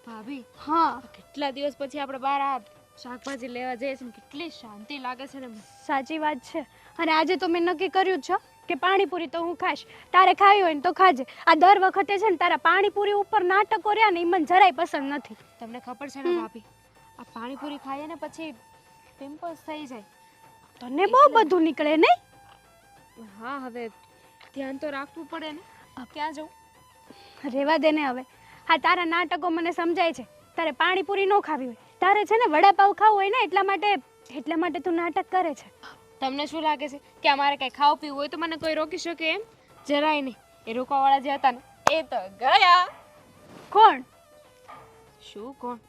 ભાભી હા કેટલા દિવસ પછી આપણે બહાર આ શાકભાજી લેવા જઈએ છીએ કેટલી શાંતિ લાગે છે ને સાચી વાત છે. અને આજે તો મેં નક્કી કર્યું જ છે કે પાણીપુરી તો હું ખાઈશ. તારે ખાવી હોય ને તો ખાજે. આ દર વખતે છે ને તારા પાણીપુરી ઉપર નાટકો રહ્યા ને એ મને જરાય પસંદ નથી. તમને ખબર છે ને ભાભી આ પાણીપુરી ખાઈએ ને પછી પિમ્પલ્સ થઈ જાય. તને બહુ બધું નીકળે નહીં? હા હવે ધ્યાન તો રાખવું પડે ને. ક્યાં જવું? રેવા દે ને હવે. હા તારા નાટકો મને સમજાય છે. તારે પાણીપુરી ન ખાવી હોય, તારે છે ને વડાપાવ ખાવું હોય ને એટલા માટે તું નાટક કરે છે. તમને શું લાગે છે કે અમારે કઈ ખાવું પીવું હોય તો મને કોઈ રોકી શકે એમ? જરાય નહીં. એ રોકવાવાળા જે હતા ને એ તો ગયા. કોણ? શું કોણ?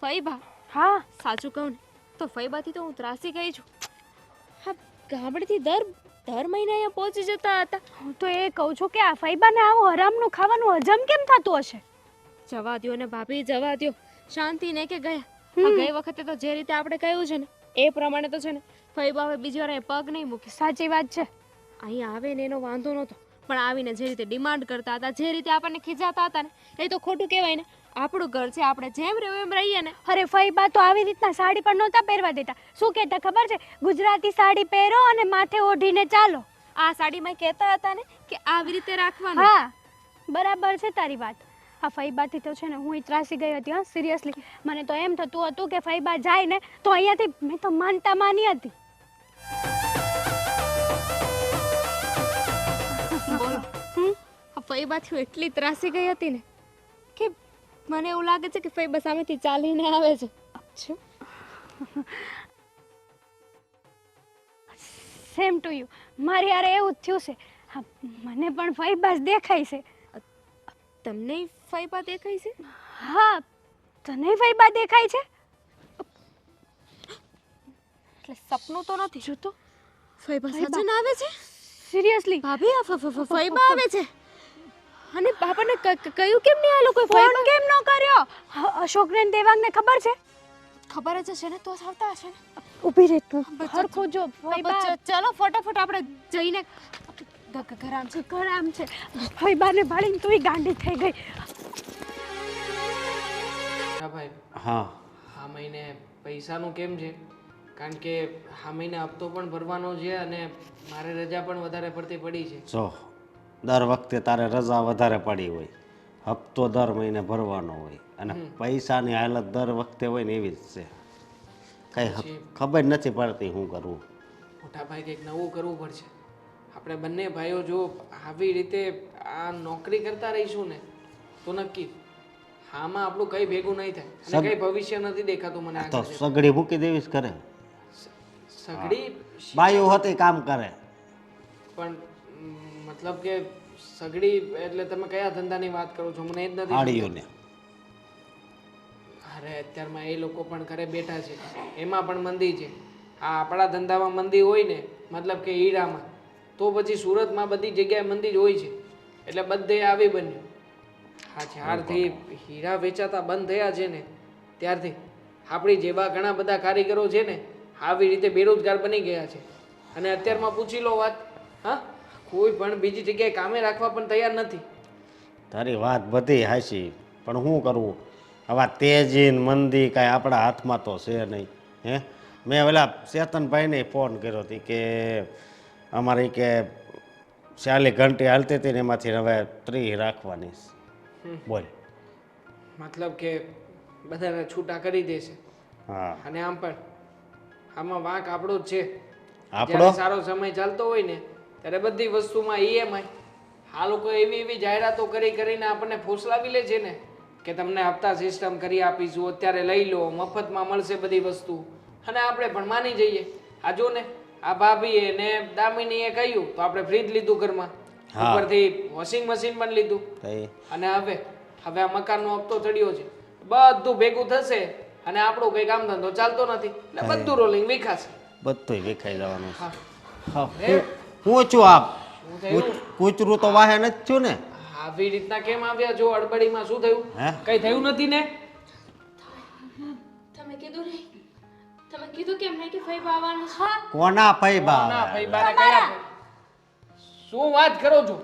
ફઈબા. હા સાચું કહું ને તો ફઈબાથી તો હું ત્રાસી ગઈ છું. હા ગામડેથી દર મહિને અહીંયા પહોંચી જતા હતા. હું તો એ કહું છું કે આ ફૈબાને આવું હરામનું ખાવાનું હજમ કેમ થતું હશે? જવા દ્યો ને ભાભી જવા દ્યો. શાંતિ ને કે ગયા. ગઈ વખતે તો જે રીતે આપણે કહ્યું છે ને એ પ્રમાણે તો છે ને ફઈબા હવે બીજી વાર અહીં પગ નહીં મૂકી. સાચી વાત છે. અહીંયા આવે ને એનો વાંધો નહોતો, પણ આવીને જે રીતે ડિમાન્ડ કરતા હતા, જે રીતે આપણને ખીજાતા હતા ને એ તો ખોટું કહેવાય ને. આપણું ઘર છે, આપણે જેમ રહેવું એમ રહીએ ને. અરે ફઈબા તો આવી રીતના સાડી પણ નહોતા પહેરવા દેતા. શું કહેતા ખબર છે? ગુજરાતી સાડી પહેરો અને માથે ઓઢીને ચાલો. આ સાડીમાં કહેતા હતા ને કે આવી રીતે રાખવાનું. હા બરાબર છે તારી વાત. આ ફઈબાથી તો છે ને હું ત્રાસી ગઈ હતી. હા સિરિયસલી મને તો એમ થતું હતું કે ફઈબા જાય ને તો અહીંયાથી મેં તો માની હતી. બોલો આ ફઈબાથી હું એટલી ત્રાસી ગઈ હતી ને કે મને એવું લાગે છે કે ફઈબા સામેથી ચાલીને આવે છે. Same to you. મારી યાર એવું જ થયું છે. હા મને પણ ફઈબા જ દેખાય છે. તમને ફઈબા દેખાય છે? હા તને ફઈબા દેખાય છે? એટલે સપનું તો નથી. જો તો ફઈબા સચન આવે છે. સિરિયસલી ભાભી આ ફઈબા આવે છે. અને આપણને કયું કેમ નહીં આ લોકો? ફોન કેમ ન કર્યો? અશોકને ને દેવાંગને ખબર છે? ખબર જ હશે ને તો આવતા હશે ને. ઊભી રહે તું. હરખું જો ફઈબા. ચલો ફટાફટ આપણે જઈને ઘરામ છે. ઘરામ છે. ફઈબાને ભાળીને તુંય ગાંડી થઈ ગઈ. હા ભાઈ. હા આ મહિને પૈસાનું કેમ છે? કારણ કે આ મહિને હપ્તો પણ ભરવાનો છે અને મારે રજા પણ વધારે પડતી પડી છે. જો દર વખતે તારે રજા વધારે પડી હોય, હપ્તો દર મહિને ભરવાનો હોય અને પૈસાની હાલત દર વખતે હોય ને એવી જ છે. કઈ ખબર નથી પડતી શું કરવું. મોટા ભાઈ કંઈક નવું કરવું પડશે. આપણે બંને ભાઈઓ જો આવી રીતે આ નોકરી કરતા રહીશું ને તો નક્કી આમાં આપણું કઈ ભેગું નહીં થાય અને કઈ ભવિષ્ય નથી દેખાતું મને. તો સગડી મૂકી દેવીશ કરે. સગડી બાયું હતી કામ કરે. પણ મતલબ કે સગડી એટલે તમે કયા ધંધાની વાત કરો છો? મને એ જ નથી. આડીઓને અરે અત્યારમાં એ લોકો પણ ઘરે બેઠા છે, એમાં પણ મંદી છે. આ આપણા ધંધામાં મંદી હોય ને મતલબ કે હીરામાં, તો પછી સુરતમાં બધી જગ્યાએ મંદી જ હોય છે. એટલે બધે આવી બન્યું. હા જ્યારથી હીરા વેચાતા બંધ થયા છે ને ત્યારથી આપણી જેવા ઘણા બધા કારીગરો છે ને આવી રીતે બેરોજગાર બની ગયા છે. અને અત્યારમાં પૂછી લો વાત, હા કોઈ પણ બીજી જગ્યાએ કામે રાખવા પણ તૈયાર નથી. તારી વાત બધી હાચી, પણ શું કરવું હવે? તેજી ને મંદી કાંઈ આપણા હાથમાં તો છે નહીં. હે મેં ઓલા ચેતનભાઈને ફોન કર્યો હતી કે અમારી કે 40 ઘંટી હાલતી હતી ને એમાંથી હવે 30 રાખવાની. બોલ. મતલબ કે બધાને છૂટા કરી દેશે. હા અને આમ પણ આમાં વાંક આપણો જ છે. આપણો જ્યારે સારો સમય ચાલતો હોય ને ત્યારે બધી વસ્તુમાં ઈએમઆઈ. આ લોકો એવી જાહેરાતો કરીને આપણને ફોસલાવી લે છે ને કે તમને હપ્તા સિસ્ટમ કરી આપીશું, અત્યારે લઈ લો, મફતમાં મળશે બધી વસ્તુ. અને આપણે પણ માની જઈએ. આ જો ને આ ભાભીએ ને દામિનીએ કહ્યું તો આપણે ફ્રીજ લીધું ઘરમાં, ઉપરથી વોશિંગ મશીન પણ લીધું. અને હવે આ મકાનનો હપ્તો ચડ્યો છે. બધું ભેગું થશે અને આપણું કઈ કામ ધંધો ચાલતો નથી એટલે બધું રોલિંગ વિખાશે. બધું વિખાઈ જવાનું છે. હા હું છું આપ કૂતરું તો વાહે નથી થયું ને? આવી રીતના કેમ આવ્યા? જો અડબડીમાં શું થયું? કઈ થયું નથી ને? તમે કીધું કેમ નહીં કે ફઈબા આવવાના છે? કોના ફઈબા? ના ફઈબાને કયા? શું વાત કરો છો?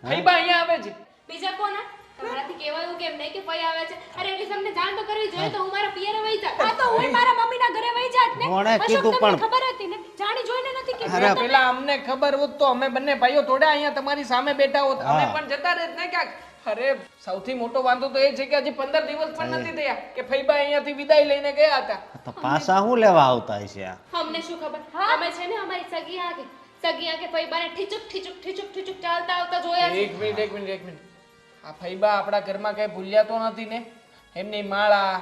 ફઈબા અહીંયા આવે છે. બીજા કોના? તમારાથી કહેવાયું કેમ નહીં કે ફઈ આવે છે? અરે એટલી તમને જાણ તો કરવી જોઈએ તો હું મારા પિયરે વઈ જાત. આ તો હું મારા મમ્મીના ઘરે વઈ જાત ને. કોણે અશોક, કીધું તમને પણ? ખબર હતી ને, જાણી જોઈને નથી કીધું. અરે પેલા અમને ખબર હોત તો અમે બંને ભાઈઓ થોડા અહીંયા તમારી સામે બેઠા હોત અમે હા. પણ જતા રહેત ને ક્યાંક. અરે સૌથી મોટો વાંધો તો એ છે કે હજી 15 દિવસ પણ નથી થયા કે ફઈબા અહીંયાથી વિદાય લઈને ગયા હતા. તો પાછા શું લેવા આવતા હશે આ? અમને શું ખબર? અમે છે ને અમારી સગી આંખે ફઈબાને ઠીચુક ઠીચુક ઠીચુક ઠીચુક ચાલતા આવતા જોયા છે. એક મિનિટ આ ફઈબા આપણા ઘરમાં કઈ ભૂલ્યા તો નથી ને? એમની માળા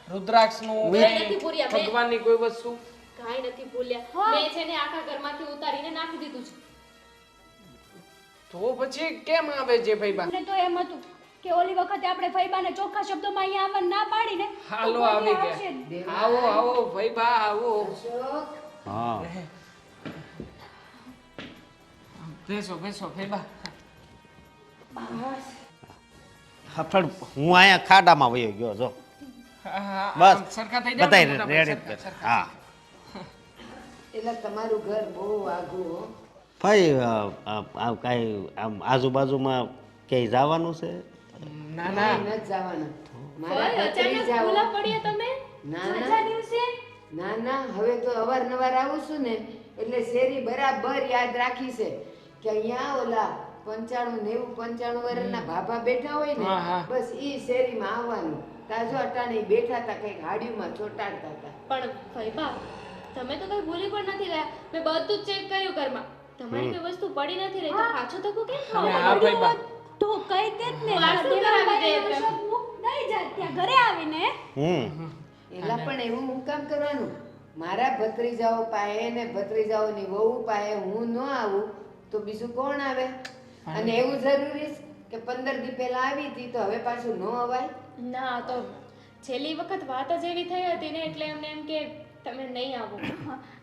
રુદ્રાક્ષનું કંઈ નથી ભૂલ્યા. ભગવાનની કોઈ વસ્તુ કાંઈ નથી ભૂલ્યા. મેં છે ને આખા ઘરમાંથી ઉતારીને નાખી દીધું છે. તો પછી કેમ આવે છે ફઈબા? મને તો એમ હતું કે ઓલી વખતે આપણે ફઈબાને ચોખ્ખા શબ્દોમાં અહીંયા આવવા ના પાડીને તો હાલો કોઈ આવી આવશે જ. ગયા. આવો ફઈબા આવો. હા બેસો ફઈબા. હા, પણ હું અહીંયા ખાડામાં વયો ગયો જો. હા, બસ સરખા થઈ જાઓ ને બધાય મોટા ભાઈ, રેડી સરખા, સરખા. હા એટલે તમારું ઘર બહુ આઘું હો. ભાઈ આ કાંઈ આમ આજુબાજુમાં ક્યાંય જવાનું છે? ના નથી જવાનું. મારા ફઈ, અચાનક ભત્રીજાઓ- ભૂલા પડ્યા તમે? ના રજા ના દિવસે ના ના હવે તો અવારનવાર આવું છું ને એટલે શેરી બરાબર યાદ રાખી છે કે અહીંયા ઓલા 95 90 95 વર્ષના ભાભા બેઠા હોય ને હા, હા. બસ ઈ શેરીમાં આવવાનું. તાજો અટાણે ઈ બેઠા હતા કઈક હાડીમાં ચોટાડતા હતા. પણ ફઈબા, તમે તો કઈ ભૂલી પણ નથી ગયા. મેં બધું જ ચેક કર્યું ઘરમાં. તમારી કોઈ વસ્તુ પડી નથી રહી તો પાછો ધક્કો કેમ ખાવો? અને આ ફઈબા તો કઈ તે જ ને વાસણ કરાવી દે એટલે. અશોક મુક નહીં જાત ત્યાં ઘરે આવીને એલા પણ એવું હું કામ કરવાનું? મારા ભત્રીજાઓ પાસે ને ભત્રીજાઓની વહુ પાસે હું ન આવું તો બીજું કોણ આવે? અને એવું જરૂરી છે કે 15 દી પહેલા આવી હતી તો હવે પાછું ન અવાય? ના, તો છેલ્લી વખત વાત જ એવી થઈ હતી ને એટલે એમને એમ કે તમે નહીં આવો.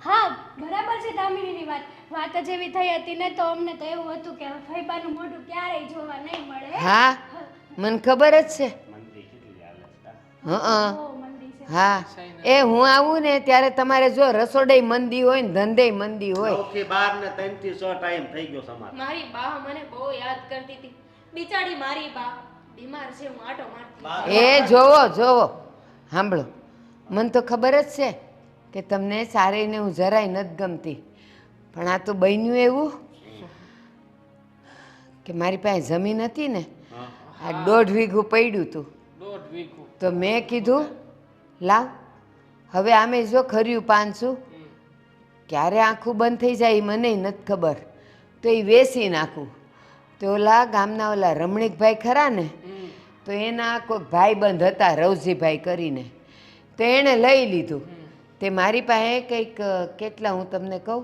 હા બરાબર છે દામિનીની વાત જ એવી થઈ હતી ને તો અમને તો એવું હતું કે ફઈબાનું મોઢું ક્યારેય જોવા નહીં મળે. હા મને ખબર જ છે. હા બહુ મંદી છે. હા એ હું આવું ને ત્યારે તમારે જો રસોડે મંદી હોય ને ધંધે મંદી હોય. 9 થી 12 ને 3 થી 6 ટાઈમ થઈ ગયો સમાર. મારી બા મને બહુ યાદ કરતી હતી. બિચારી મારી બા બીમાર છે, હું આટો મારતી. એ જોવો સાંભળો, મને તો ખબર જ છે કે તમને સારીને હું જરાય નથી ગમતી, પણ આ તો બન્યું એવું કે મારી પાસે જમીન હતી ને આ 1.5 વીઘું પડ્યું હતું 1.5 વીઘું. તો મેં કીધું લાવ હવે આમે જો ખર્યું 500 ક્યારે આંખું બંધ થઈ જાય એ મને નથી ખબર, તો એ વેચી નાખું. તો ઓલા ગામના ઓલા રમણીકભાઈ ખરા ને તો એના કોઈક ભાઈબંધ હતા રવજીભાઈ કરીને, તો એણે લઈ લીધું. તે મારી પાસે કંઈક કેટલા હું તમને કહું,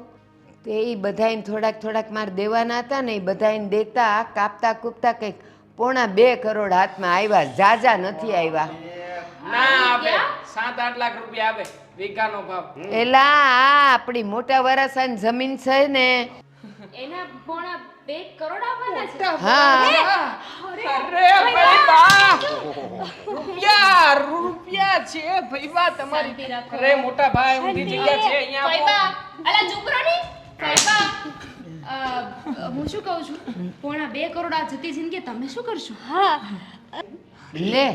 તે એ બધાને થોડાક મારે દેવાના હતા ને એ બધાને દેતા કાપતા કૂપતા કંઈક 1.5 કરોડ હાથમાં આવ્યા, જાજા નથી આવ્યા. ના આપે 7-8 લાખ રૂપિયા આવે વીઘાનો ભાવ. એલા આ આપણી મોટા વરાસાની જમીન છે ને, એના પોણા 2 કરોડ આવવાના છે. હા અરે ફઈબા રૂપિયા છે ફઈબા તમારી. શાંતિ રાખો. અરે મોટા ભાઈ ઊંધી જગ્યા છે અહીંયા ફઈબા, આપો. અલા ચૂપ રહો ની. ફઈબા, હું શું કહું છું, પોણા 2 કરોડ આ જતી જિંદગી તમે શું કરશો? હા લે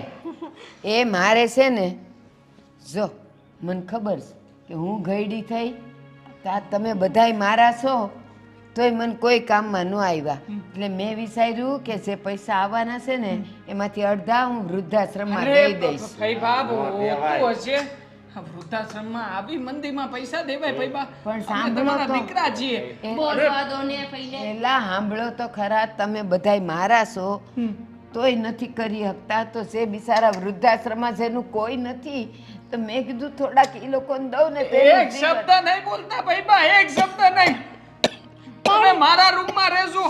એ મારે છે ને જો મને ખબર છે કે હું ગયડી થઈ તા તમે બધાય મારા છો તોય મને કોઈ કામમાં ન આવ્યા, એટલે મેં વિચાર્યું કે જે પૈસા આવવાના છે ને એમાંથી અડધા હું વૃદ્ધાશ્રમમાં દઈ દઈશ. ફઈબા હોતું હશે. આ વૃદ્ધાશ્રમમાં આવી મંદીમાં પૈસા દેવાય ફઈબા? પણ અમે સાંભળો તમારા તો. દીકરા છીએ. બોલવા દો ને ફઈને. એલા સાંભળો તો ખરા, તમે બધાય મારા છો તોય નથી કરી શકતા, તો જે બિચારા વૃદ્ધાશ્રમમાં જેનું કોઈ નથી તો મેં કીધું થોડાક એ લોકોને દઉં ને તો એનું એક જીવન- શબ્દ નહીં બોલતા ફઈબા, એક શબ્દ નહીં. તમે મારા રૂમમાં રહેશો,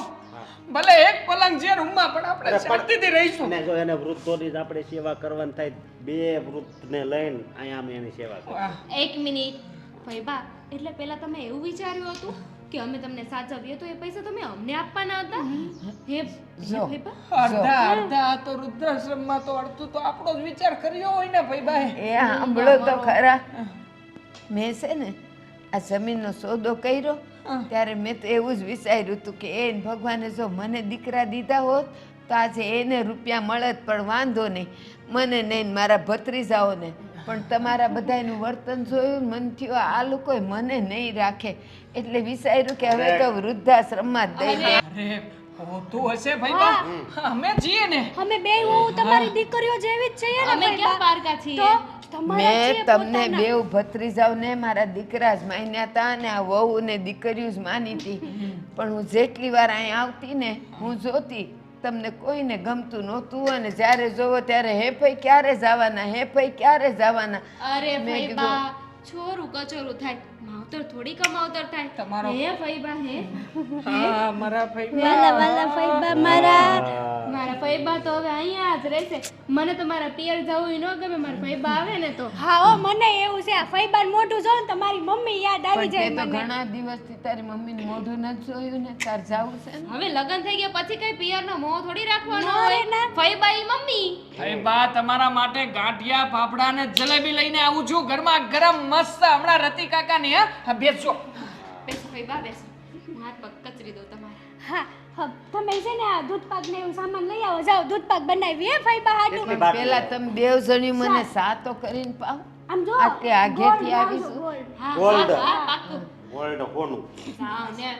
ભલે એક પલંગ છે રૂમમાં, પણ આપણે શાંતિથી રહીશું. અને જો એને વૃદ્ધોની જ આપણે સેવા કરવાની થાય, 2 વૃદ્ધને લઈને અહીંયા અમે એની સેવા કરીએ. એક મિનિટ ફઈબા, એટલે પેલા તમે એવું વિચાર્યું હતું કે અમે તમને સાચવીએ તો એ પૈસા તમે અમને આપવાના હતા? હે જો. ફઈબા, અડધા તો વૃદ્ધાશ્રમમાં તો અડધું તો આપણો જ વિચાર કર્યો હોય ને ફઈબા. એ સાંભળો તો ખરા, મેં છે ને આ જમીનનો સોદો કર્યો ત્યારે મેં તો એવું જ વિચાર્યું હતું કે એ ભગવાને જો મને દીકરા દીધા હોત તો આજે એને રૂપિયા મળત પણ વાંધો નહીં, મને નહીં ને મારા ભત્રીજાઓને. પણ તમારા બધાયનું વર્તન જોયું ને મન થયું આ લોકોએ મને નહીં રાખે, એટલે વિચાર્યું કે હવે તો વૃદ્ધાશ્રમમાં જ દઈ દે. અરે હોતું હશે ભાઈ બા, અમે છીએ ને. અમે બે હું તમારી દીકરીઓ જેવી જ છીએ ને અમે ભાઈ ક્યાં બા? પારકા છીએ તો તમારા મેં છીએ તમને પોતાના. બેઉ ભત્રીજાઓને મારા દીકરા જ માન્યા હતા ને આ વહુ ને દીકરીઓ જ માની હતી. પણ હું જેટલી વાર અહીં આવતી ને હું જોતી તમને કોઈને ગમતું નહોતું, અને જ્યારે જોવો ત્યારે હે ભાઈ ક્યારે જવાના, હે ભાઈ ક્યારે જવાના. અરે મેં કીધું, ફઈબા છોરું કચોરું થાય, માવતર થોડી કમાવતર થાય. તમારો- હે ફઈબા હે હા મારા ભાઈ બા. વાલા વાલા ફઈબા મારા. મારા ફઈબા તો હવે અહીંયા જ રહેશે. મને તો મારા પિયર જવું ન ગમે, મારા ફઈબા આવે ને તો. હા હો, મને એવું છે આ ફઈબાન મોઢું જોઉં ને તો મારી મમ્મી યાદ આવી પણ તે જાય તો મને. ઘણા દિવસથી તારી મમ્મીનું મોઢું નથી જોયું ને, તાર જાવું છે ને. હવે લગ્ન થઈ ગયા પછી કઈ પિયરનો મોહ થોડી રાખવાનો ના રે હોય. ના. ફઈબા ઈ મમ્મી. ભાઈ બા તમારા માટે ગાંઠિયા ફાફડા ને જલેબી લઈને આવું છું, ઘરમાં ગરમ મસ્ત. હમણાં રતિ કાકા ને હા બેસજો. બેસો ફઈબા બેસો. હું હાથ પગ કચરી દઉં તમારા. હા હા, તમે છે ને આ દૂધ પાક ને એવું સામાન લઈ આવો, જાઓ દૂધ પાક બનાવી હે ફઈબા હાટુ. પણ પેલા તમે બેવ જણ્યું મને સાતો કરીને પાવ. આમ જો આટલે આગેથી આવીશું. ગોળ. હા ગોલ્ડ. હા, હા પાક્કું. ગોલ્ડ કોનું? જાઓ ને.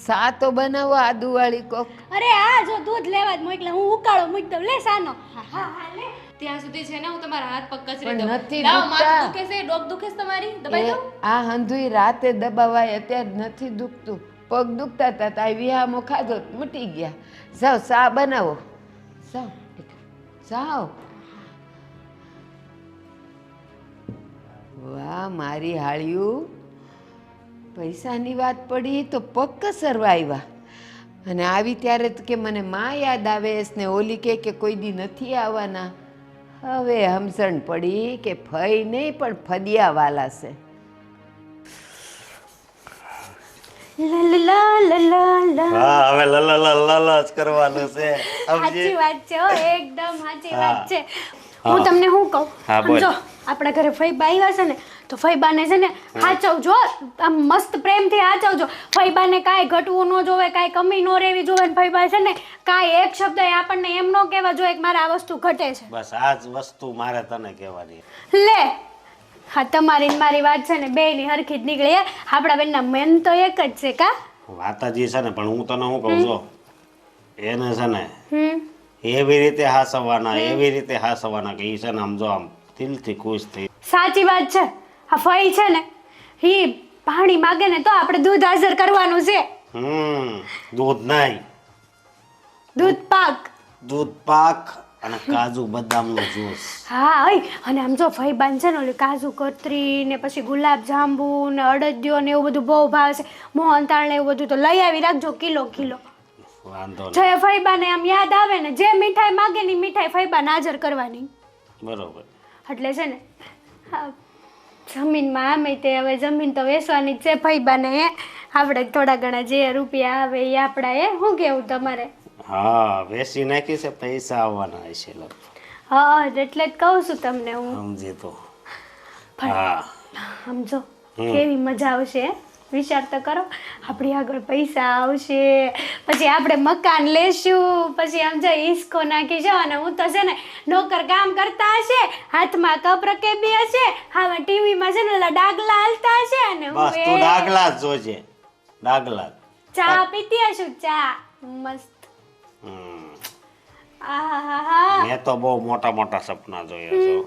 સાતો બનાવો આદુવાળી કોક. અરે આ જો દૂધ લેવા જ મોકલે, હું ઉકાળો મૂકી દઉં, લે સાનો. હા હા લે. ત્યાં સુધી છે ને હું તમારા હાથ પગ કચરી પણ દઉં. નથી લાવો, દુખતા. માથું દુખે છે, ડોક દુખે છે તમારી, દબાઈ દઉં. આ હંધુય રાતે દબાવાય, અત્યારે નથી દુખતું. પગ દુખતા હતા તો આ વિહામો ખાધો તો મટી ગયા. જાઓ ચા બનાવો, જાઓ જાઓ. વાહ મારી હાળિયું, પૈસાની વાત પડી તો પગ કસરવા આવ્યા, અને આવી ત્યારે તો કે મને માં યાદ આવે છે ને ઓલી કે કોઈ દી નથી આવવાના. હવે સમજણ પડી કે ફઈ નહીં પણ ફદિયાવાલા છે. લા લા લા લા લા. હા હવે લલ જ કરવાનું છે. સાચી વાત છે હો, એકદમ સાચી હા. વાત છે. હું તમને શું કહું, હા, બોલ. સમજો આપણા ઘરે ફઈબા આવ્યા છે ને તો ફઈબાને છે ને હાચવજો, આમ મસ્ત પ્રેમથી હાચવજો. ફઈબાને કાંઈ ઘટવું ન જોવે, કાંઈ કમી ન રહેવી જોવે, ને ફઈબા છે ને કાંઈ એક શબ્દ આપણને એમ ન કહેવા જોઈએ કે મારે આ વસ્તુ ઘટે છે. બસ આ જ વસ્તુ મારે તને કહેવાની. લે હા, તમારી ને મારી વાત છે ને બેયની હરખી જ નીકળી. આપણા બેનના મેન તો એક જ છે કા. વાતાજી છે ને, પણ હું તને શું કહું છું, એને છે ને હમ એવી રીતે હાસવાના, એવી રીતે હાસવાના કે ઈ છે ને આમ જો આમ દિલથી ખુશ થઈ. સાચી વાત છે. આ ફઈ છે ને ઈ પાણી માગે ને તો આપણે દૂધ હાજર કરવાનું છે. દૂધ નહીં, દૂધ પાક. દૂધ પાક અને કાજુ બદામનો જ્યુસ. હા ઓય, અને આમ જો ફઈબાન છે ને ઓલી કાજુ કતરી ને પછી ગુલાબ જાંબુ ને અડદિયો ને એવું બધું બહુ ભાવે છે, મોહનથાળ ને એવું બધું તો લઈ આવી રાખજો કિલો કિલો. વાંધો નહીં, જે ફઈબાને આમ યાદ આવે ને જે મીઠાઈ માગે ની મીઠાઈ ફઈબાને હાજર કરવાની. બરોબર. એટલે છે ને હા, જમીનમાં આમે તે હવે જમીન તો વેચવાની જ છે ફઈબાને. આપણે થોડા ઘણા જે રૂપિયા આવે એ આપણા. શું કેવું તમારે? હા વેચી નાખી છે, પૈસા આવવાના હશે લગભગ. હા એટલે જ કહું છું તમને હું. સમજી તો. પણ હા સમજો કેવી મજા આવશે. વિચાર તો કરો, આપણી આગળ પૈસા આવશે, પછી આપણે મકાન લેશું, પછી આમ જો હિસકો નાખીશું, અને હું તો છે ને નોકર કામ કરતા હશે, હાથમાં કપ રકેબી હશે, હા ટીવીમાં છે ને ઓલા ડાગલા હાલતા હશે, અને બસ તું ડાગલા જ જોજે, ડાગલા. ચા પીતી હશું, ચા મસ્ત. હમ. આહાહા. મેં તો બહુ મોટા મોટા સપના જોયા છો.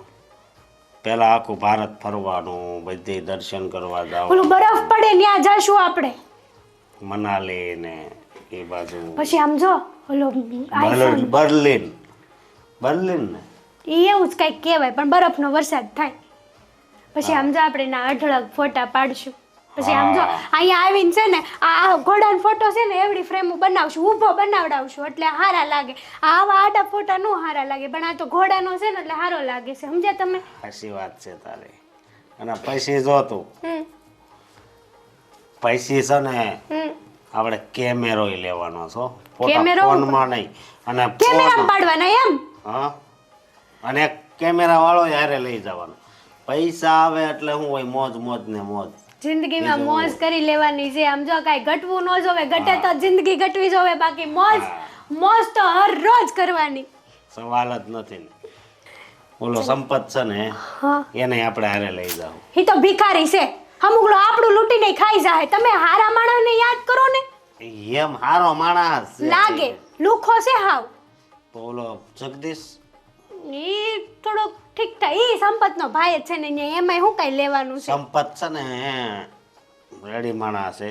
પેલા આખું ભારત ફરવાનું, બધે દર્શન કરવા જાવ, ઓલું બરફ પડે ત્યાં જાશું આપણે. મનાલી ને એ બાજુ, પછી આમ જો ઓલો આઈફોન બર્લિન. બર્લિન ને એ એવું જ કંઈક કહેવાય, પણ બરફનો વરસાદ થાય. પછી આમ જો આપણે ના અઢળક ફોટા પાડશું. પછી આમ જો અહીંયા આવીને છે ને આ ઘોડાનો ફોટો છે ને એવડી ફ્રેમ બનાવશું, ઊભો બનાવડાવશું, એટલે હારા લાગે. આવા આડા ફોટા નો હારા લાગે, પણ આ તો ઘોડાનો છે ને એટલે હારો લાગે છે. સમજ્યા તમે? સાચી વાત છે તારી. અને પૈસી જો તું, હમ પૈસી છે ને હમ આપણે કેમેરો લેવાનો છો, કેમેરો? ફોનમાં નહીં. અને કેમેરામાં પાડવાના એમ? હા, અને કેમેરા વાળો યારે લઈ જવાનો. પૈસા આવે એટલે શું હોય, મોજ મોજ ને મોજ. જિંદગીમાં મોજ કરી લેવાની છે. આમ જો કાંઈ ઘટવું ન જોવે, ઘટે તો જિંદગી ઘટવી જોવે, બાકી મોજ મોજ તો હર રોજ કરવાની. સવાલ જ નથી ને. ઓલો સંપત છે ને હા, એને આપણે હારે લઈ જાવ. એ તો ભિખારી છે. અમુક લોકો આપણું લૂંટીને ખાઈ જાય. તમે હારા માણસને યાદ કરો ને. એમ હારો માણસ છે. લાગે લુખો છે હાવ. તો ઓલો જગદીશ ઈ થોડો ઠીક ઠાક, ઈ સંપતનો ભાઈ જ છે ને, અહીંયા એમાંય શું કાંઈ લેવાનું છે. સંપત છે ને રેડી માણસ છે.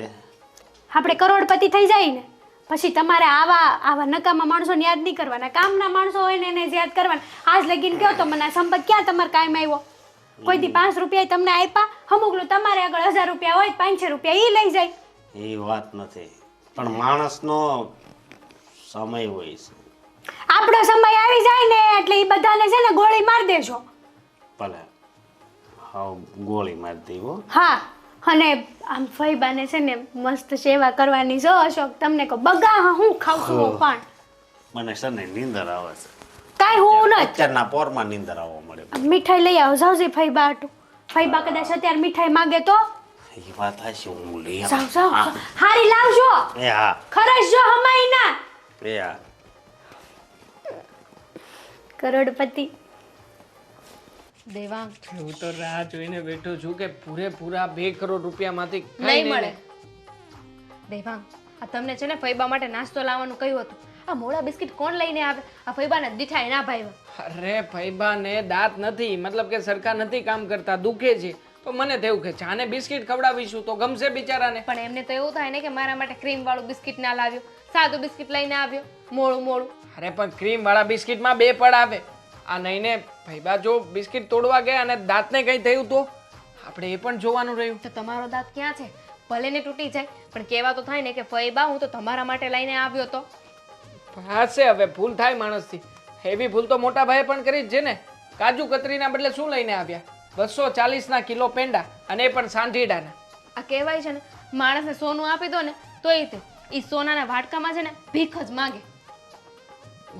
આપણે કરોડપતિ થઈ જાય ને પછી તમારે આવા નકામા માણસોને યાદ નહીં કરવાના. કામના માણસો હોય ને એને જ યાદ કરવાના. આજ લગીન કહો તો મને આ સંપત ક્યાં તમારે કાયમ આવ્યો? કોઈ દી 5 રૂપિયા તમને આપ્યા? અમુક તમારે આગળ 1000 રૂપિયા હોય, 500 રૂપિયા ઈ લઈ જાય. એ વાત નથી, પણ માણસનો સમય હોય છે. આપણો સમય આવી જાય ને એટલે ઈ બધાને છે ને ગોળી માર દેજો. ભલે હા ગોળી મારી દઈ હો. હા, અને આમ ફઈબાને છે ને મસ્ત સેવા કરવાની છો અશોક. તમને કહો બગા હું ખાવ છું પણ મને છે ને નીંદર આવે છે. કાંઈ હું નથી. અત્યારના પોરમાં નીંદર આવવા મળે. મીઠાઈ લઈ આવો જાવજી ફઈબા હાટુ. ફઈબા કદાચ અત્યારે મીઠાઈ માંગે તો એ વાત હાચી, હું લઈ જાવ આવું. જાવ હા. હારી લાવજો. એ હા ખરચજો હમાઈ ના. એ હા. કરોડપતિ. દેવાંગ હું તો રાહ જોઈને બેઠો છું કે પૂરેપૂરા 2 કરોડ રૂપિયામાંથી કઈ નહીં મળે. દેવાંગ, આ તમને છે ને ફૈબા માટે નાસ્તો લાવવાનું કહ્યું હતું. આ મોળા બિસ્કિટ કોણ લઈને આવે? આ ફૈબાને દીઠાય ના ભાઈ. અરે ફૈબાને દાંત નથી, મતલબ કે સરખા નથી કામ કરતા, દુખે છે. તો મને થયું કે ચાને બિસ્કિટ ખવડાવીશું તો ગમશે બિચારાને. પણ એમને તો એવું થાય ને કે મારા માટે ક્રીમ વાળું બિસ્કિટ ના લાવ્યો, સાદું બિસ્કિટ લઈને આવ્યો, મોળું મોળું. અરે પણ ક્રીમ વાળા બિસ્કિટમાં 2 પડ આવે. આ નહીં ને ફૈબા જો બિસ્કિટ તોડવા ગયા અને દાંતને કંઈ થયું તો આપણે એ પણ જોવાનું રહ્યું. તો તમારો દાંત ક્યાં છે? ભલે ને તૂટી જાય પણ કહેવા તો થાય ને કે ફૈબા હું તો તમારા માટે લઈને આવ્યો તો. હાશે હવે ભૂલ થાય માણસથી. એવી ભૂલ તો મોટા ભાઈએ પણ કરી જ છે ને. કાજુ કતરીના બદલે શું લઈને આવ્યા? 240 કિલો પેંડા, અને એ પણ સાંઠીડાના. આ કહેવાય છે ને માણસને સોનું આપી દો ને તોય તે ઈ સોનાના વાટકામાં છે ને ભીખ જ માંગે.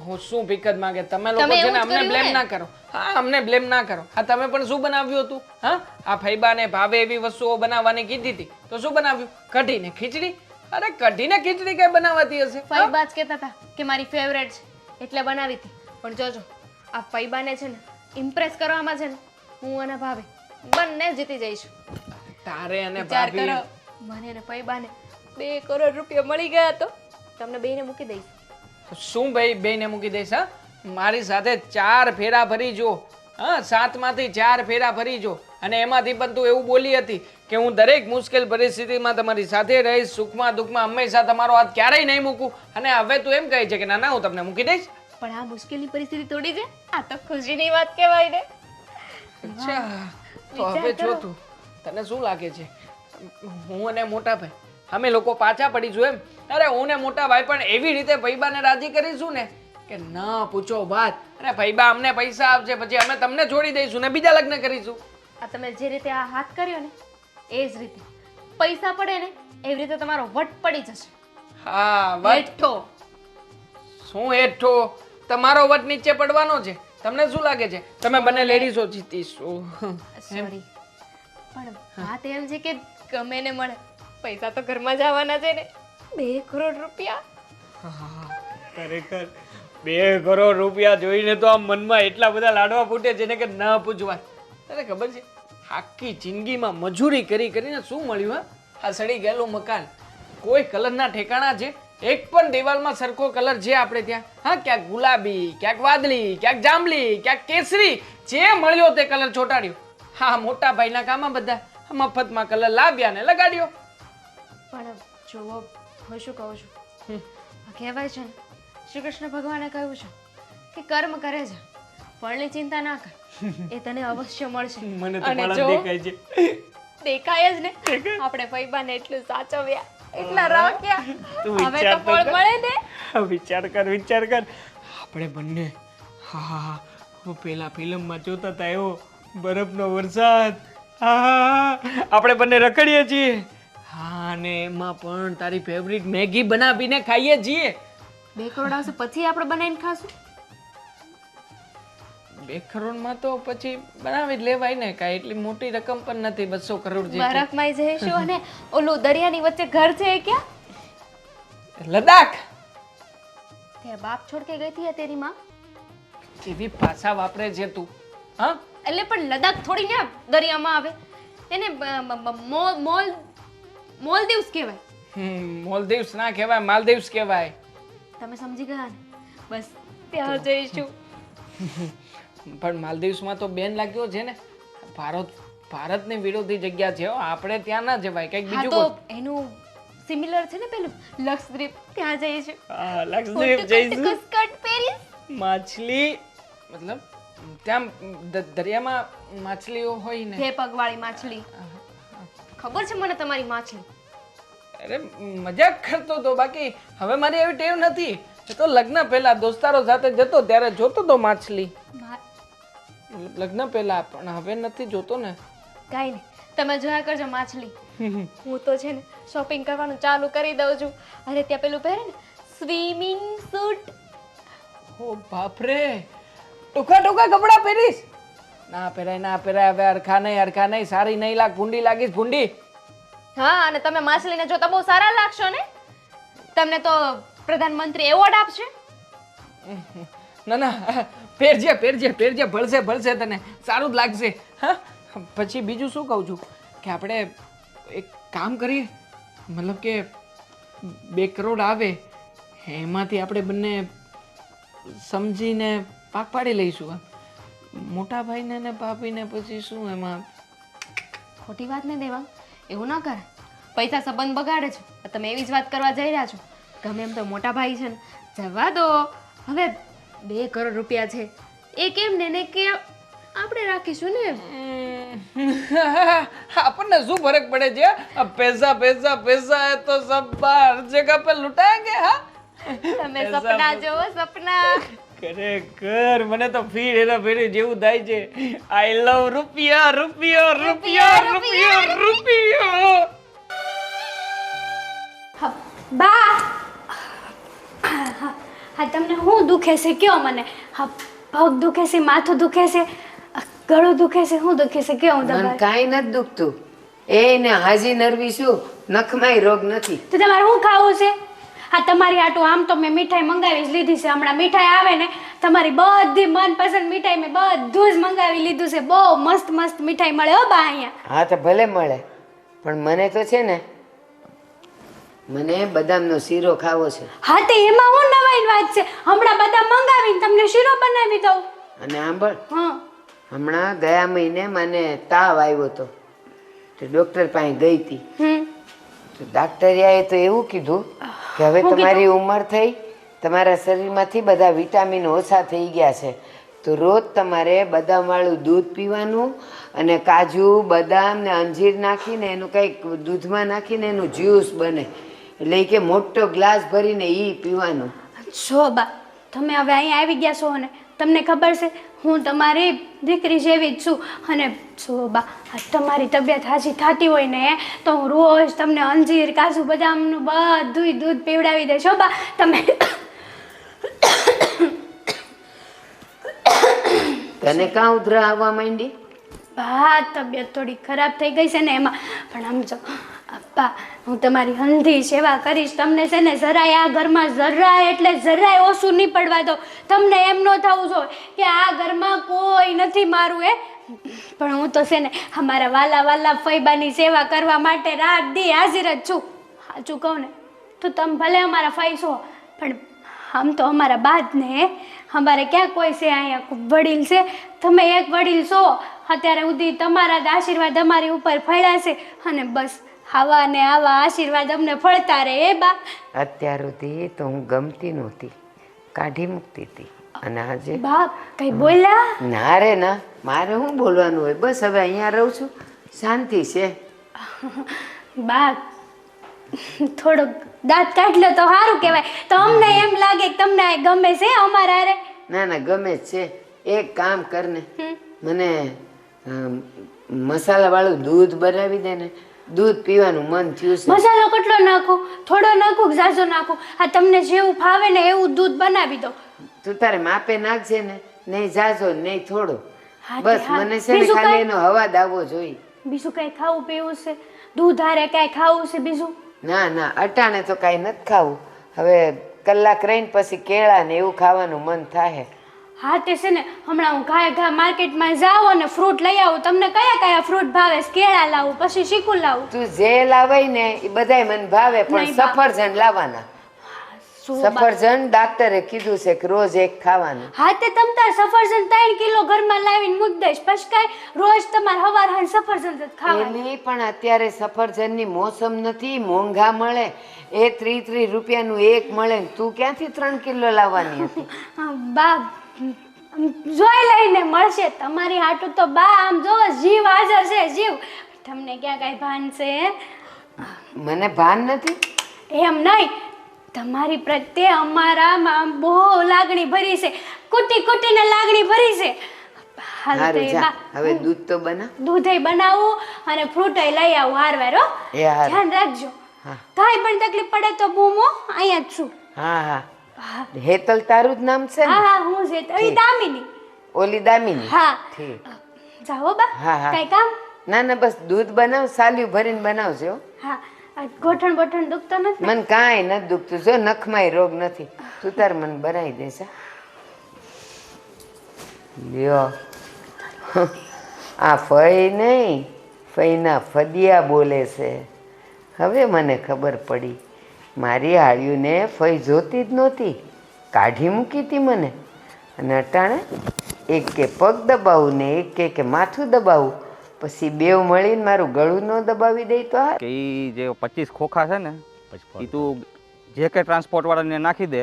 હું શું ભીખ જ માંગે? તમે લોકો તમે છે એવું ને જ અમને કર્યું બ્લેમ ને? ના કરો. હા અમને બ્લેમ ના કરો. હા તમે પણ શું બનાવ્યું હતું? હા આ ફૈબાને ભાવે એવી વસ્તુઓ બનાવવાની કીધી હતી તો શું બનાવ્યું? કઢી ને ખીચડી. અરે કઢી ને ખીચડી કઈ બનાવાતી હશે? ફૈબા જ કહેતા હતા કે મારી ફેવરેટ છે એટલે બનાવી હતી. પણ જોજો આ ફૈબાને છે ને ઇમ્પ્રેસ કરવામાં છે ને હું અને ભાભી બંને જીતી જઈશું. તારે અને વિચાર ભાભી કરો, મને અને ફૈબાને 2 કરોડ રૂપિયા મળી ગયા તો તમને બેયને મૂકી દઈશ. શું ભાઈ બેને મૂકી દઈશ? હા મારી સાથે 4 ફેરા ફરી જો. હા 7 માંથી 4 ફેરા ફરી જો. અને એમાંથી પણ તું એવું બોલી હતી કે હું દરેક મુશ્કેલ પરિસ્થિતિમાં તમારી સાથે રહીશ, સુખમાં દુઃખમાં હંમેશા તમારો હાથ ક્યારેય નહીં મૂકું. અને હવે તું એમ કહે છે કે ના ના હું તમને મૂકી દઈશ. પણ આ મુશ્કેલની પરિસ્થિતિ તોડી છે, આ તો ખુશીની વાત કહેવાય ને. અચ્છા તો હવે જો તું તને શું લાગે છે હું અને મોટા ભાઈ અમે લોકો પાછા પડીશું એમ? અરે હું ને મોટા ભાઈ પણ એવી રીતે ફૈબાને રાજી કરીશું ને કે ના પૂછો વાત. અરે ફૈબા અમને પૈસા આપશે પછી અમે તમને છોડી દઈશું ને બીજા લગ્ન કરીશું. આ તમે જે રીતે આ હાથ કર્યો ને એ જ રીતે પૈસા પડે ને એવી રીતે તમારો વટ પડી જશે. હા વટ હેઠો. શું હેઠો? તમારો વટ નીચે પડવાનો છે. તમને શું લાગે છે તમે બંને લેડીઝો જીતીશું? સોરી પણ વાત એમ છે કે ગમે ને મળે પૈસા તો ઘરમાં જ આવવાના છે ને. 2 કરોડ રૂપિયા. ખરેખર 2 કરોડ રૂપિયા જોઈને તો આમ મનમાં એટલા બધા લાડવા ફૂટે છે ને કે ન પૂછવા. તને ખબર છે આખી જિંદગીમાં મજૂરી કરી કરીને શું મળ્યું? હા આ સડી ગયેલું મકાન, કોઈ કલરના ઠેકાણા છે? એક પણ દિવાલમાં સરખો કલર છે આપણે ત્યાં? હા ક્યાંક ગુલાબી, ક્યાંક વાદળી, ક્યાંક જાંબલી, ક્યાંક કેસરી, જે મળ્યો તે કલર ચોંટાડ્યો. હા મોટા ભાઈના કામમાં બધા મફતમાં કલર લાવ્યા ને લગાડ્યો. પણ જુઓ હું શું કહું છું, કહેવાય છે ને શ્રી કૃષ્ણ ભગવાને કહ્યું છે કે કર્મ કરે છે ફળની ચિંતા ના કર, એ તને અવશ્ય મળશે. મને તો અને પણ જો દેખાય છે. દેખાય જ ને આપણે ફૈબાને એટલું સાચવ્યા એટલા રાખ્યા તું હવે વિચાર તો ફળ કર. મળે ને. વિચાર કર આપણે બંને હા હા હા હું પેલા ફિલ્મમાં જોતા હતા એવો બરફનો વરસાદ. હા આપણે બંને રખડીએ છીએ. હા અને એમાં પણ તારી ફેવરિટ મેગી બનાવીને ખાઈએ છીએ. 2 કરોડ આવશે પછી આપણે બનાવીને ખાશું. 2 કરોડમાં તો પછી બનાવી જ લેવાય ને, કાંઈ એટલી મોટી રકમ પણ નથી 200 કરોડ જેટલી. બરફમાં જઈશું અને ઓલું દરિયાની વચ્ચે ઘર છે એ ક્યાં? લદ્દાખ. તેરા બાપ છોડ કે ગઈ હતી તેરી માં? કેવી ભાષા વાપરે છે તું, હા? એટલે પણ લદ્દાખ થોડી ને દરિયામાં આવે, એને મોલદીવ્સ કહેવાય. મોલદીવ્સ ના કહેવાય, માલદીવ્સ કહેવાય. તમે સમજી ગયા ને? બસ ત્યાં જઈશું. પણ માલદીવ્સમાં તો બેન લાગ્યો છે ને, ભારતની વિરોધી જગ્યા છે હો. આપણે ત્યાં ના જવાય, કંઈક હા બીજું તો એનું સિમિલર છે ને પેલું લક્ષદ્વીપ, ત્યાં જઈશું. હા, લક્ષદ્વીપ જઈશું. સ્કર્ટ પહેરીશ. માછલી મતલબ ત્યાં દરિયામાં માછલીઓ હોય ને? બે પગવાળી માછલી. ખબર છે મને તમારી માછલી. અરે મજાક કરતો તો, બાકી હવે મારી એવી ટેવ નથી. એ તો લગ્ન પહેલા દોસ્તારો સાથે જતો ત્યારે જોતો તો માછલી, મતલબ લગ્ન પહેલા, પણ હવે નથી જોતો ને. કાંઈ નહીં, તમે જોયા કરજો માછલી. હું તો છે ને શોપિંગ કરવાનું ચાલુ કરી દઉં છું. અરે ત્યાં પેલું પહેરે ને સ્વિમિંગ સૂટ. ઓ બાપરે, ટૂંકા ટૂંકા કપડા પહેરીશ? ના પહેરાય, ના પહેરાય. હવે હરખા નહીં, સારી નહીં લાગ, ભૂંડી લાગીશ, ભૂંડી. હા, અને તમે માછલીને જોતા બહુ સારા લાગશો ને. તમને તો પ્રધાનમંત્રી એવોર્ડ આપશે. ના, પહેરજે, ભળશે તને, સારું જ લાગશે. હા, પછી બીજું શું કહું છું કે આપણે એક કામ કરીએ, મતલબ કે 2 કરોડ આવે એમાંથી આપણે બંને સમજીને પાક પાડી લઈશું. મોટા ભાઈને ને ભાભીને પછી શું એમાં? ખોટી વાત ને દેવા, એવું ના કરે. પૈસા સંબંધ બગાડે છે. તમે એવી જ વાત કરવા જઈ રહ્યા છો. ગમે એમ તો મોટા ભાઈ છે ને, જવા દો. હવે 2 કરોડ રૂપિયા છે એ કેમ ને કે આપણે રાખીશું ને. આપણને શું ફરક પડે છે? પૈસા પૈસા પૈસા હે તો સબ બાર જગહ पे लुटाएंगे. હા, તમે સપના જોવો, સપના. ખરેખર મને તો ફીર હેરા ફેરી જેવું થાય છે. આઈ લવ રૂપિયા, રૂપિયા, રૂપિયા, રૂપિયા, રૂપિયા. હા, બા. હા, તમને શું દુખે છે કયો મને? હા, પગ દુખે છે, માથું દુખે છે, ગળું દુખે છે, શું દુખે છે કયો? મને કાંઈ નથી દુખતું. એને હાજી નરવી શું, નખમાંય રોગ નથી. તો તમારે શું ખાવું છે? હા, તમારી આટું આમ તો મેં મીઠાઈ મંગાવી જ લીધી છે. હમણાં મીઠાઈ આવે ને, તમારી બધી મનપસંદ મીઠાઈ મેં બધું જ મંગાવી લીધું છે. બહુ મસ્ત મસ્ત મીઠાઈ મળે હો બા અહીંયા. હા, તો ભલે મળે, પણ મને તો છે ને, મને બદામનો શીરો ખાવો છે. હા, તો એમાં હું નવાઈની વાત છે? હમણાં બદામ મંગાવીને તમને શીરો બનાવી દઉં. અને આંબળ, હા, હમણાં ગયા મહિને મને તાવ આવ્યો હતો, તો ડૉક્ટર પાસે ગઈ હતી. તો ડાક્ટરિયાએ તો એવું કીધું કે હવે તમારી ઉંમર થઈ, તમારા શરીરમાંથી બધા વિટામિન ઓછા થઈ ગયા છે, તો રોજ તમારે બદામવાળું દૂધ પીવાનું અને કાજુ બદામ ને અંજીર નાખીને એનું કંઈક દૂધમાં નાખીને એનું જ્યુસ બને, એટલે કે મોટો ગ્લાસ ભરીને એ પીવાનું. જો બા, તમે હવે અહીંયા આવી ગયા છો ને, તમને ખબર છે હું તમારી દીકરી જેવી જ છું. અને જો બા, તમારી તબિયત હાજી થતી હોય ને તો હું રોજ તમને અંજીર કાજુ બદામનું બધું દૂધ પીવડાવી દઈશ. હો બા, તમે તને કાં ઉધરા આવવા માંડી? બા, તબિયત થોડી ખરાબ થઈ ગઈ છે ને એમાં. પણ આમ જો અપ્પા, હું તમારી હંધી સેવા કરીશ. તમને છે ને જરાય આ ઘરમાં જરાય એટલે જરાય ઓછું નહીં પડવા દો. તમને એમ ન થવું જોઈએ કે આ ઘરમાં કોઈ નથી મારું એ. પણ હું તો છે ને અમારા વાલા વાલા ફૈબાની સેવા કરવા માટે રાત દી હાજર જ છું. સાચું કહું ને તો તમે ભલે અમારા ફઈ છો, પણ આમ તો અમારા બા જ ને. અમારે ક્યાં કોઈ છે અહીંયા વડીલ છે? તમે એક વડીલ છો. અત્યારે સુધી તમારા જ આશીર્વાદ અમારી ઉપર ફળ્યા છે, અને બસ આવા ને આવા આશીર્વાદ અમને ફળતા રહે. એ બા, અત્યાર સુધી તો હું ગમતી નહોતી, કાઢી મૂકતી હતી, અને આજે બાપ કઈ બોલ્યા? ના રે ના, મારે શું બોલવાનું હોય? બસ હવે અહીંયા રહું છું, શાંતિ છે. બા, થોડોક દાંત કાઢ લો તો સારું કહેવાય. તો અમને એમ લાગે કે તમને આ ગમે છે અમારા હારે. ના ના, ગમે જ છે. એક કામ કરને, મને મસાલાવાળું દૂધ બનાવી દે ને, દૂધ પીવાનું મન થયું છે. મસાલો કેટલો નાખું? થોડો નાખું કે ઝાઝો નાખું? આ તમને જેવું ફાવે ને એવું દૂધ બનાવી દો. તું તારે માપે નાખજે ને, નહીં જાજો નહીં થોડો. હા, બસ હા. મને છે ને બીજું ખાલી કાંઈ? એનો હવાદ આવવો જોઈએ. બીજું કઈ ખાવું પીવું છે? દૂધ હારે કઈ ખાવું છે બીજું? ના ના અટાણે તો કાંઈ નથી ખાવું. હવે કલાક રહીને પછી કેળા ને એવું ખાવાનું મન થાય. હા તે છે ને હમણાં હું ઘા માર્કેટમાં જાઉં અને ફ્રૂટ લઈ આવું. તમને કયા કયા ફ્રૂટ ભાવે છે? કેળા લાવું, પછી ચીકુ લાવું? તું જે લાવાય ને એ બધાય મને ભાવે, પણ નહીં બા. સફરજન લાવવાના. શું બા? સફરજન ડાક્ટરે કીધું છે કે રોજ એક ખાવાનું. હા તે તમ તાર સફરજન 3 કિલો ઘરમાં લાવીને મૂકી દઈશ. પછી કાંઈ રોજ તમારે હવાર હાંજ સફરજન જ ખાવાનું. એલી પણ અત્યારે સફરજનની મોસમ નથી, મોંઘા મળે. એ 30 રૂપિયાનું એક મળે ને તું ક્યાંથી 3 કિલો લાવવાની હતી? હા, બા જોઈ લઈને મળશે. તમારી હાટું તો બા આમ જો જીવ હાજર છે, જીવ. તમને ક્યાં કાંઈ ભાન છે હે? મને ભાન નથી. એમ નહીં, તમારી પ્રત્યે અમારામાં બહુ લાગણી ભરી છે. કુટી કુટીને લાગણી ભરી છે. હાલ સારું તે જા, બા, હવે દૂધ તો બના. દૂધેય બનાવું અને ફ્રૂટેય લઈ આવું હારવાર હો. એ હારું. ધ્યાન રાખજો. હા. કાંઈ પણ તકલીફ પડે તો બૂમો, અહીંયા જ છું. હા હા હેતલ તારું જ નામ છે હા ને? હા હું છે તો દામિની. ઓલી દામિની? હા ઠીક. જાઓ બા. હા, હા. કાંઈ કામ? ના ના બસ દૂધ બનાવ, સાલ્યું ભરીને બનાવજો. હા આ ગોઠણ બોઠણ દુખતો નથી ને? મને કાંઈ નથી દુખતું, જો નખમાંય રોગ નથી. તું તાર મને બનાવી દેશે. લ્યો આ ફઈ નહીં, ફઈના ફદિયા બોલે છે. હવે મને ખબર પડી. મારી હાળીઓને ફઈ જોતી જ નહોતી, કાઢી મૂકી હતી મને. અને અટાણે એક કે પગ દબાવું ને એક કે માથું દબાવું, પછી બેવ મળીને મારું ગળું ન દબાવી દે તો હા. કે ઈ જે 25 ખોખા છે ને એ તું જે કે ટ્રાન્સપોર્ટ વાળાને નાખી દે.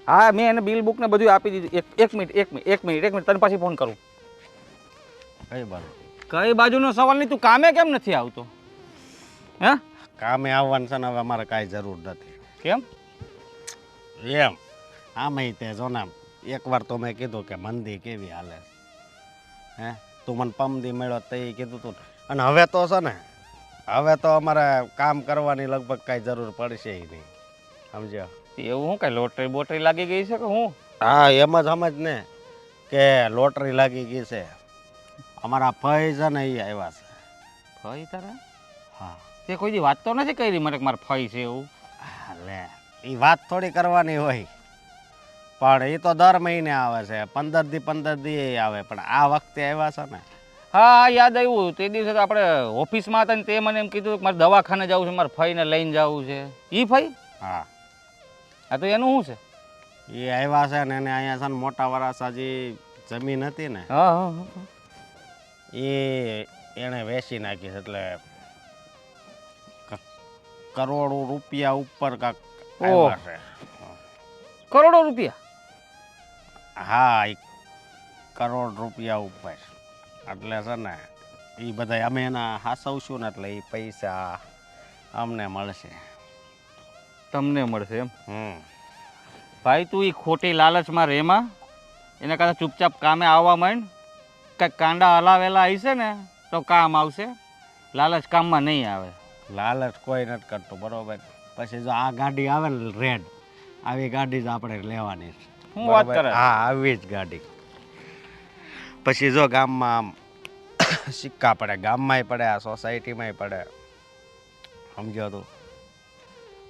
હા મેં એને બિલ બુક ને બધું આપી દીધું. એક મિનિટ તને પાછી ફોન કરું. કઈ બાજુ? કઈ બાજુનો સવાલ નહીં, તું કામે કેમ નથી આવતો? હે કામે આવવાનું છે ને હવે અમારે કાંઈ જરૂર નથી. કેમ? એમ આમે તે જો ને એકવાર તો મેં કીધું કે મંદી કેવી હાલે છે. હે તું મને પમદી મળ્યો તો એ કીધું તું. અને હવે તો છે ને હવે તો અમારે કામ કરવાની લગભગ કાંઈ જરૂર પડશે નહીં, સમજ્યો? એવું હું કઈ લોટરી બોટરી લાગી ગઈ છે કે હું? હા એમ જ સમજ ને કે લોટરી લાગી ગઈ છે. અમારા ફઈ છે ને એ આવ્યા છે. ફઈ તારા? હા તે કોઈ દી વાત તો નથી કરી મને કે મારે ફઈ છે એવું. લે એ વાત થોડી કરવાની હોય, પણ એ તો દર મહિને આવે છે. 15 દી આવે, પણ આ વખતે આવ્યા છે ને. હા યાદ આવ્યું, તે દિવસે તો આપણે ઓફિસમાં હતા ને તે મને એમ કીધું કે મારે દવાખાને જવું છે, મારે ફઈને લઈને જવું છે. ઈ ફઈ? હા હા તો એનું શું છે? એ આવ્યા છે ને એને અહીંયા છે ને મોટા વરાસાજી જમીન હતી ને હા હા હા. એ એણે વેચી નાખી છે. એટલે કરોડો રૂપિયા ઉપર કાંક આવ્યા છે. કરોડો રૂપિયા? હા એ કરોડ રૂપિયા ઉપર. એટલે છે ને એ બધા અમે એના હાસવશું ને એટલે એ પૈસા અમને મળશે. તમને મળશે એમ? ભાઈ તું એ ખોટી લાલચમાં રેમાં એના કરતાં ચૂપચાપ કામે આવવા માંડ. કંઈક કાંડા હલાવેલા હશે ને તો કામ આવશે, લાલચ કામમાં નહીં આવે. લાલચ કોઈ નથી કરતું, બરોબર? પછી જો આ ગાડી આવે ને રેડ, આવી ગાડી જ આપણે લેવાની છે. હું વાત બરોબર? કરે? હા આવી જ ગાડી. પછી જો ગામમાં આમ સિક્કા પડે, ગામમાંય પડે, આ સોસાયટીમાંય પડે, સમજો તું?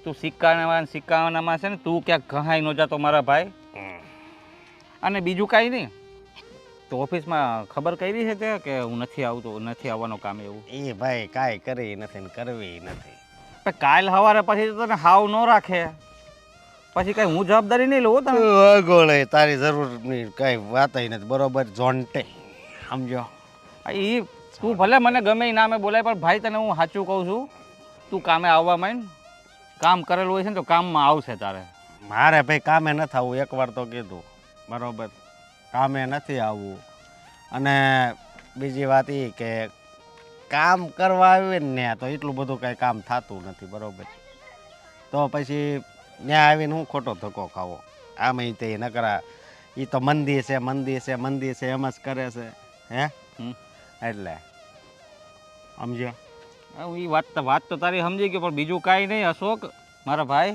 તું સિક્કાનામાં છે ને તું ક્યાંક ઘહાઈ ન જાતો મારા ભાઈ. અને બીજું કાંઈ નહીં, તો ઓફિસમાં ખબર કરી છે તે કે હું નથી આવતો, નથી આવવાનો કામ એવું? એ ભાઈ કાંઈ કરી નથી ને કરવી નથી. પણ કાલ સવારે પછી તો તને હાવ ન રાખે, પછી કઈ હું જવાબદારી નહીં લઉં તમે. ગોળે તારી જરૂરની કઈ વાત નથી, બરોબર? જોન્ટે સમજો? એ તું ભલે મને ગમે એ નામે બોલાય, પણ ભાઈ તને હું સાચું કહું છું, તું કામે આવવા માંડ. કામ કરેલું હોય છે ને તો કામમાં આવશે તારે. મારે ભાઈ કામે નથી આવવું, એકવાર તો કીધું, બરોબર? કામે નથી આવવું. અને બીજી વાત એ કે કામ કરવા આવે ને તો એટલું બધું કાંઈ કામ થતું નથી, બરોબર? તો પછી ત્યાં આવીને હું ખોટો ધક્કો ખાવો. આમાં તે નકરા એ તો મંદિર છે એમ જ કરે છે. હે એટલે સમજ્યો? એ વાત તો તારી સમજી ગયો, પણ બીજું કાંઈ નહીં અશોક મારા ભાઈ.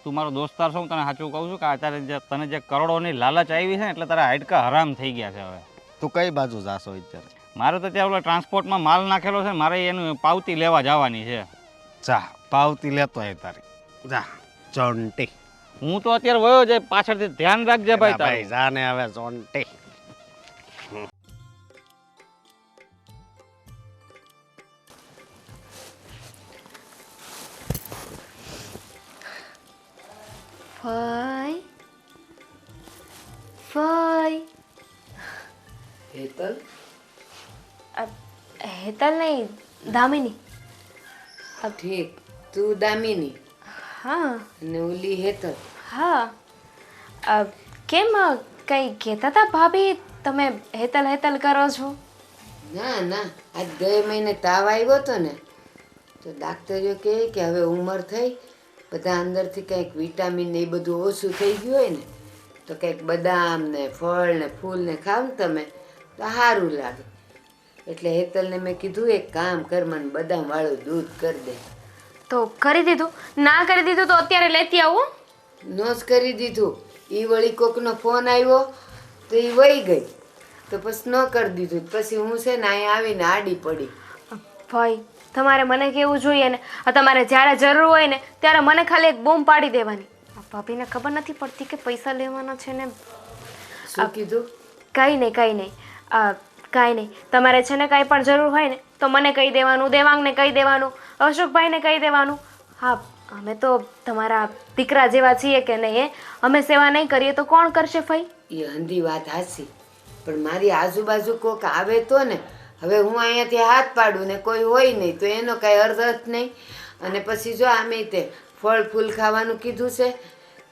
તું મારો દોસ્તાર છો, હું તને સાચું કહું છું કે અત્યારે તને જે કરોડોની લાલચ આવી છે ને એટલે તારા હાડકા હરામ થઈ ગયા છે હવે. તું કઈ બાજુ જાશો અત્યારે? મારે તો ત્યાં ઓલા ટ્રાન્સપોર્ટમાં માલ નાખેલો છે, મારે એનું પાવતી લેવા જવાની છે. જા પાવતી લેતો હોય તારી, જા ચોંટી. હું તો અત્યારે વયો જાય, પાછળથી ધ્યાન રાખજે ભાઈ ભાઈ તારું. જાને હવે ચોંટી. ફઈ ફઈ હેતલ હેતલ નહીં, દામિની. ઠીક, તું દામિની હા અને ઓલી હેતલ. હા કેમ કંઈ કહેતા હતા ભાભી, તમે હેતલ હેતલ કરો છો? ના ના, આજ ગયા મહિને તાવ આવ્યો હતો ને, તો ડાક્ટરો કહે કે હવે ઉંમર થઈ, બધા અંદરથી કંઈક વિટામિન ને એ બધું ઓછું થઈ ગયું હોય ને, તો કંઈક બદામ ને ફળ ને ફૂલ ને ખાવ ને તમે તો સારું લાગે. એટલે હેતલને મેં કીધું એક કામ કર, મને બદામ વાળું દૂધ કરી દે. તો કરી દીધું? ના કરી દીધું તો અત્યારે લેતી આવું. નો જ કરી દીધું, એ વળી કોકનો ફોન આવ્યો તો એ વહી ગઈ, તો પછી ન કરી દીધું. પછી હું છે ને અહીંયા આવીને આડી પડી. ભાઈ તમારે મને કેવું જોઈએ ને, તમારે જ્યારે જરૂર હોય ને ત્યારે મને ખાલી એક બૂમ પાડી દેવાની. ભાભીને ખબર નથી પડતી કે પૈસા લેવાના છે ને. શું કીધું? કાંઈ નહીં કાંઈ નહીં, કાંઈ નહીં. તમારે છે ને કાંઈ પણ જરૂર હોય ને તો મને કહી દેવાનું, દેવાંગને કહી દેવાનું, અશોકભાઈને કહી દેવાનું. હા, અમે તો તમારા દીકરા જેવા છીએ કે નહીં, અમે સેવા નહીં કરીએ તો કોણ કરશે ભાઈ? એ હંધી વાત હાચી, પણ મારી આજુબાજુ કોક આવે તો ને. હવે હું અહીંયાથી હાથ પાડું ને કોઈ હોય નહીં તો એનો કાંઈ અર્થ નહીં. અને પછી જો આમે તે ફળ ફૂલ ખાવાનું કીધું છે,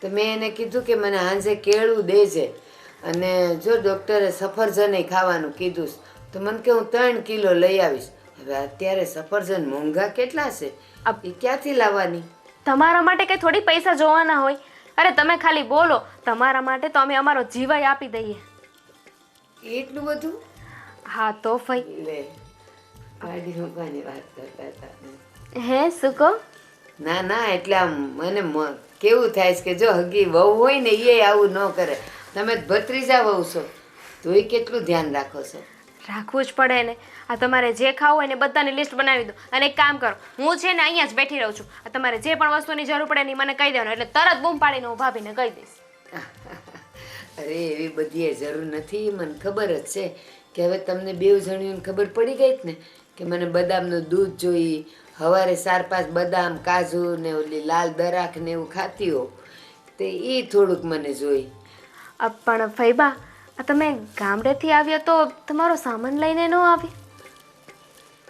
તો મેં એને કીધું કે મને સાંજે કેળું દેજે, અને જો ડૉક્ટરે સફરજન ખાવાનું કીધું છે, તો મને કે હું 3 કિલો લઈ આવીશ. હવે અત્યારે સફરજન મોંઘા કેટલા છે, એ ક્યાંથી લાવવાની? તમારા માટે કંઈ થોડી પૈસા જોવાના હોય? અરે તમે ખાલી બોલો, તમારા માટે તો અમે અમારો જીવાય આપી દઈએ. એટલું બધું? હા તો ભાઈ. લે, પાડી મૂકવાની વાત કરતા હતા. હે શું કહો? ના ના, એટલે આમ મને કેવું થાય છે કે જો હગી વહુ હોય ને એ આવું ન કરે. તમે જ ભત્રીજા વહુ છો તો એ કેટલું ધ્યાન રાખો છો? રાખવું જ પડે ને. આ તમારે જે ખાવું હોય ને બધાની લિસ્ટ બનાવી દો, અને એક કામ કરો, હું છે ને અહીંયા જ બેઠી રહું છું. આ તમારે જે પણ વસ્તુની જરૂર પડે ને મને કહી દેવાનું, એટલે તરત બૂમ પાડીને હું ભાભીને કહી દઈશ. અરે એવી બધી જરૂર નથી, મને ખબર જ છે કે હવે તમને 2 જણીઓને ખબર પડી ગઈ જ ને કે મને બદામનું દૂધ જોઈ, સવારે 4-5 બદામ કાજુ ને ઓલી લાલ દરાક ને એવું ખાતી હો, તે એ થોડુંક મને જોઈ. પણ ફૈબા, આ તમે ગામડેથી આવ્યા તો તમારો સામાન લઈને ન આવી?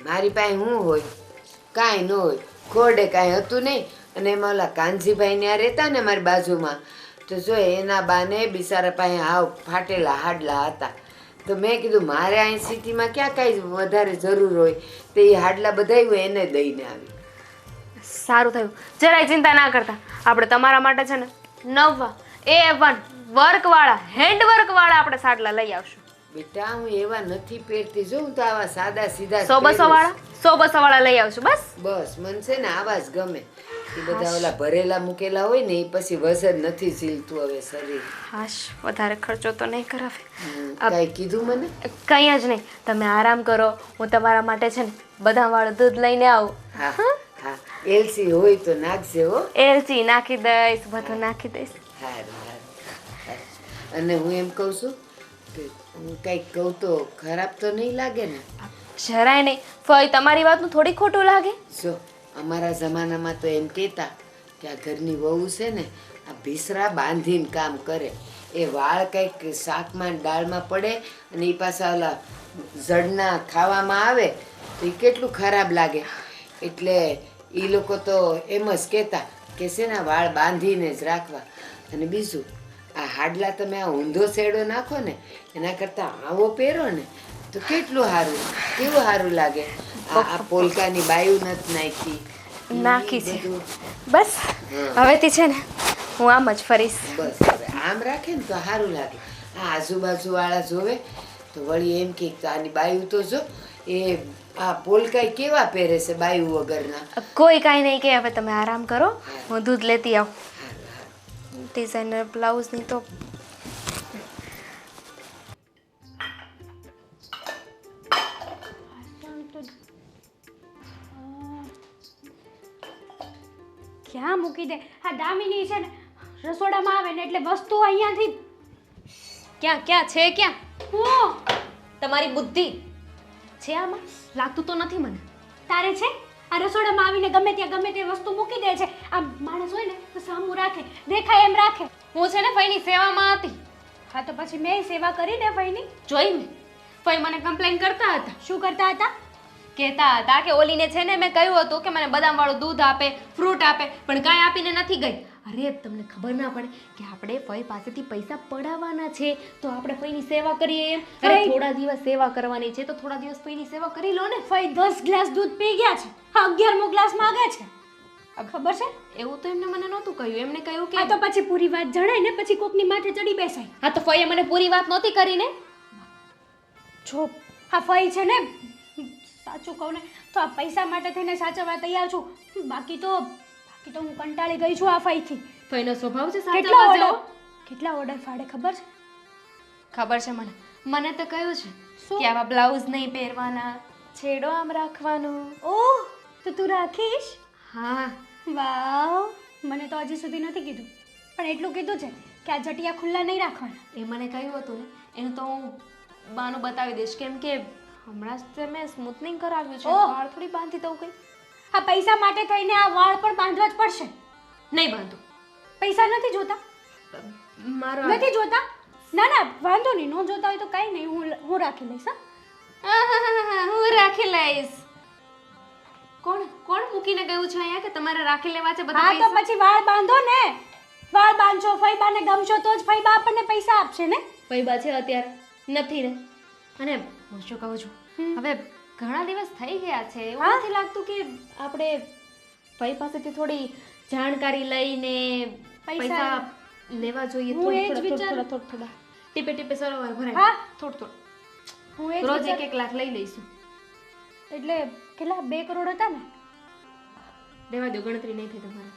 મારી પાસે શું હોય? કાંઈ ન હોય, ખોડે કાંઈ હતું નહીં. અને એમાં ઓલા કાનજીભાઈ ત્યાં રહેતા ને મારી બાજુમાં, તો જો એના બાને બિચારા પાસે હાવ ફાટેલા હાડલા હતા. તો મેં કીધું મારે અહીં સિટીમાં ક્યાં કાંઈ વધારે જરૂર હોય, તો એ હાડલા બધાય હોય એને દઈને આવી. સારું થયું, જરાય ચિંતા ના કરતા. આપણે તમારા માટે છે ને નવા A1 વર્કવાળા, હેન્ડવર્કવાળા આપણે સાડલા લઈ આવશું. બેટા હું એવા નથી પહેરતી, જો હું તો આવા સાદા સીધા જ 100-200 પહેરું વાળા, 100-200 વાળા લઈ આવશું બસ. છું. બસ મને છે ને આવા જ ગમે. એ બધા ઓલા ભરેલા મૂકેલા હોય ને એ પછી વજન નથી ઝીલતું હવે શરીર. હાશ, વધારે ખર્ચો તો નહીં કરાવે. કાંઈ કીધું મને? કંઈ જ નહીં, તમે આરામ કરો. હું તમારા માટે છે ને બદામવાળું દૂધ લઈને આવું. હા હા, એલસી હોય તો નાખજે હો. એલચી નાખી દઈશ, બધું નાખી દઈશ. સારું સારું. અને હું એમ કહું છું કે હું કંઈક કહું તો ખરાબ તો નહીં લાગે ને? જરાય નહીં. ફઈ તમારી વાતનું થોડી ખોટું લાગે? જો અમારા જમાનામાં તો એમ કહેતા કે આ ઘરની વહુ છે ને આ ભીસરા બાંધીને કામ કરે. એ વાળ કંઈક શાકમાં દાળમાં પડે અને એ પાછા ઓલા જડના ખાવામાં આવે તો એ કેટલું ખરાબ લાગે. એટલે એ લોકો તો એમ જ કહેતા કે છે ને વાળ બાંધીને જ રાખવા. અને બીજું આ હાડલા તમે આ ઊંધો શેડો નાખો ને એના કરતાં આવો પહેરો ને તો કેટલું સારું, કેવું સારું લાગે. આ પોલકાની બાયું નથી નાખી, નાખી છે. બધું. બસ હવેથી છે ને હું આમ જ ફરીશ. બસ હવે આમ રાખે ને તો સારું લાગે. આ આજુબાજુ વાળા જોવે તો વળી એમ કે આની બાયું તો જો એ આ પોલકાઈ કેવા પહેરે છે બાયું વગરના. કોઈ કાંઈ નહીં કે, હવે તમે આરામ કરો, હું દૂધ લેતી આવું. ડિઝાઇનર બ્લાઉઝની તો ક્યાં મૂકી દે આ દામિની છે ને રસોડામાં આવે ને એટલે વસ્તુ અહીંયાથી ક્યાં ક્યાં છે ક્યાં હું તમારી બુદ્ધિ છે આમાં લાગતું તો નથી મને તારે છે આ રસોડામાં આવીને ગમે ત્યાં ગમે તે વસ્તુ મૂકી દે છે આ માણસ હોય ને તો સામું રાખે દેખાય એમ રાખે હું છે ને ફઈની સેવામાં હતી હા તો પછી મેં સેવા કરી ને ભાઈની જોઈ મેં ફઈ મને કમ્પ્લેન કરતા હતા શું કરતા હતા કહેતા હતા કે ઓલીને છે ને મેં કહ્યું હતું કે મને બદામવાળું દૂધ આપે ફ્રૂટ આપે પણ કાંઈ આપીને નથી ગઈ અરે તમને ખબર ના પડે કે આપણે ફઈ પાસેથી પૈસા પડાવવાના છે તો આપણે ફઈની સેવા કરીએ એમ અરે થોડા દિવસ સેવા કરવાની છે તો થોડા દિવસ ફઈની સેવા કરી લો ને ફઈ 10 ગ્લાસ દૂધ પી ગયા છે હા 11મો ગ્લાસ માંગે છે ખબર છે એવું તો એમને મને નહોતું કહ્યું એમને કહ્યું હા કે તો પછી પૂરી વાત જણાય ને પછી કોકની માથે ચડી બેસાય હા તો ફઈએ મને પૂરી વાત નહોતી કરીને જો હા ફઈ છે ને સાચું કહું ને તો આ પૈસા માટે થઈને સાચવવા તૈયાર છું બાકી તો હું કંટાળી ગઈ છું આ ફઈથી ફઈનો સ્વભાવ છે કેટલા સાચવવા ઓર્ડર જેવો. કેટલા ઓર્ડર ફાડે ખબર છે ખબર છે મને તો કહ્યું છે શું? કે આવા બ્લાઉઝ નહીં પહેરવાના છેડો આમ રાખવાનો ઓહ તો તું રાખીશ હા વાવ મને તો હજી સુધી નથી કીધું પણ એટલું કીધું છે કે આ જટિયા ખુલ્લા નહીં રાખવાના એ મને કહ્યું હતું ને એનું તો હું બાનું બતાવી દઈશ કેમ કે હમણાં જ મેં સ્મૂથનિંગ કરાવ્યું છે ઓહ! વાળ થોડી બાંધી દઉં કઈ આ પૈસા માટે થઈને આ વાળ પણ બાંધવા જ પડશે નહીં બાંધું પૈસા નથી જોતા મારો નથી જોતા ના ના વાંધો નહીં નો જોતા હોય તો કાંઈ નહીં હું રાખી લઈશ હા આહાહાહા, હું રાખી લઈશ કોણ કોણ મૂકીને ગયું છે અહીંયા કે તમારે રાખી લેવા છે બધા હા તો પૈસા પછી વાળ બાંધો ને વાળ બાંધશો ફઈબાને ગમશો તો જ ફઈબા આપણને પૈસા આપશે ને પૈબા છે અત્યારે નથી ને અને હું શું કહું છું હવે ઘણા દિવસ થઈ ગયા છે એવું હા? નથી લાગતું કે આપણે ભાઈ પાસેથી થોડી જાણકારી લઈને પૈસા પૈસા લેવા જોઈએ હું એ જ થોડા વિચારું. થોડા ટીપે ટીપે સરોવર ભરાય હા? થોડું હું એ જ રોજ વિચાર- 1 લાખ લઈ લઈશું એટલે કેટલા 2 કરોડ હતા ને દેવા દો ગણતરી નહીં થઈ તમારે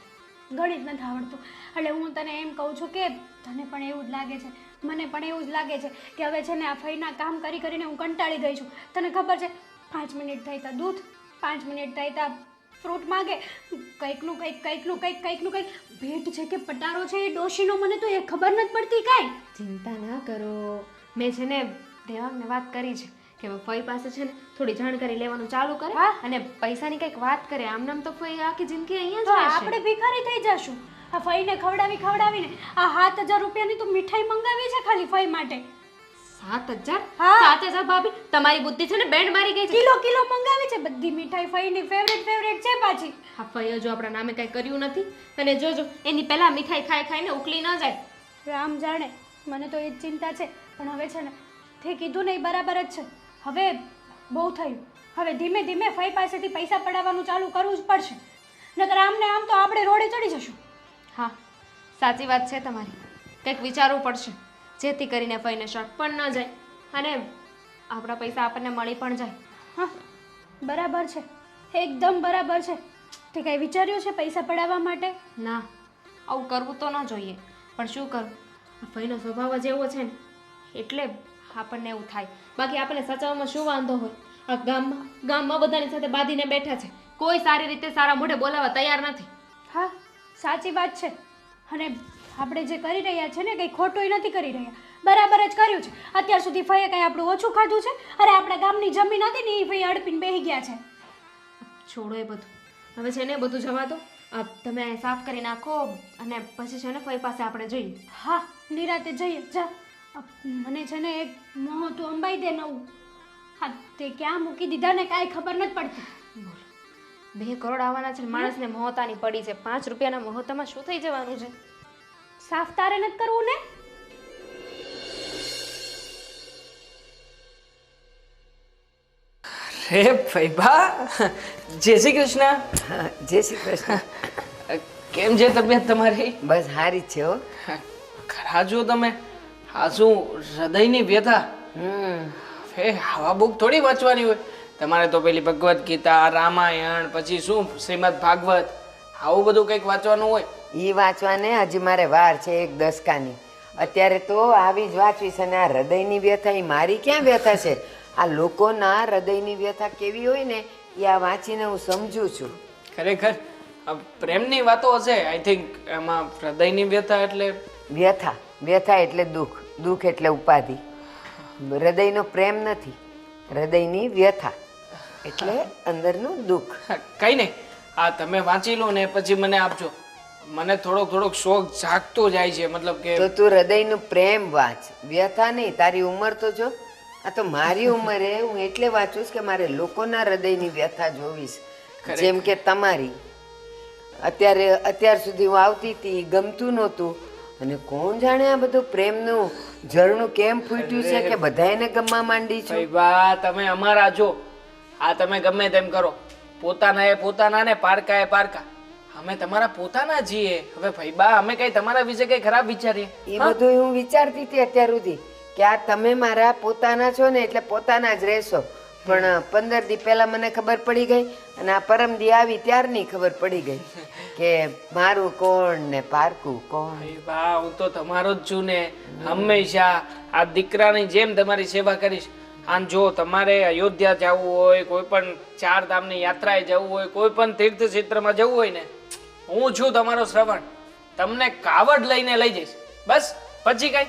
ગણિત નથી આવડતું એટલે હું તને એમ કહું છું કે તને પણ એવું જ લાગે છે મને પણ એવું જ લાગે છે કે હવે છે ને આ ફઈના કામ કરી કરીને હું કંટાળી ગઈ છું તને ખબર છે 5 મિનિટ થઈ તા દૂધ 5 મિનિટ થઈ તા ફ્રૂટ માગે કંઈકનું કંઈક ભેટ છે કે પટારો છે એ ડોશીનો મને તો એ ખબર નથી પડતી કાંઈ ચિંતા ના કરો મેં છે ને દેવાંગને વાત કરી છે કે ફઈ પાસે છે ને થોડી જાણકારી લેવાનું ચાલુ કરે હા. અને પૈસાની કંઈક વાત કરે આમ તો ફઈ આખી જિંદગી તો અહીંયા જ આપણે રહેશે ભિખારી થઈ જશું આ ફઈને ખવડાવીને આ 7,000 રૂપિયાની તો મીઠાઈ મંગાવી છે ખાલી ફઈ માટે 7,000 હા. 7,000 ભાભી તમારી બુદ્ધિ છે ને બેન્ડ મારી ગઈ છે કિલો મંગાવી છે બધી મીઠાઈ ફઈની ફેવરેટ છે પાછી હા ફઈએ જો આપણા નામે કાંઈ કર્યું નથી અને જોજો એની પહેલા મીઠાઈ ખાઈને ઉકલી ન જાય રામ જાણે મને તો એ જ ચિંતા છે પણ હવે છે ને તે કીધું ને એ બરાબર જ છે હવે બહુ થયું હવે ધીમે ધીમે ફઈ પાસેથી પૈસા પડાવવાનું ચાલુ કરવું જ પડશે નકર આમને આમ તો આપણે રોડે ચડી જશું હા સાચી વાત છે તમારી કંઈક વિચારવું પડશે જેથી કરીને ફઈને શક પણ ન જાય અને આપણા પૈસા આપણને મળી પણ જાય હા બરાબર છે એકદમ બરાબર છે તે કાંઈ વિચાર્યું છે પૈસા પડાવવા માટે ના આવું કરવું તો ન જોઈએ પણ શું કરું આ ફઈનો સ્વભાવ જ એવો છે ને એટલે આપણને એવું થાય બાકી આપણને સચાવવામાં શું વાંધો હોય આ ગામમાં બધાની સાથે બાંધીને બેઠા છે કોઈ સારી રીતે સારા મોઢે બોલાવવા તૈયાર નથી હા સાચી વાત છે અને આપણે જે કરી રહ્યા છે ને કંઈ ખોટું નથી કરી રહ્યા બરાબર જ કર્યું છે અત્યાર સુધી ફઈએ કંઈ આપણું ઓછું ખાધું છે અરે આપણા ગામની જમીન હતી ને એ ફઈ અડપીને બેસી ગયા છે છોડો એ બધું હવે છે ને એ બધું જવા દો તમે સાફ કરી નાખો અને પછી છે ને ફઈ પાસે આપણે જઈએ હા નિરાતે જઈએ જા મને છે ને એક મોહતું અંબાઈ દે નવું હા તે ક્યાં મૂકી દીધા ને કાંઈ ખબર નથી પડતી બોલો 2 કરોડ આવવાના છે ને માણસને મોહતાની પડી છે 5 રૂપિયાના મોહતામાં શું થઈ જવાનું છે સાફ તારે નથી કરવું ને રે ફઈબા જય શ્રી કૃષ્ણ હા જય શ્રી કૃષ્ણ કેમ છે તબિયત તમારી બસ સારી જ છે હો ખરા જો તમે આ શું હૃદયની વ્યથા હે આવા બુક થોડી વાંચવાની હોય તમારે તો પેલી ભગવદ્ ગીતા રામાયણ પછી શું શ્રીમદ ભાગવત આવું બધું કંઈક વાંચવાનું હોય એ વાંચવાને હજી મારે વાર છે 1 દશકાની. અત્યારે તો આવી જ વાંચવીશ. અને આ હૃદયની વ્યથા એ મારી ક્યાં વ્યથા છે? આ લોકોના હૃદયની વ્યથા કેવી હોય ને એ આ વાંચીને હું સમજું છું. ખરેખર આ પ્રેમની વાતો હશે આઈ થિંક. એમાં હૃદયની વ્યથા એટલે વ્યથા વ્યથા એટલે દુઃખ, દુઃખ એટલે ઉપાધિ. હૃદયનો પ્રેમ નથી, હૃદયની વ્યથા એટલે અંદરનું દુઃખ. કઈ નહીં, આ તમે વાંચી લો ને પછી મને આપજો. મને થોડોક શોખ જાગતો જાય છે. મતલબ કે તો તું હૃદયનું પ્રેમ વાંચ, વ્યથા નહીં. તારી ઉંમર તો જો, આ તો મારી ઉંમરે હું એટલે વાંચું છું કે મારે લોકોના હૃદયની વ્યથા જોવીશ. જેમ કે તમારી અત્યાર સુધી હું આવતી હતી, ગમતું નહોતું, અને કોણ જાણે આ બધું પ્રેમનું ઝરણું કેમ ફૂટ્યું છે કે બધાને ગમવા માંડી છું. ભાઈ બા તમે અમારા છો. આ તમે ગમે તેમ કરો, પોતાના એ પોતાના ને પારકા એ પારકા. અમે તમારા પોતાના છીએ. હવે ભાઈ બા અમે કઈ તમારા વિશે કઈ ખરાબ વિચારીએ? એ બધું હું વિચારતી હતી અત્યાર સુધી કે આ તમે મારા પોતાના છો ને એટલે પોતાના જ રહેશો. પણ 15 દી પહેલા મને ખબર પડી ગઈ, અને આ પરમ દી આવી ત્યારની ખબર પડી ગઈ કે મારું કોણ ને પારકું કોણ. ભાઈ બા હું તો તમારો જ છું ને. હંમેશા આ દીકરાની જેમ તમારી સેવા કરીશ. આમ જો તમારે અયોધ્યા જવું હોય, કોઈ પણ 4 ધામની યાત્રાએ જવું હોય, કોઈ પણ તીર્થ ક્ષેત્રમાં જવું હોય ને, હું છું તમારો શ્રવણ. તમને કાવડ લઈને લઈ જઈશ બસ, પછી કઈ.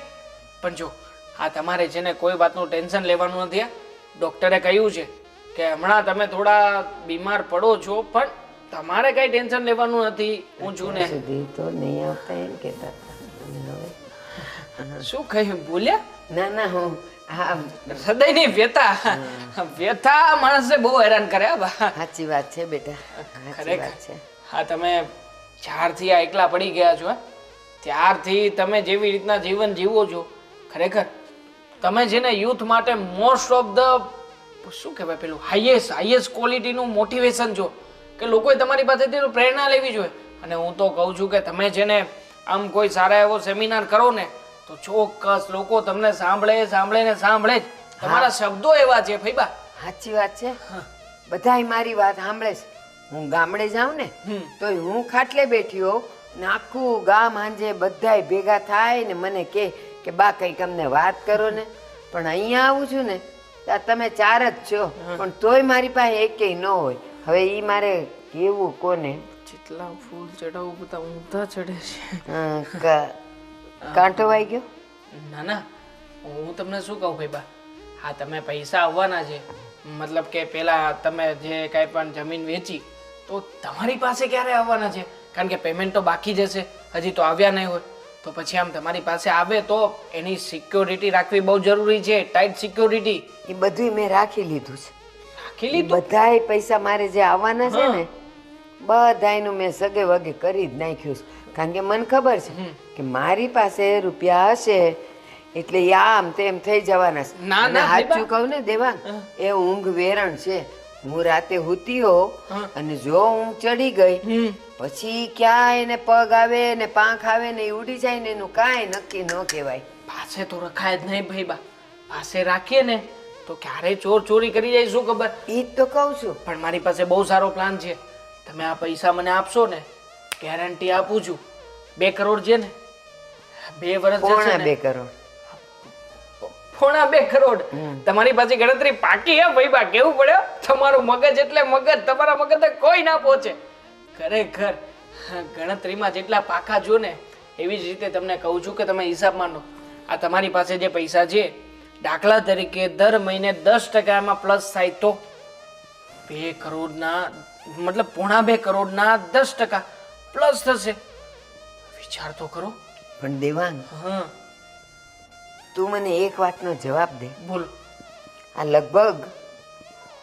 પણ જો આ તમારે છે ને કોઈ વાતનું ટેન્શન લેવાનું નથી. ડોક્ટરે કહ્યું છે કે હમણાં તમે થોડા બીમાર પડો છો, પણ તમારે કઈ ટેન્શન લેવાનું નથી. હું છું ને. સુધી તો નહીં આવતા એમ કહેતા હતા. અને હવે શું કહ્યું બોલ્યા? ના ના હું હા હૃદયની વ્યથા, વ્યથા માણસને બહુ હેરાન કરે. સાચી વાત છે બેટા, સાચી વાત છે. હા તમે જ્યારથી આ એકલા પડી ગયા છો ત્યારથી તમે જેવી રીતના જીવન જીવો છો, ખરેખર તમે છે ને યુથ માટે મોસ્ટ ઓફ ધ શું કહેવાય પેલું હાઈએસ્ટ ક્વોલિટીનું મોટિવેશન છો કે લોકોએ તમારી પાસેથી પ્રેરણા લેવી જોઈએ. અને હું તો કહું છું કે તમે છે ને આમ કોઈ સારા એવો સેમિનાર કરો ને તો ચોક્કસ લોકો તમને સાંભળે ને સાંભળે જ. તમારા શબ્દો એવા છે ફઈબા. સાચી વાત છે. બધાય મારી વાત સાંભળે છે. હું ગામડે જાઉં ને તો હું ખાટલે બેઠી હોઉં ને આખું ગામ સાંજે બધાય ભેગા થાય ને મને કે બા કંઈક અમને વાત કરો ને. પણ અહીંયા આવું છું ને ત્યાં તમે 4 જ છો, પણ તોય મારી પાસે એકેય ન હોય. હવે એ મારે કેવું કોને? જેટલા ફૂલ ચડાવું બધા ઊંધા ચડે છે. કાંટો વાઈ ગયો? ના ના, હું તમને શું કહું ભાઈ બા, હા તમે પૈસા આવવાના છે. મતલબ કે પેલા તમે જે કાંઈ પણ જમીન વેચી તો તમારી પાસે ક્યારે આવવાના છે? કારણ કે પેમેન્ટ તો બાકી જશે, હજી તો આવ્યા નહીં હોય. તો પછી આમ તમારી પાસે આવે તો એની સિક્યોરિટી રાખવી બહુ જરૂરી છે, ટાઈટ સિક્યોરિટી. એ બધું મેં રાખી લીધું છે. રાખી લીધું? બધાય પૈસા મારે જે આવવાના છે ને બધાયનું મેં સગે વગે કરી જ નાખ્યું છે. કારણ કે મને ખબર છે કે મારી પાસે રૂપિયા હશે એટલે આમ તેમ થઈ જવાના છે. ના, અને ના, સાચું કહું ને દેવાંગ, એ ઊંઘ વેરણ છે. હું રાતે હુતી હો અને જો ઊંઘ ચડી ગઈ પછી ક્યાં એને પગ આવે ને પાંખ આવે ને એ ઉડી જાય ને એનું કાંઈ નક્કી ન કહેવાય. પાસે તો રખાય જ નહીં ભાઈ બા. પાસે રાખીએ ને તો ક્યારેય ચોરી કરી જાય શું ખબર. એ જ તો કહું છું. પણ મારી પાસે બહુ સારો પ્લાન છે. તમે આ પૈસા મને આપશો ને, ગેરંટી આપું છું 2 કરોડ છે ને 2 વર્ષ જશે પોણા ને 2 કરોડ. પોણા 2 કરોડ તમારી પાસે ગણતરી પાકી હે ભાઈ બા. કેવું પડે તમારું મગજ એટલે મગજ, તમારા મગજ કોઈ ના પહોંચે. ખરેખર ગણતરીમાં જેટલા પાકા જો ને એવી જ રીતે તમને કહું છું કે તમે હિસાબ માંડો. આ તમારી પાસે જે પૈસા છે, દાખલા તરીકે દર મહિને 10% એમાં પ્લસ થાય તો 2 કરોડના મતલબ પોણા 2 કરોડના 10% પ્લસ થશે. વિચાર તો કરો. પણ દેવાંગ, હા તું મને એક વાતનો જવાબ દે. બોલો. આ લગભગ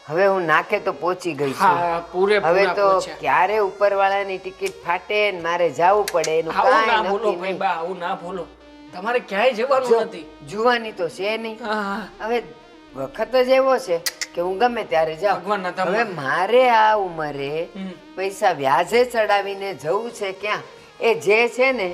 હવે હું નાકે તો પહોંચી ગઈ છું. હા પૂરેપૂરા હવે તો પહોંચ્યા. ક્યારે ઉપરવાળાની ટિકિટ ફાટે ને મારે જવું પડે એનું આવું ના કાંઈ બોલો નક્કી ભાઈ નહીં. બા, આવું ના બોલો. તમારે ક્યાંય જવાનું નથી. જુવાની તો છે નહીં. હા, હવે વખત જ એવો છે કે હું ગમે ત્યારે જાઉં. ભગવાનના ધામમાં. હવે મારે આ ઉંમરે પૈસા વ્યાજે ચડાવીને જવું છે ક્યાં? એ જે છે ને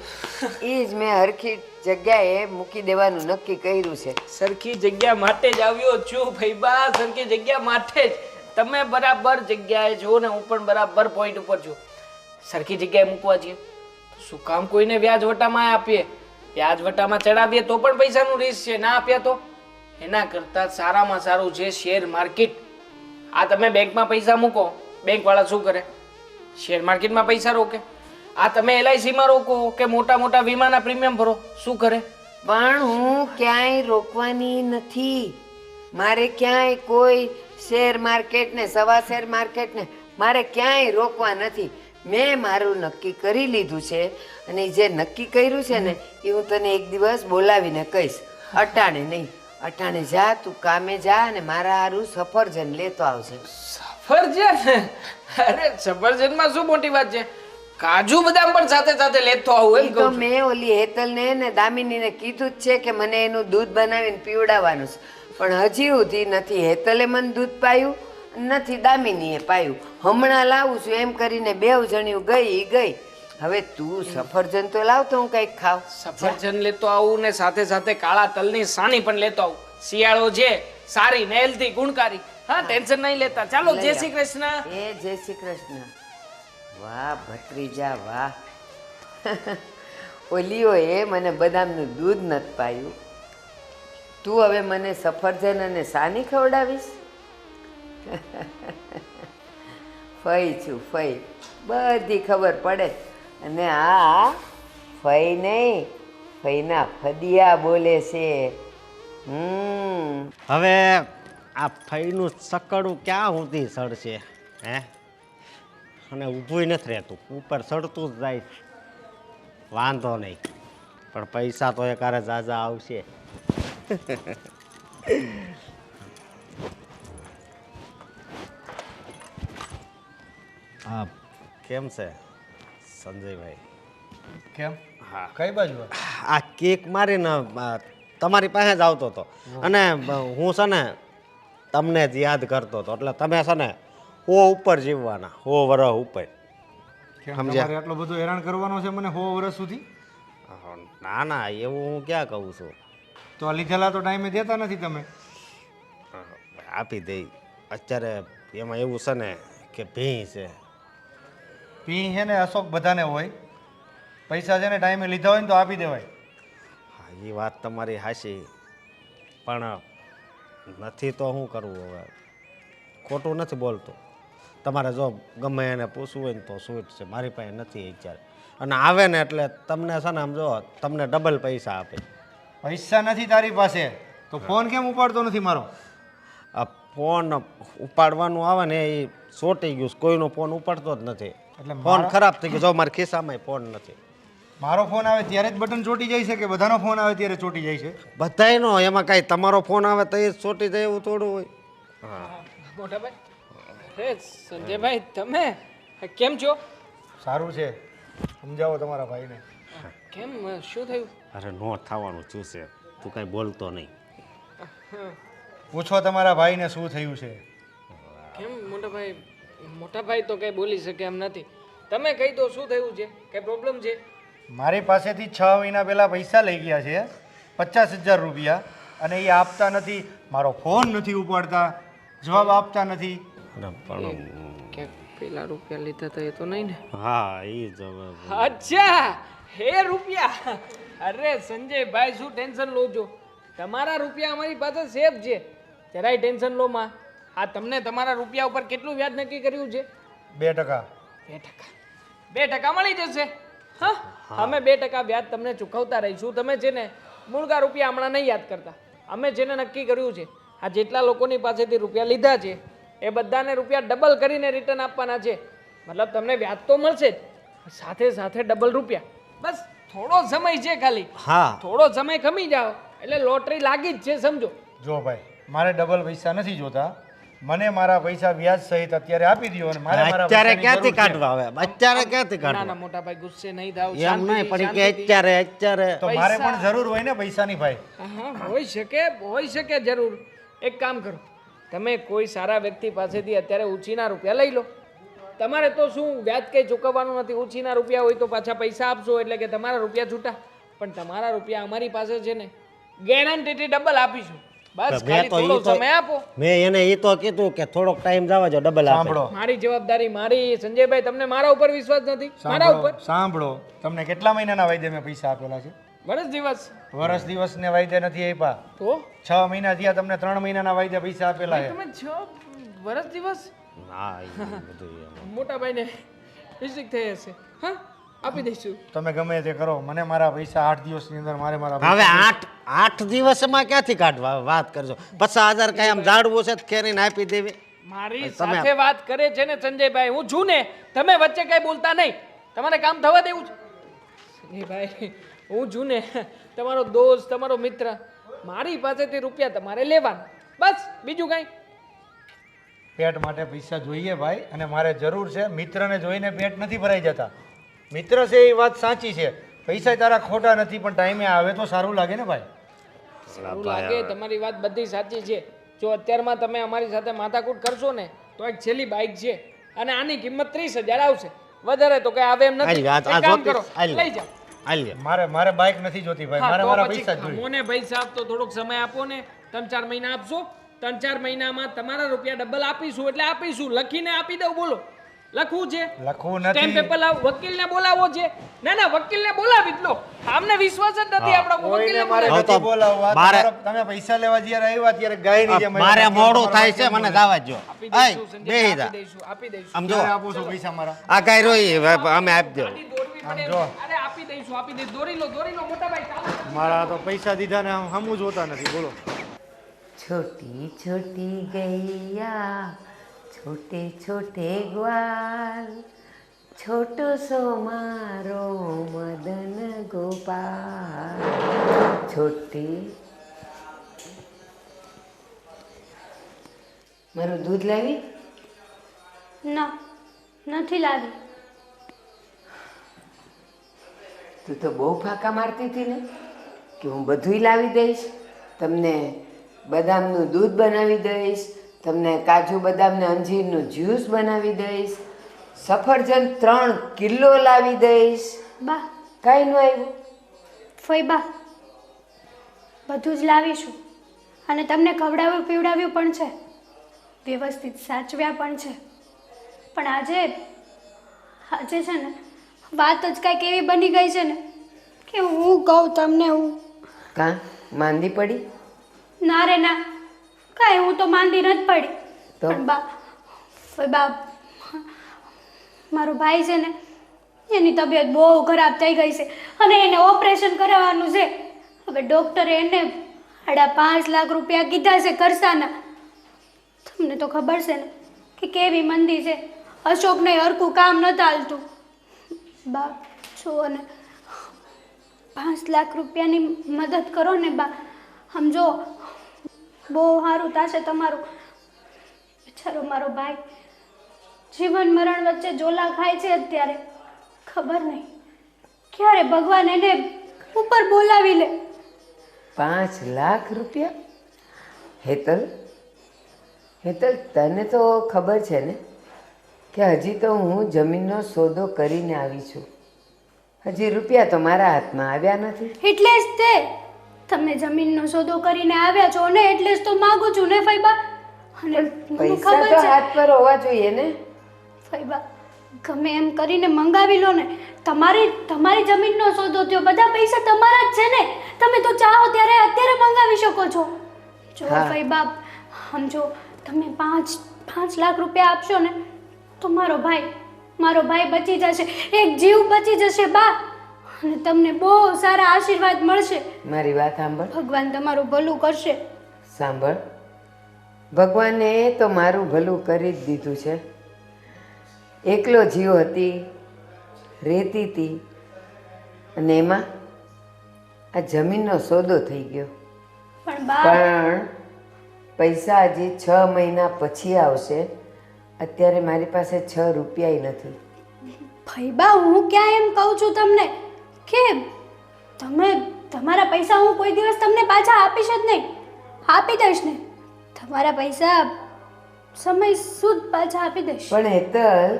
એ જ મેં હરખી જગ્યાએ મૂકી દેવાનું નક્કી કર્યું છે. સરખી જગ્યા માટે જ આવ્યો છું ભાઈ બા. સરખી જગ્યા માટે જ. તમે બરાબર જગ્યાએ છો ને હું પણ બરાબર પોઈન્ટ ઉપર છું. સરખી જગ્યાએ મૂકવા છીએ શું કામ કોઈને વ્યાજ વટામાં આપીએ? વ્યાજ વટામાં ચડાવીએ તો પણ પૈસાનું રિસ્ક છે, ના આપ્યા તો? એના કરતાં સારામાં સારું છે શેર માર્કેટ. આ તમે બેંકમાં પૈસા મૂકો, બેંકવાળા શું કરે? શેર માર્કેટમાં પૈસા રોકે. આ તમે LICમાં રોકો કે મોટા મોટા વીમાના પ્રીમિયમ ભરો, શું કરે? પણ હું ક્યાંય રોકવાની નથી. મારે ક્યાંય કોઈ શેર માર્કેટ ને સવા શેર માર્કેટ ને મારે ક્યાંય રોકવા નથી. મેં મારું નક્કી કરી લીધું છે અને જે નક્કી કર્યું છે ને એ હું તને એક દિવસ બોલાવીને કહીશ. અટાણે નહીં, અટાણે જા, તું કામે જા અને મારા હારું સફરજન લેતો આવજે. સફરજન? અરે સફરજનમાં શું મોટી વાત છે? કાજુ બદામ પણ સાથે સાથે લેતો આવું એમ ઈ તો કહું છું. મેં ઓલી હેતલને ને દામિનીને કીધું જ છે કે મને એનું દૂધ બનાવીને પીવડાવવાનું છે, પણ હજી સુધી નથી હેતલે મને દૂધ પાયું, નથી દામિનીએ પાયું. હમણાં લાવું છું એમ કરીને બેવ જણ્યું ગઈ. હવે તું સફરજન તો લાવ તો હું કંઈક ખાવ. સફરજન લેતો આવું ને સાથે સાથે કાળા તલની સાની પણ લેતો આવું. શિયાળો છે, સારી ને હેલ્ધી ગુણકારી. હા, ટેન્શન નહીં લેતા. ચાલો, જય શ્રી કૃષ્ણ. એ જય શ્રી કૃષ્ણ. વાહ ભત્રીજા વાહ. ઓલીઓએ મને બદામનું દૂધ નથી પાયું, તું હવે મને સફરજન અને સાની ખવડાવીશ? ફઈ છું ફઈ, બધી ખબર પડે. અને આ ફઈ નહીં, ફઈના ફદિયા બોલે છે. હવે આ ફઈનું સકડું ક્યાં સુધી સડશે? હે, અને ઊભું નથી રહેતું, ઉપર સડતું જ જાય. વાંધો નહીં, પણ પૈસા તો એકારે ઝાઝા આવશે. હા, કેમ છે સંજયભાઈ? કેમ? હા, કઈ બાજુ? આ કેક મારીને તમારી પાસે જ આવતો હતો અને હું છે ને તમને જ યાદ કરતો હતો, એટલે તમે છે ને ઉપર જીવવાના, 100 વર્ષ ઉપર. તમારે આટલો બધો હેરાન કરવાનો છે મને 100 વર્ષ સુધી? ના ના, એવું હું ક્યાં કહું છું. તો આ લીધેલા તો ટાઈમે દેતા નથી તમે. આપી દઈ. અત્યારે એમાં એવું છે ને કે ભી છે. પી છે ને અશોક બધાને હોય, પૈસા છે ને ટાઈમે લીધા હોય ને તો આપી દેવાય. હા, એ વાત તમારી હાચી, પણ નથી તો શું કરવું હવે? ખોટું નથી બોલતો. તમારે જો ગમે એને પૂછવું હોય ને તો છૂટ છે, મારી પાસે નથી અત્યારે. અને આવે ને એટલે તમને છે ને આમ જો તમને ડબલ પૈસા આપે. પૈસા નથી તારી પાસે તો ફોન કેમ ઉપાડતો નથી મારો? આ ફોન ઉપાડવાનું આવે ને એ ચોંટી ગયું છે, કોઈનો ફોન ઉપાડતો જ નથી. એટલે ફોન ખરાબ થઈ ગયો. જો મારા ખિસ્સામાં ફોન નથી. મારો ફોન આવે ત્યારે જ બટન ચોટી જાય છે કે બધાનો ફોન આવે ત્યારે ચોટી જાય છે? બધાયનો. એમાં કાંઈ તમારો ફોન આવે તો એ ચોંટી જાય એવું થોડું હોય. હા, મોટા ભાઈ. અરે સંજયભાઈ, તમે કેમ છો? સારું છે, સમજાવો તમારા ભાઈને. કેમ, શું થયું? અરે નો થવાનું શું છે, તું કાંઈ બોલતો નહીં. પૂછો તમારા ભાઈને શું થયું છે. કેમ મોટા ભાઈ? મોટા ભાઈ તો કઈ બોલી શકે એમ નથી. તમે કહી દો શું થયું છે, કઈ પ્રોબ્લેમ છે? મારી પાસેથી 6 મહિના પહેલાં પૈસા લઈ ગયા છે, 50,000 રૂપિયા, અને એ આપતા નથી. મારો ફોન નથી ઉપાડતા, જવાબ આપતા નથી. અરે પણ કે પેલા રૂપિયા લીધા હતા એ તો નહીં ને? હા, એ જ હવે. અચ્છા, હે રૂપિયા. અરે સંજયભાઈ, શું ટેન્શન લો છો? તમારા રૂપિયા અમારી પાસે સેફ છે, જરાય ટેન્શન લો માં. આ તમને તમારા રૂપિયા ઉપર કેટલું વ્યાજ નક્કી કર્યું છે? 2%. 2% મળી જશે. હા, અમે 2% વ્યાજ તમને ચૂકવતા રહીશું. તમે છે ને મૂળગા રૂપિયા હમણાં નહીં યાદ કરતા. અમે જેને નક્કી કર્યું છે, આ જેટલા લોકોની પાસેથી રૂપિયા લીધા છે એ બધાને રૂપિયા ડબલ કરીને રિટર્ન આપવાના છે. મતલબ તમને વ્યાજ તો મળશે જ, સાથે સાથે ડબલ રૂપિયા. બસ થોડો સમય છે ખાલી. હા, થોડો સમય ખમી જાઓ એટલે લોટરી લાગી જ છે, સમજો. જો ભાઈ, મારે ડબલ પૈસા નથી જોતા, મને મારા પૈસા વ્યાજ સહિત અત્યારે આપી દો. અને મારે મારા અત્યારે પૈસાની ક્યાંથી જરૂર છે. કાઢવા આવે? અત્યારે ક્યાંથી ના ના કાઢવા? મોટા ભાઈ, ગુસ્સે નહીં થાવ. એમ નહીં, શાંતિથી, પણ કે શાંતિથી. અત્યારે તો મારે પણ જરૂર હોય ને પૈસાની ભાઈ. હા, હોઈ શકે જરૂર. એક કામ કરો, તમે કોઈ સારા વ્યક્તિ પાસેથી અત્યારે ઉછીના રૂપિયા લઈ લો. તમારે તો શું વ્યાજ કંઈ ચૂકવવાનું નથી. ઉછીના રૂપિયા હોય તો પાછા પૈસા આપશો એટલે કે તમારા રૂપિયા છૂટા. પણ તમારા રૂપિયા અમારી પાસે છે ને, ગેરંટીથી ડબલ આપીશું. બસ મેં ખાલી તો ઈ થોડો તો સમય આપો. મેં એને એ તો કીધું કે થોડોક ટાઈમ જવા જો ડબલ આપે સાંભળો મારી જવાબદારી મારી. સંજયભાઈ, તમને મારા ઉપર વિશ્વાસ નથી? મારા ઉપર સાંભળો તમને કેટલા મહિનાના વાયદે મેં પૈસા આપેલા છે? વર્ષ દિવસ વર્ષ દિવસને વાયદે નથી આપ્યા. તો 6 મહિના થયા તમને 3 મહિનાના વાયદે પૈસા આપેલા છે. તમે 6 વર્ષ દિવસ હા ઈ બધું એમ. મોટા ભાઈને મિસ્ટેક થઈ હશે. હા, આપી દઈશું. તમે ગમે તે કરો, મને મારા પૈસા 8 દિવસની અંદર મારા હવે આઠ દિવસમાં ક્યાંથી કાઢવા વાત કરજો 50,000 કઈ આમ જાડવું છે તો ખેરીને આપી દેવી. મારી સાથે વાત કરે છે ને સંજયભાઈ, હું છું ને, તમે વચ્ચે કઈ બોલતા નહીં. તમારે કામ થવા દેવું છે. સંજયભાઈ, હું છું ને, તમારો દોસ્ત, તમારો મિત્ર. મારી પાસેથી રૂપિયા તમારે લેવાના, બસ, બીજું કઈ. પેટ માટે પૈસા જોઈએ ભાઈ, અને મારે જરૂર છે. મિત્રને જોઈને પેટ નથી ભરાઈ જતા. મિત્ર છે એ વાત સાચી છે, પૈસા તારા ખોટા નથી, પણ ટાઈમે આવે તો સારું લાગે ને ભાઈ. સારું લાગે, તમારી વાત બધી સાચી છે. જો અત્યારમાં તમે અમારી સાથે માથાકૂટ કરશો ને, તો એક છેલ્લી બાઇક છે અને આની કિંમત 30,000 આવશે. વધારે તો કઈ આવે એમ નથી. એક કામ કરો, લઈ જાઓ. હાલ મારે બાઇક નથી જોતી ભાઈ, હા, મારે તો મારા પછી પૈસા જ જોઈએ. મને પૈસા આપતો થોડોક સમય આપો ને. 3-4 મહિના આપશો, 3-4 મહિનામાં તમારા રૂપિયા ડબલ આપીશું. એટલે આપીશું, લખીને આપી દઉં. બોલો, લખવું છે? લખવું સ્ટેમ્પ નથી. પેપર લાવ. વકીલને બોલાવો છે? ના ના, વકીલને બોલાવી જ લો. આમને વિશ્વાસ જ નથી આપણા કોઈને વકીલને મારે બોલાવો. નથી બોલાવવા. તમે પૈસા લેવા જ્યારે આવ્યા ત્યારે ગાયની જેમ મારે મોડું થાય છે, મને જવા જો. આપી આય દઈશું, સંજય, બેહી આપી જા. દઈશું, આપી દઈશું. આમ જો ક્યારે આપું છું પૈસા મારા? આ ગાય રોઈ અમે આપી દો. ગાડી દોરવી પડે. જો. અરે આપી દઈશું, આપી દઈશું. દોરી લો, મોટા ભાઈ, ચાલો. મારા તો પૈસા દીધા ને હમું જોતા નથી. બોલો. छोटी छोटी गैया छोटे छोटे ग्वाल छोटो સો મારો મદન ગોપાલ છોટી મારું દૂધ લાવી? ના, નથી લાવી. તું તો બહુ ફાંકા મારતી હતી ને કે હું બધુંય લાવી દઈશ. તમને બદામનું દૂધ બનાવી દઈશ, તમને કાજુ બદામને અંજીરનું જ્યુસ બનાવી દઈશ, સફરજન 3 કિલો લાવી દઈશ. બા, કાંઈ ન આવ્યું. ફઈબા, બધું જ લાવીશું. અને તમને ખવડાવ્યું પીવડાવ્યું પણ છે, વ્યવસ્થિત સાચવ્યા પણ છે. પણ આજે છે ને, વાત જ કાંઈક એવી બની ગઈ છે ને કે હું કહું તમને, હું કાં માંદી પડી? ના રે ના, કાંઈ હું તો માંદી નથી પડી. તો? પણ ફઈબા, મારો ભાઈ છે ને, એની તબિયત બહુ ખરાબ થઈ ગઈ છે અને એને ઓપરેશન કરાવવાનું છે. હવે ડૉક્ટરે એને 5.5 લાખ રૂપિયા કીધા છે ખર્ચાના. તમને તો ખબર છે ને કે કેવી મંદી છે. અશોકને હરખું કામ નહોતું હાલતું. બા છો ને, 5 લાખ રૂપિયાની મદદ કરો ને બા. સમજો, બહુ સારું થશે તમારું. બિચારો મારો ભાઈ જીવન મરણ વચ્ચે ઝોલા ખાય છે અત્યારે. ખબર નહીં ક્યારે ભગવાન એને ઉપર બોલાવી લે. 5 લાખ રૂપિયા? હેતલ, તને તો ખબર છે ને કે હજી તો હું જમીનનો સોદો કરીને આવી છું. હજી રૂપિયા તો મારા હાથમાં આવ્યા નથી. એટલે જ તે તમે જમીનનો સોદો કરીને આવ્યા છો ને, એટલે જ તો માંગુ છું ને ફઈબા. અને મને પૈસા ખબર તો છે હાથ પર હોવા જોઈએ ને. ફઈબા, ગમે એમ કરીને મંગાવી લો ને. તમારી જમીનનો સોદો થયો, બધા પૈસા તમારા જ છે ને. તમે તો ચાહો ત્યારે અત્યારે મંગાવી શકો છો. જો હા. ફઈબા, સમજો, તમે 5 લાખ રૂપિયા આપશો ને તો મારો ભાઈ બચી જશે. એક જીવ બચી જશે બા. અને તમને બહુ સારા આશીર્વાદ મળશે. મારી વાત સાંભળ. ભગવાન તમારું ભલું કરશે. સાંભળ, ભગવાને તો મારું ભલું કરી જ દીધું છે. એકલો જીવ હતી, રહેતી હતી, અને એમાં આ જમીનનો સોદો થઈ ગયો. પણ બા, પણ પૈસા હજી 6 મહિના પછી આવશે. અત્યારે મારી પાસે 6 રૂપિયાય નથી. ફઈબા, હું ક્યાં એમ કહું છું તમને કે તમે તમારા પૈસા હું કોઈ દિવસ તમને પાછા આપીશ જ નહીં. આપી દઈશ ને તમારા પૈસા સમય સુધ પાછા આપી દઈશ. પણ હેતલ,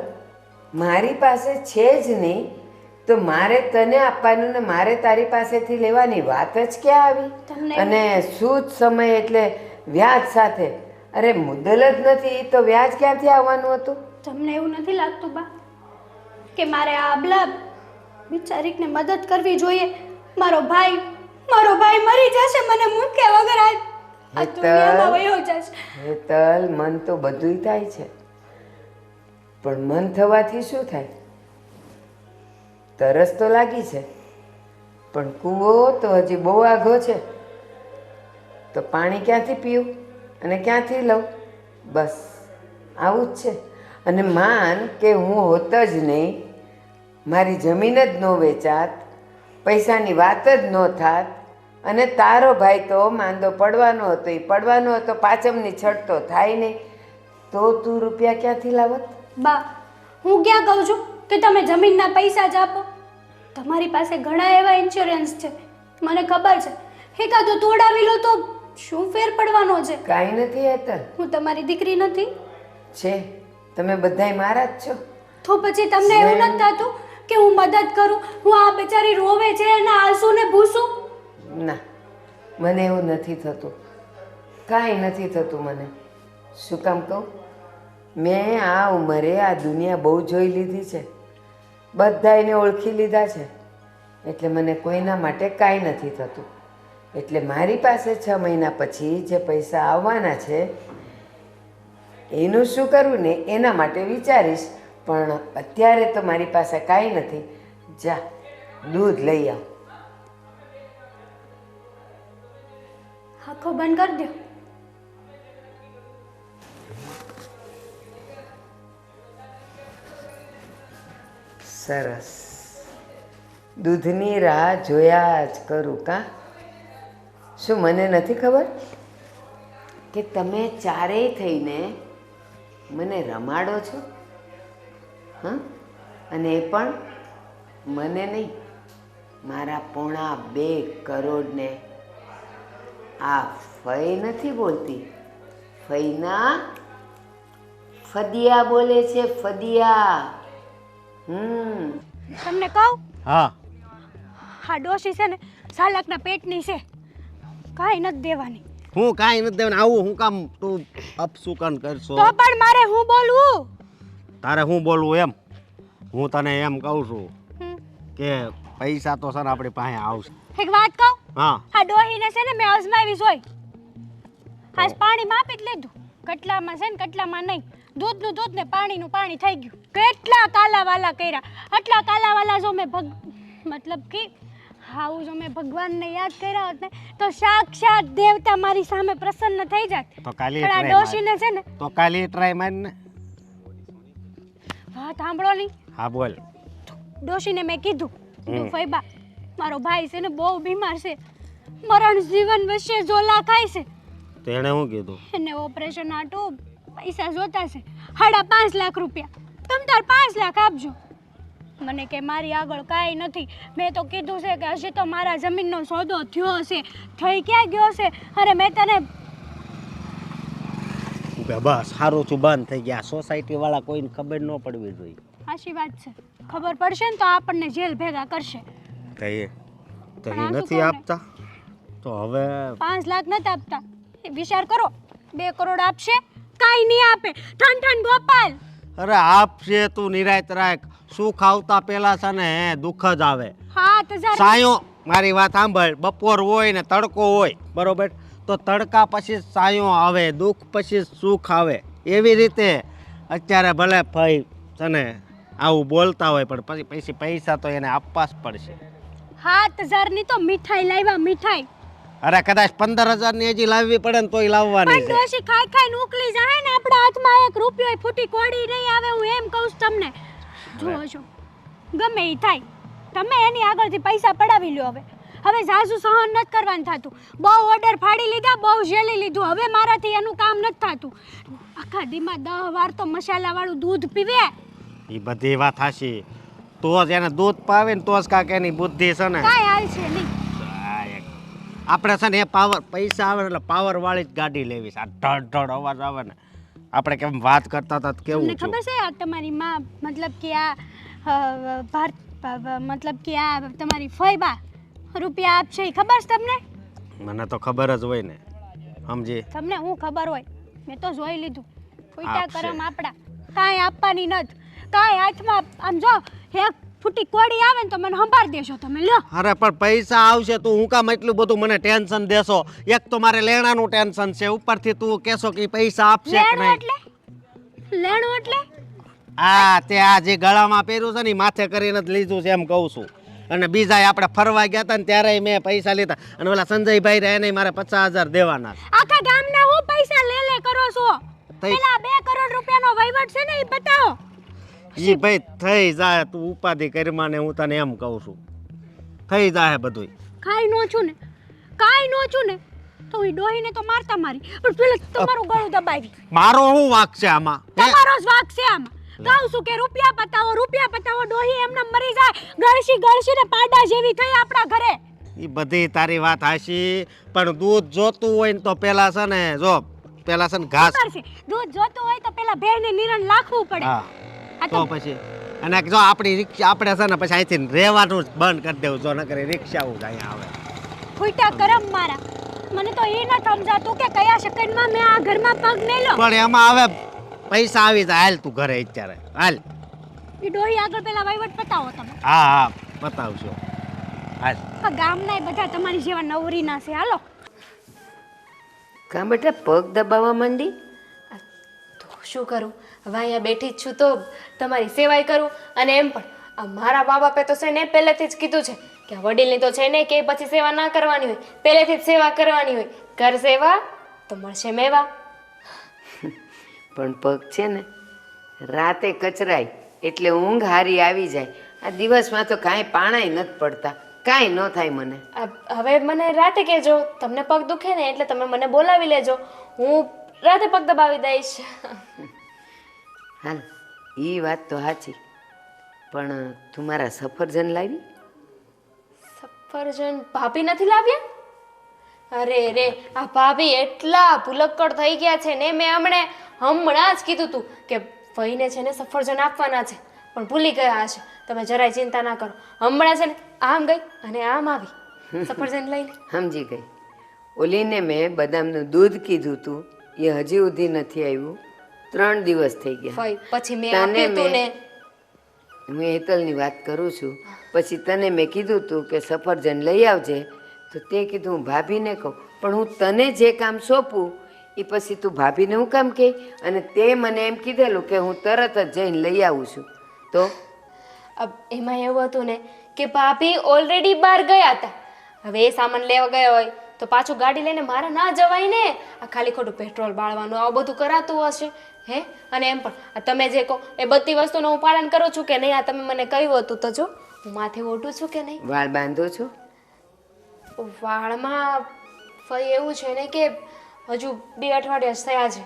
મારી પાસે છે જ નહીં તો મારે તને આપવાનું ને મારે તારી પાસેથી લેવાની વાત જ ક્યાં આવી? તમને અને શું જ સમય એટલે વ્યાજ સાથે. અરે મુદ્દલ જ નથી તો વ્યાજ ક્યાંથી આવવાનું હતું? તમને એવું નથી લાગતું બા કે મારે આ અબલા બિચારીને મદદ કરવી જોઈએ? મારો ભાઈ મરી જશે મને મૂક્યા વગર આ દુનિયામાં વયો જશે. હેતલ, મન તો બધુંય થાય છે, પણ મન થવાથી શું થાય? તરસ તો લાગી છે, પણ કૂવો તો હજી બહુ આઘો છે, તો પાણી ક્યાંથી પીવું અને ક્યાંથી લઉં? બસ આવું જ છે. અને માન કે હું હોત જ નહીં, મારી જમીન જ ન વેચાત, પૈસાની વાત જ ન થાત, અને તારો ભાઈ તો માંદો પડવાનો હતો, એ પડવાનો હતો, પાચમની છઠ તો થાય નહીં, તો તું રૂપિયા ક્યાંથી લાવત? બા હું ક્યાં કહું છું કે તમે જમીનના પૈસા જ આપો? તમારી પાસે ઘણા એવા ઇન્સ્યોરન્સ છે, મને ખબર છે. એકાદો તોડાવી લો તો શું ફેર પડવાનો છે? કાંઈ નથી હેતલ. હું તમારી દીકરી નથી? છે, તમે બધાય મારા જ છો. તો પછી તમને એવું નથી થતું કે હું મદદ કરું? હું આ બેચારી રોવે છે એના આંસુને ભૂસું? ના, મને એવું નથી થતું, કાંઈ નથી થતું મને. શું કામ કહું? મેં આ ઉંમરે આ દુનિયા બહુ જોઈ લીધી છે, બધાયને ઓળખી લીધા છે, એટલે મને કોઈના માટે કાંઈ નથી થતું. એટલે મારી પાસે 6 મહિના પછી જે પૈસા આવવાના છે એનું શું કરવું ને એના માટે વિચારીશ, પણ અત્યારે તો મારી પાસે કાંઈ નથી. જા દૂધ લઈ આવ. આંખો બંધ કરી દો. સરસ, દૂધની રાહ જોયા જ કરું કાં? શું મને નથી ખબર કે તમે ચારેય થઈને મને રમાડો છો? હા, અને એ પણ મને નહીં, મારા 2.5 કરોડને. આ ફઈ નથી બોલતી, ફઈના ફદિયા બોલે છે, ફદિયા. તમને કહું, હા, આ ડોશી છે ને સાલકના પેટની છે, કાંઈ નથી દેવાની. હું કાંઈ નથી દેવાનું. આવું હું કામ તું અપસુકન કરશો? તો પણ મારે હું બોલવું? તારે હું બોલવું એમ? હું તને એમ કહું છું કે પૈસા તો છે ને આપણી પાસે આવશે. એક વાત કહું, હા, આ ડોહીને છે ને મેં અજમાવી જોઈ. આજ પાણી માપી જ લીધું, કટલામાં છે ને કટલામાં નહીં, દૂધનું દૂધ ને પાણીનું પાણી થઈ ગયું. કેટલા કાલાવાલા કર્યા, આટલા કાલાવાલા જો મેં મતલબ કે આવું જો મેં ભગવાનને યાદ કર્યા હોત ને તો સાક્ષાત દેવતા મારી સામે પ્રસન્ન થઈ જાત. તો કાલે પણ આ ડોશીને છે ને, તો કાલે ટ્રાય મારને. વાત સાંભળો નહીં. હા બોલ. ડોશીને મેં કીધું, ફઈબા મારો ભાઈ છે ને બહુ બીમાર છે, મરણ જીવન વચ્ચે ઝોલા ખાય છે. તો એણે શું કીધું? એને ઓપરેશન આટું પૈસા જોતા છે, 5.5 લાખ રૂપિયા. તમે તાર 5 લાખ આપજો. મને કે મારી આગળ કાંઈ નથી. મેં તો કીધું છે કે હજી તો મારા જમીનનો સોદો થયો છે. થઈ ક્યાં ગયો છે? અરે મેં તને બસ સારું છું, બંધ થઈ ગયા. સોસાયટી વાળા કોઈને ખબર ન પડવી જોઈએ. સાચી વાત છે, ખબર પડશે ને તો આપણને જેલ ભેગા કરશે. કહીએ તો પણ એ આ શું નથી કહું આપતા, તો હવે 5 લાખ નથી આપતા. વિચાર કરો, 2 કરોડ આપશે? કાંઈ નહીં આપે. ઠન ગોપાલ. અરે આપશે, તું નિરાયત રાખ. સુખ આવતા પેલા છે ને દુઃખ જ આવે. હા તો સાયો, મારી વાત સાંભળ. બપોર હોય ને તડકો હોય, બરોબર, તો તડકા પછી સાયો આવે, દુઃખ પછી સુખ આવે. એવી રીતે અત્યારે ભલે ભાઈ છે ને આવું બોલતા હોય, પણ પછી પૈસા તો એને આપવા જ પડશે. 7,000 ની તો મીઠાઈ લાવ્યા, મીઠાઈ. અરે કદાચ 15,000 ની હજી લાવવી પડે ને તોય લાવવાની પણ છે. ડોશી ખાઈ ઉકલી જાય ને આપણા હાથમાં 1 રૂપિયો ફૂટી કોડી નહીં આવે. હું એમ કહું છું તમને, જુઓ છો ગમે એ થાય, તમે એની આગળથી પૈસા પડાવી લ્યો. હવે ઝાઝુ સહન નથી કરવાનું થતું. બહુ ઓર્ડર ફાડી લીધા, બહુ ઝેલી લીધું. હવે મારાથી એનું કામ નથી થતું. આખા દીમાં 10 વાર તો મસાલાવાળું દૂધ પીવે. એ બધી વાત હાશી. તો જ એને દૂધ પાવે ને તો જ કાંક એની બુદ્ધિ છે ને. કાંઈ હાલ છે નહીં. આપણે છે ને એ પાવર પૈસા આવે એટલે પાવર વાળી જ ગાડી લેવી છે. આ ઢળ અવાજ આવે ને, આપણે કેમ વાત કરતા હતા કેવું તમને ખબર છે આ તમારી માં મતલબ કે આ મતલબ કે આ તમારી ફઈબા રૂપિયા આપશે, ખબર છે તમને? મને તો ખબર જ હોય ને. સમજી તમને હું ખબર હોય મેં તો જોઈ લીધું ફૂટા આપશે. કરમ આપડા કાંઈ આપવાની નથી કાંઈ હાથમાં આમ જો એક ફૂટી કોડી આવે ને તો મને સંભાળ દેશો તમે લ્યો અરે પણ પૈસા આવશે તું હું કામ એટલું બધું મને ટેન્શન દેશો એક તો મારે લેણાનું ટેન્શન છે ઉપરથી તું કહેશો કે ઈ પૈસા આપશે કે લેણું નહીં એટલે લેણું એટલે આ તે આ જે ગળામાં પહેર્યું છે ને ઈ માથે કરીને જ લીધું છે એમ કહું છું અને બીજા આપણે ફરવા ગયા હતા ને ત્યારે મેં પૈસા લીધા અને ઓલા સંજયભાઈ રહ્યા એને મારે 50,000 દેવાના આખા ગામના હું પૈસા લે કરો છો થઈ- પેલા 2 કરોડ રૂપિયાનો વહીવટ છે ને એ બતાવો ઈ ભાઈ થઈ જાય તું ઉપાધિ કરીમાં ને હું તને એમ કહું છું થઈ જાય બધુંય કાંઈ નો છું ને તો એ ડોહીને તો મારતા મારી પણ પેલા તમારું ગળું દબાવી મારો શું વાંક છે આમાં હે? તમારો જ વાક છે આમાં કહું છું કે રૂપિયા પતાવો ડોહી એમને મરી જાય ગળશી ને પાડા જેવી થઈ આપણા ઘરે ઈ બધી તારી વાત હાશી પણ દૂધ જોતું હોય ને તો પેલા છે ને જો પેલા છે ને ઘાસ ખબર છે દૂધ જોતું હોય તો પેલા ભેંને નિરણ લાખવું પડે હા આ તો પછી અને જો આપણી રિક્ષા આપણે છે ને પછી અહીંથી રહેવાનું જ બંધ કરી દેવું જો નકર રિક્ષાઓ જ અહીંયા આવે ફૂટા કરમ મારા મને તો એ ન સમજાતું કે કયા સેકન્ડમાં મેં આ ઘરમાં પગ મેલ્યો પણ એમાં હવે પૈસા આવી જાય હાલ તું ઘરે અત્યારે હાલ એ ડોહી આગળ પેલા વહીવટ પતાવો તમે હા હા બતાવશો હાલ આ ગામના બધા તમારી જેવા નવરીના છે હાલો કાં બેટા પગ દબાવવા માંડી તો શું કરું હવે અહીંયા બેઠી જ છું તો તમારી સેવાય કરું અને એમ પણ આ મારા મા બાપે તો છે ને પહેલેથી જ કીધું છે કે આ વડીલની તો છે ને કે પછી સેવા ના કરવાની હોય પહેલેથી જ સેવા કરવાની હોય કર સેવા તો મળશે મેવા પણ પગ છે ને રાતે કચરાય એટલે ઊંઘ હારી આવી જાય આ દિવસમાં તો કાંઈ પાણાય નથી પડતા કાંઈ ન થાય મને હવે મને રાતે કહેજો તમને પગ દુખે ને એટલે તમે મને બોલાવી લેજો હું રાતે પગ દબાવી દઈશ હાલ એ વાત તો સાચી પણ તું મારા સફરજન લાવી સફરજન ભાભી નથી લાવ્યા અરે રે આ ભાભી એટલા ભૂલક્કડ થઈ ગયા છે ને મેં હમણાં જ કીધું તું કે ભાઈને છે ને સફરજન આપવાના છે પણ ભૂલી ગયા હશે તમે જરાય ચિંતા ના કરો હમણાં છે ને આમ ગઈ અને આમ આવી સફરજન લઈને સમજી ગઈ ઓલીને મેં બદામનું દૂધ કીધું તું એ હજી સુધી નથી આવ્યું 3 દિવસ થઈ ગયા ફઈ પછી મેં તને આપ્યું તું ને હું હેતલની વાત કરું છું પછી તને મેં કીધું તું કે સફરજન લઈ આવજે તો તે કીધું હું ભાભીને કહું પણ હું તને જે કામ સોંપું એ પછી તું ભાભીને હું કામ કહે અને તે મને એમ કીધેલું કે હું તરત જ જઈને લઈ આવું છું તો એમાં એવું હતું ને કે ભાભી ઓલરેડી બહાર ગયા હતા હવે એ સામાન લેવા ગયા હોય તો પાછું ગાડી લઈને મારે ના જવાય ને આ ખાલી ખોટું પેટ્રોલ બાળવાનું આવું બધું કરાતું હશે હે અને એમ પણ આ તમે જે કહો એ બધી વસ્તુનું હું પાલન કરું છું કે નહીં આ તમે મને કહ્યું હતું તો જો હું માથે ઓઢું છું કે નહીં વાળ બાંધો છો વાળમાં ફઈ એવું છે ને કે હજુ 2 અઠવાડિયા જ થયા છે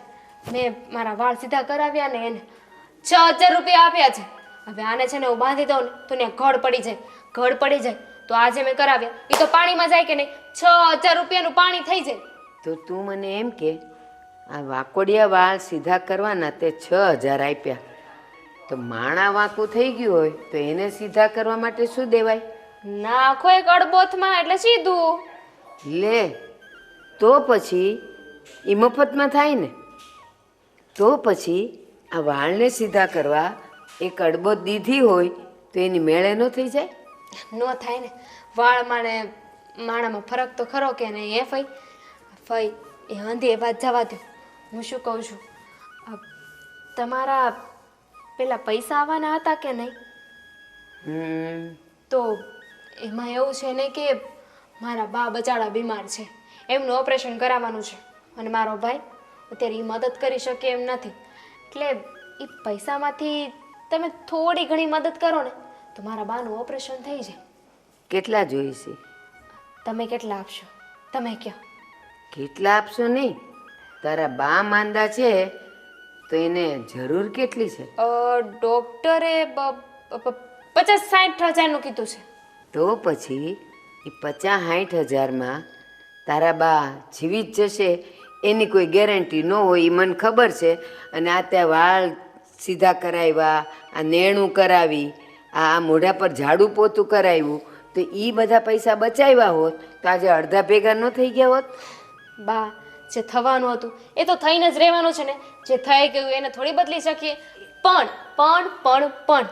મેં મારા વાળ સીધા કરાવ્યા ને એને 6,000 રૂપિયા આપ્યા છે હવે આને છે ને હું બાંધી દઉં ને તો ત્યાં ઘડ પડી જાય તો આજે મેં કરાવ્યા એ તો પાણીમાં જાય કે નહીં 6,000 રૂપિયાનું પાણી થઈ જાય તો તું મને એમ કે આ વાકોડિયા વાળ સીધા કરવાના તે 6,000 આપ્યા તો માણા વાંકું થઈ ગયું હોય તો એને સીધા કરવા માટે શું દેવાય નાખો એક અડબોથમાં એટલે સીધું લે તો પછી એ મફતમાં થાય ને તો પછી આ વાળને સીધા કરવા એક અડબો દીધી હોય તો એની મેળે ન થઈ જાય ન થાય ને વાળમાં ને માણામાં ફરક તો ખરો કે નહીં એ ફઈ એ અંધી એ વાત જવા દો હું શું કહું છું તમારા પેલા પૈસા આવવાના હતા કે નહીં તો એમાં એવું છે ને કે મારા બા બચાડા બીમાર છે એમનું ઓપરેશન કરાવવાનું છે અને મારો ભાઈ અત્યારે એ મદદ કરી શકે એમ નથી એટલે એ પૈસામાંથી તમે થોડી ઘણી મદદ કરો ને તો મારા બાનું ઓપરેશન થઈ જાય કેટલા જોઈશે તમે કેટલા આપશો તમે કહો કેટલા આપશો નહીં તારા બા માંદા છે તો એને જરૂર કેટલી છે ડૉક્ટરે 50-60 હજારનું કીધું છે તો પછી એ 50-60 હજારમાં તારા બા જીવી જ જશે એની કોઈ ગેરંટી ન હોય એ મને ખબર છે અને આ ત્યાં વાળ સીધા કરાવ્યા આ નેણું કરાવી આ મોઢા પર ઝાડુ પોતું કરાવ્યું તો એ બધા પૈસા બચાવ્યા હોત તો આજે અડધા ભેગા ન થઈ ગયા હોત બા જે થવાનું હતું એ તો થઈને જ રહેવાનું છે ને. જે થઈ ગયું એને થોડી બદલી શકીએ. પણ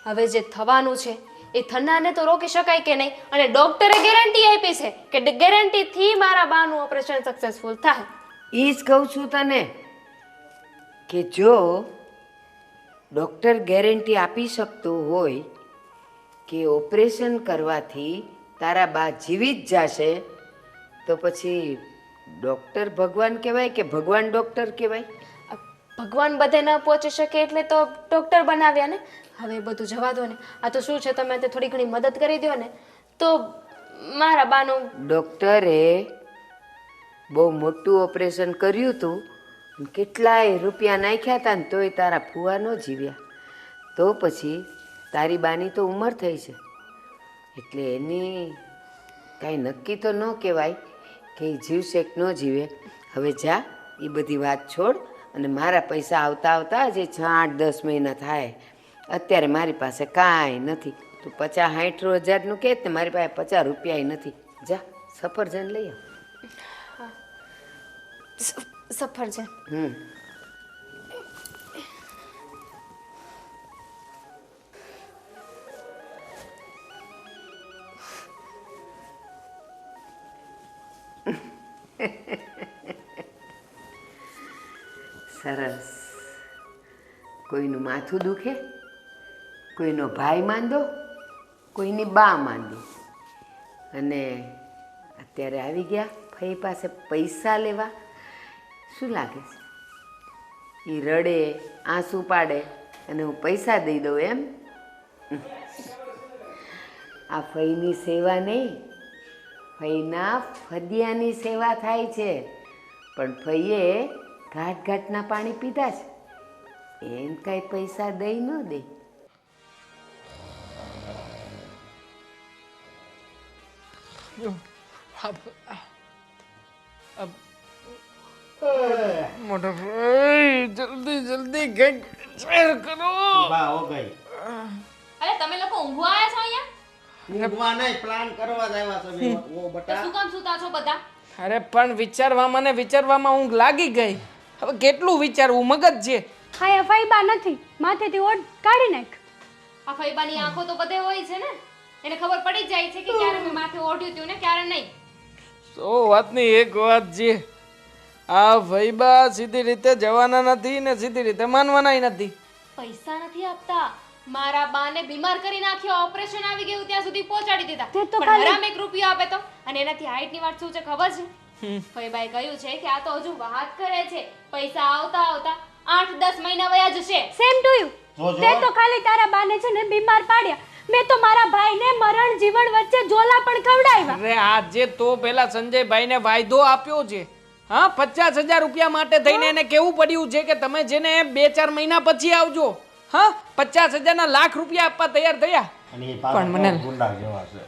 હવે જે થવાનું છે એ થનારને તો રોકી શકાય કે નહીં. અને ડોક્ટરે ગેરંટી આપી છે કે ગેરંટીથી મારા બાનું ઓપરેશન સક્સેસફુલ થાય. એ જ કહું છું તને કે જો ડૉક્ટર ગેરંટી આપી શકતો હોય કે ઓપરેશન કરવાથી તારા બા જીવી જ જશે તો પછી ડૉક્ટર ભગવાન કહેવાય કે ભગવાન ડૉક્ટર કહેવાય? ભગવાન બધે ન પહોંચી શકે એટલે તો ડોક્ટર બનાવ્યા ને. હવે એ બધું જવા દો ને. આ તો શું છે, તમે તે થોડી ઘણી મદદ કરી દો ને તો મારા બાનું. ડૉક્ટરે બહુ મોટું ઓપરેશન કર્યું હતું, કેટલાય રૂપિયા નાખ્યા હતા ને તોય તારા ફુવા ન જીવ્યા. તો પછી તારી બાની તો ઉંમર થઈ છે એટલે એની કાંઈ નક્કી તો ન કહેવાય કે એ જીવશે કે ન જીવે. હવે જા, એ બધી વાત છોડ અને મારા પૈસા આવતા આવતા જે 6-8-10 મહિના થાય. અત્યારે મારી પાસે કાંઈ નથી. તું 50-60 હજારનું કહે ને, મારી પાસે 50 રૂપિયા નથી. જા સફરજન લઈ આવ. સફરજન. સરસ. કોઈનું માથું દુખે, કોઈનો ભાઈ માંદો, કોઈની બા માંદી, અને અત્યારે આવી ગયા ફઈ પાસે પૈસા લેવા. શું લાગે છે? એ રડે, આંસુ પાડે અને હું પૈસા દઈ દઉં એમ? આ ફઈની સેવા નહીં, ફઈના ફદિયાની સેવા થાય છે. પણ ફઈએ ઘાટના પાણી પીધા છે, એમ કાંઈ પૈસા દઈ ન દે. મોટા ભાઈ જલ્દી જલ્દી કંઈક શેર કરો. બા હો ગઈ. અરે તમે લોકો ઊંઘવા આવ્યા છો અહીંયા? ઊંઘવા નહીં, પ્લાન કરવા જ આવ્યા છો બે. ઓ બટા, શું કામ સુતા છો બધા? અરે પણ વિચારવામાં ઊંઘ લાગી ગઈ. હવે કેટલું વિચારવું, મગજ છે. હા, એ ફાઈબા નથી, માથેથી ઓઢ કાઢી નાખ. આ ફઈબાની આંખો તો બધે હોય છે ને, એને ખબર પડી જાય છે કે ક્યારે મેં માથે ઓઢ્યું હતું ને ક્યારે નહીં. સો વાતની એક વાત છે, આ ફઈબા સીધી રીતે જવાના નથી ને સીધી રીતે માનવાના નથી. પૈસા નથી આપતા. મારા બાને બીમાર કરી નાખ્યો, ઓપરેશન આવી ગયું ત્યાં સુધી પહોંચાડી દીધા. પણ હરામ 1 રૂપિયો આપે તો. અને એનાથી હાઈટની વાત શું છે ખબર છે? ફઈબાએ કહ્યું છે કે આ તો હજુ વાત કરે છે, પૈસા આવતા આવતા 8-10 મહિના વયા જશે. Same to you. તે તો ખાલી તારા બાને છે ને બીમાર પાડ્યા. મેં તો મારા ભાઈને મરણ જીવન વચ્ચે ઝોલા પણ ખવડાવ્યા. અરે આજે તો પેલા સંજયભાઈને વાયદો આપ્યો છે. હા, 50,000 રૂપિયા માટે થઈને એને કેવું પડ્યું છે કે તમે જેને 2-4 મહિના પછી આવજો. હા, 50,000 ના લાખ રૂપિયા આપવા તૈયાર થયા. અને એ પાછા પણ મને ગુંડા જેવા છે.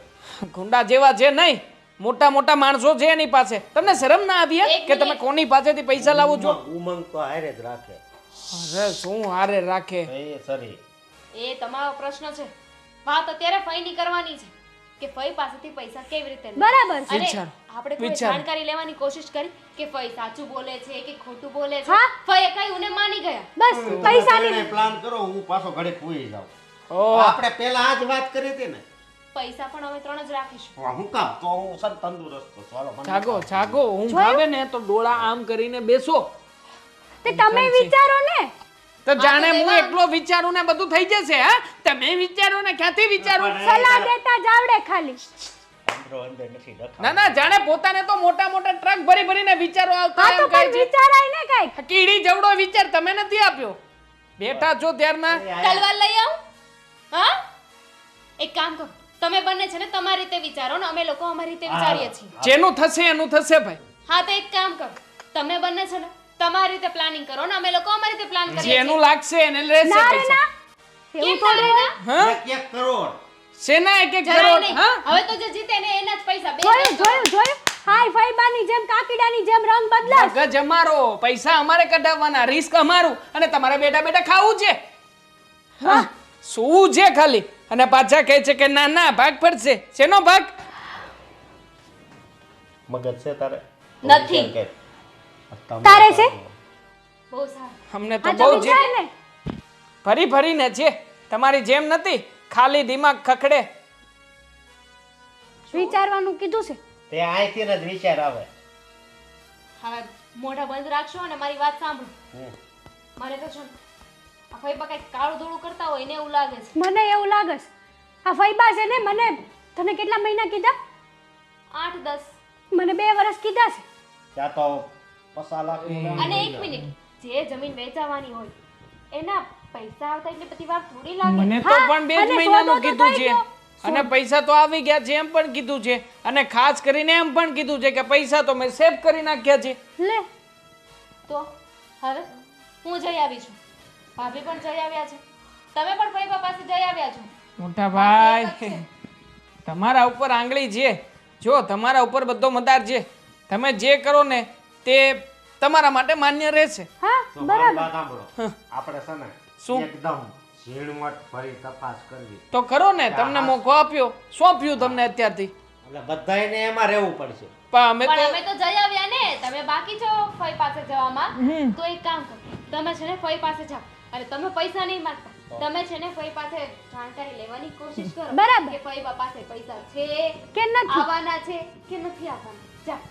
ગુંડા જેવા છે નહીં, મોટા મોટા માણસો છે એની પાસે. તમને શરમ ના આવી હે કે તમે કોની પાસેથી પૈસા લાવો છો? ઉમંગ તો હારે જ રાખે. અરે શું હારે રાખે? એ સરી. એ તમારો પ્રશ્ન છે. વાત અત્યારે ફઈની કરવાની છે કે ફઈ પાસેથી પૈસા કેવી રીતે લે. બરાબર. અને વિચાર, આપણે કોઈ વિચાર. જાણકારી લેવાની કોશિશ કરી કે ફઈ સાચું બોલે છે કે ખોટું બોલે છે. હા. ફઈએ કહ્યું ને માની ગયા. બસ પૈસાની પ્લાન કરો, હું પાછો ઘડી પૂરી જાઉં. ઓ આપણે પેલા આ જ વાત કરી હતી ને. પૈસા પણ અમે 3 જ રાખીશું. હું કામ તો હું સર તંદુરસ્ત છું. ચાલો મને જાગો જાગો, ઊંઘ આવે ને તો ડોળા આમ કરીને બેસો. તે તમે વિચારો ને. તો જાણે હું એકલો વિચારું ને બધું થઈ જશે. હા, તમે વિચારો ને ક્યાંથી વિચારું? સલાહ દેતા જ આવડે ખાલી. અંદરો અંદર નથી ડખા. ના ના, જાણે પોતાને તો મોટા મોટા ટ્રક ભરી ભરીને વિચારો આવતા હા તો એમ કહે પણ છે. વિચારાય ને કાંઈક. કીડી જવડો વિચાર તમે નથી આપ્યો. બેઠા છો ત્યારના. તલવાર લઈ આવું? હા, એક કામ કરો, તમે બંને છે ને તમારી રીતે વિચારો ને અમે લોકો અમારી રીતે વિચારીએ છીએ. જેનું થશે એનું થશે ભાઈ. હા તો એક કામ કરો, તમે બંને છે ને તમારી રીતે પ્લાનિંગ કરો ને અમે લોકો અમારી રીતે પ્લાન કરીએ છીએ. જેનું લાગશે એને લેશે ના રે પૈસા. ના. એવું કેમ થોડું ના હોય? રે ના? હા, 1 કરોડ. શેના 1 જરાય કરોડ? નહીં. હા, હવે તો જે જીતે ને એના જ પૈસા. બે જોયું જોયું જોયું. હાય ફાઈબાની જેમ કાકીડાની જેમ રંગ બદલાશ. મગજ અમારો, પૈસા અમારે કઢાવવાના, રિસ્ક અમારું અને તમારે બેઠા બેઠા ખાવું છે. હા, શું છે ખાલી? અને પાછા કહે છે કે ના ના ભાગ પડશે. શેનો ભાગ? મગજ છે તારે? નથી. વિચાર કર. તારે છે બહુ સારું. અમને તો આ બહુ જમીન જે જાય ને ફરી ફરીને છે તમારી જેમ નથી ખાલી દિમાગ ખખડે. વિચારવાનું કીધું છે. તે અહીંથી જ વિચાર આવે. હવે મોઢા બંધ રાખશો અને મારી વાત સાંભળો. મને તો છે ને આ ફઈબા કંઈક કાળું ધોળું કરતા હોય ને એવું લાગે છે. મને એવું લાગે છે આ ફઈબા છે ને મને તને કેટલા મહિના કીધા 8-10. મને 2 વર્ષ કીધા છે. ત્યાં તો 50 લાખનું અને એક મિનિટ, જે જમીન વેચાવાની હોય એના પૈસા આવતા એટલે બધી વાર થોડી લાગે. મને તો હા, પણ 2 જ અને મહિનાનું સોદો તો કીધું થઈ છે ગયો. અને પૈસા તો આવી ગયા છે એમ પણ કીધું છે અને ખાસ કરીને એમ પણ કીધું છે કે પૈસા તો મેં સેવ કરી નાખ્યા છે. લે તો હવે હું જઈ આવી છું, ભાભી પણ જઈ આવ્યા છે, તમે પણ ફઈબા પાસે જઈ આવ્યા છો. મોટા ભાઈ તમારા ઉપર આંગળી છે, જો તમારા ઉપર બધો મદાર છે, તમે જે કરો ને તે તમારા માટે માન્ય રહેશે. હા તો મારી વાત સાંભળો. આપણે છે ને શું? એકદમ ઝીણવટ ભરી તપાસ કરવી. તો કરો ને, તમને મોકો આપ્યો, સોંપ્યું તમને અત્યારથી. એટલે બધાયને એમાં રહેવું પડશે. પણ અમે પણ તો અમે તો જઈ આવ્યા ને, તમે બાકી છો ફઈ પાસે જવામાં. તો એક કામ કરો, તમે છે ને ફઈ પાસે જાઓ અને તમે પૈસા નહીં માંગતા, તમે છે ને ફઈ પાસે જાણકારી લેવાની કોશિશ કરો. બરાબર. કે ફઈબા પાસે પૈસા છે કે નથી આવવાના છે કે નથી આવવાના. જાઓ.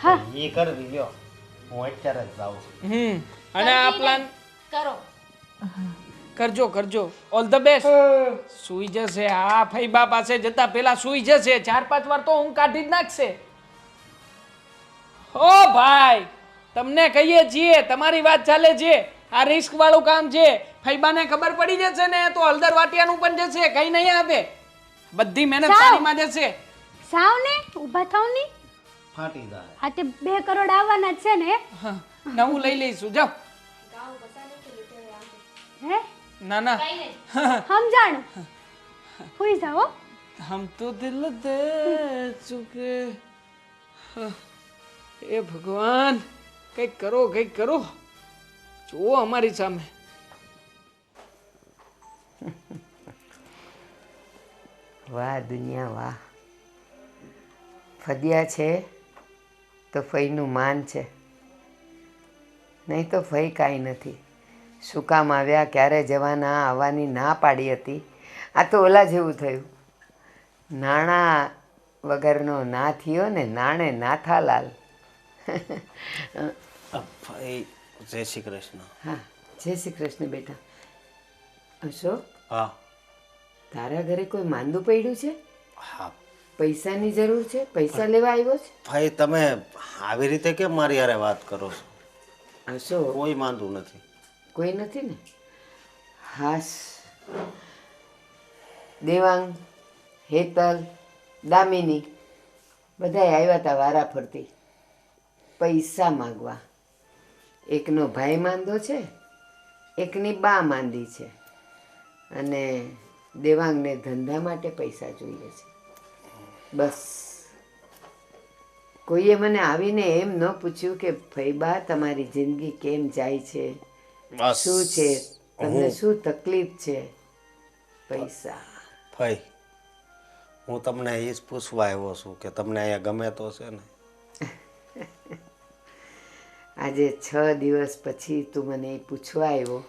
હા એ કરવી લ્યો. હું અત્યારે જ જાઉં છું. અને આ જલ્દી પ્લાન કરો. કરજો કરજો. All the best. સુઈ જશે આ ફઈબા પાસે જતા પહેલા સુઈ જશે. 4-5 વાર તો હું કાઢી જ નાખશે. ઓ ભાઈ, તમને કહીએ છીએ તમારી વાત ચાલે છે, આ રિસ્ક વાળું કામ છે. ફઈબાને ખબર પડી જશે ને તો હળદર વાટિયાનું પણ જશે, કઈ નહીં આવે. બધી મહેનત સાવ. પાણીમાં જશે. સાવ ને ઊભા થાવ ની ફાટી જાય. આ તે 2 કરોડ આવવાના જ છે ને હા, નવું લઈ લઈશું. જાઓ. હે ના ના, કઈ નહીં. સમજાણ હુઈ જાઓ હો. हम तो दिल दे चुके. એ ભગવાન, કંઈક કરો, કંઈક કરો. જુઓ અમારી સામે. વાહ દુનિયા વાહ. ફદિયા છે તો ફઈનું માન છે, નહીં તો ફઈ કાંઈ નથી. શું કામ આવ્યા, ક્યારે જવાના, આવવાની ના પાડી હતી. આ તો ઓલા જેવું થયું, નાણાં વગરનો ના થયો ને નાણે નાથાલાલ. ભાઈ જય શ્રી કૃષ્ણ. હા જય શ્રી કૃષ્ણ બેટા. અશોક, હા તારા ઘરે કોઈ માંદું પડ્યું છે? હા પૈસાની જરૂર છે? પૈસા લેવા આવ્યો છે? ભાઈ તમે આવી રીતે કેમ મારી હારે વાત કરો છો? અશોક, કોઈ માંદું નથી. કોઈ નથી ને? હાશ. દેવાંગ, હેતલ, દામિની બધાય આવ્યા હતા વારા ફરતી પૈસા માંગવા. એકનો ભાઈ માંદો છે, એકની બા માંદી છે, અને દેવાંગને ધંધા માટે પૈસા જોઈએ છે. બસ કોઈએ મને આવીને એમ ન પૂછ્યું કે ફઈબા તમારી જિંદગી કેમ જાય છે, બસ શું છે, તમને શું તકલીફ છે? પૈસા. ભાઈ હું તમને એ જ પૂછવા આવ્યો છું કે તમને અહીંયા ગમે તો છે ને? આજે 6 દિવસ પછી તું મને એ પૂછવા આવ્યો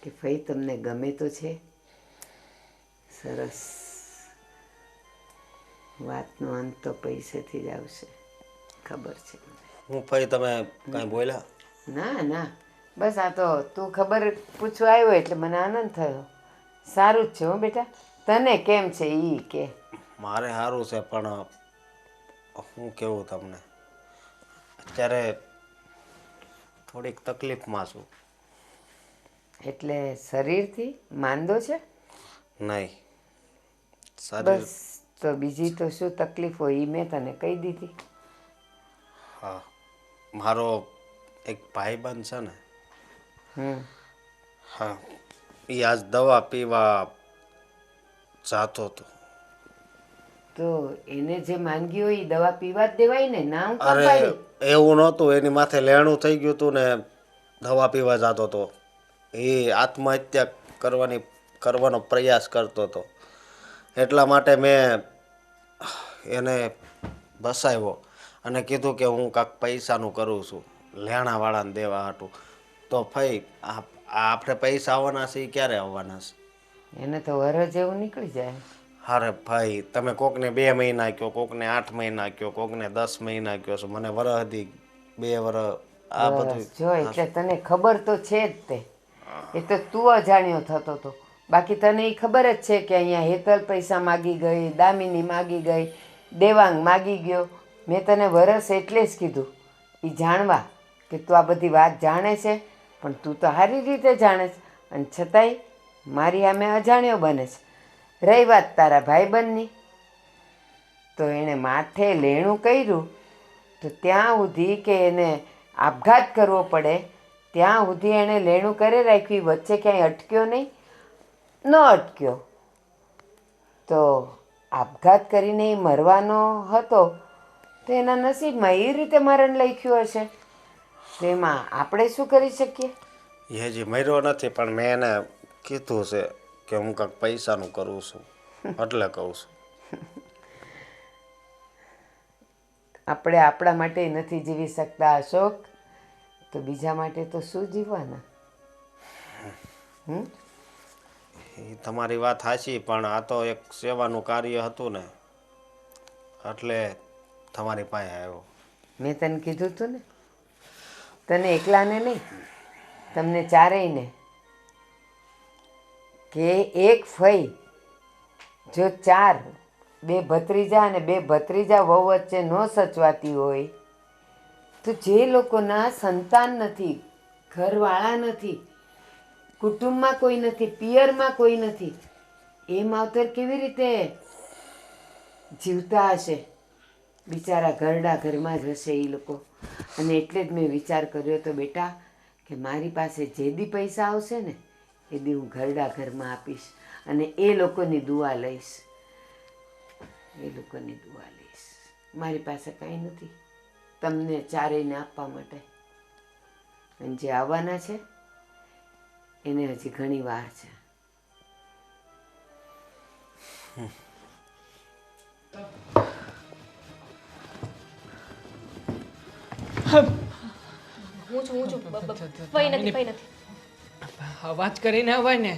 કે ભાઈ તમને ગમે તો છે? સરસ. વાતનો અંત તો પૈસેથી જ આવશે, ખબર છે મને. હું ભાઈ તમે કાંઈ બોલ્યા? ના ના, બસ આ તો તું ખબર પૂછવા આવ્યો એટલે મને આનંદ થયો. સારું જ છે હો બેટા. તને કેમ છે એ કે. મારે સારું છે, પણ હું કેવું તમને, અત્યારે થોડીક તકલીફમાં છું. એટલે શરીરથી માંદો છે? નહીં, શરીર. બસ તો બીજી તો શું તકલીફ હોય એ મેં તને કહી દીધી. હા, મારો એક ભાઈબંધ છે ને, હા, એ આજ દવા પીવા જાતો હતો. તો એને જે માંગી હોય એ દવા પીવા જ દેવાય ને, ના હું કામ અરે પાડી? એવું નહોતું, એની માથે લેણું થઈ ગયું હતું ને દવા પીવા જતો હતો. એ આત્મહત્યા કરવાનો પ્રયાસ કરતો હતો. એટલા માટે મેં એને બસાવ્યો અને કીધું કે હું કાંઈક પૈસાનું કરું છું. લેણાવાળાને દેવા હતું. તો ભાઈ આપણે પૈસા આવવાના છે એ ક્યારે આવવાના છે? એને તો વરસ જેવું નીકળી જાય. અરે ભાઈ તમે કોકને 2 મહિના કહો, કોકને 8 મહિના કહો, કોકને 10 મહિના કહો છો. મને વરસ હતી 2 વરસ આ બધું બસ જો એટલે તને ખબર તો છે જ તે. એ તો તું અજાણ્યો થતો હતો. બાકી તને એ ખબર જ છે કે અહીંયા હેતલ પૈસા માગી ગઈ, દામિની માગી ગઈ, દેવાંગ માગી ગયો. મેં તને વરસ એટલે જ કીધું એ જાણવા કે તું આ બધી વાત જાણે છે, પણ તું તો સારી રીતે જાણે છે અને છતાંય મારી સામે અજાણ્યો બને છે. રહી વાત તારા ભાઈબંધની, તો એણે માથે લેણું કર્યું તો ત્યાં સુધી કે એને આપઘાત કરવો પડે ત્યાં સુધી એણે લેણું કરી રાખ્યું. વચ્ચે ક્યાંય અટક્યો નહીં, ન અટક્યો. તો આપઘાત કરીને એ મરવાનો હતો તો એના નસીબમાં એ રીતે મરણ લખ્યું હશે. તો એમાં આપણે શું કરી શકીએ? એ હજી મર્યો નથી, પણ મેં એને કીધું છે કે હું કંઈક પૈસાનું કરું છું એટલે કહું છું. આપણે આપણા માટે નથી જીવી શકતા અશોક, તો બીજા માટે તો શું જીવવાના? એ તમારી વાત સાચી, પણ આ તો એક સેવાનું કાર્ય હતું ને એટલે તમારી પાસે આવ્યો. મેં તને કીધું હતું ને, તને એકલાને નહીં તમને ચારેયને, કે એક ફઈ જો 2 ભત્રીજા અને 2 ભત્રીજા વહુ વચ્ચે ન સચવાતી હોય તો જે લોકોના સંતાન નથી, ઘરવાળા નથી, કુટુંબમાં કોઈ નથી, પિયરમાં કોઈ નથી, એ માવતર કેવી રીતે જીવતા હશે? બિચારા ઘરડા ઘરમાં જ હશે એ લોકો. અને એટલે જ મેં વિચાર કર્યો તો બેટા કે મારી પાસે જે દી પૈસા આવશે ને એ દી હું ઘરડા ઘરમાં આપીશ અને એ લોકોની દુઆ લઈશ. એ લોકોની દુઆ લઈશ. મારી પાસે કાંઈ નથી તમને ચારેયને આપવા માટે. અને જે આવવાના છે એને હજી ઘણી વાર છે. હું છું ફઈ નથી. અવાજ કરીને અવાય ને.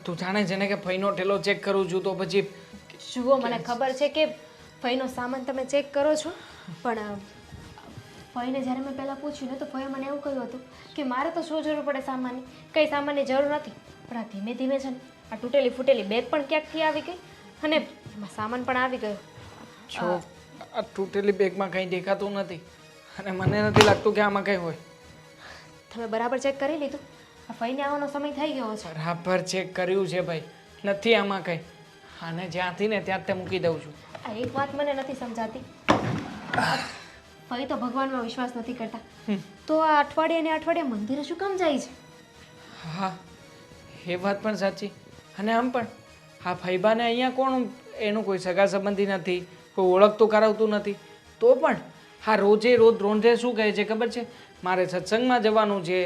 તું જાણે છે ને કે ફઈનો ઠેલો ચેક કરું છું તો પછી જુઓ, મને ખબર છે કે ફઈનો સામાન તમે ચેક કરો છો, પણ ફઈને જ્યારે મેં પહેલાં પૂછ્યું ને તો ફઈએ મને એવું કહ્યું હતું કે મારે તો શું જરૂર પડે સામાનની, કંઈ સામાનની જરૂર નથી. પણ આ ધીમે ધીમે છે ને આ તૂટેલી ફૂટેલી બેગ પણ ક્યાંકથી આવી ગઈ અને એમાં સામાન પણ આવી ગયો. જો આ તૂટેલી બેગમાં કંઈ દેખાતું નથી અને મને નથી લાગતું કે આમાં કંઈ હોય. તમે બરાબર ચેક કરી લીધું? આ ફઈને આવવાનો સમય થઈ ગયો છે. બરાબર ચેક કર્યું છે ભાઈ, નથી આમાં કંઈ. આને જ્યાંથી ને ત્યાં તે મૂકી દઉં છું. આ એક વાત મને નથી સમજાતી, ફઈ તો ભગવાનમાં વિશ્વાસ નથી કરતા, તો આ અઠવાડિયે મંદિરે શું કામ જાય છે? હા, એ વાત પણ સાચી. અને આમ પણ આ ફઈબાને અહીંયા કોણ, એનું કોઈ સગા સંબંધી નથી, કોઈ ઓળખતું કરાવતું નથી, તો પણ હા રોજે રોજ શું કહે છે ખબર છે? મારે સત્સંગમાં જવાનું છે,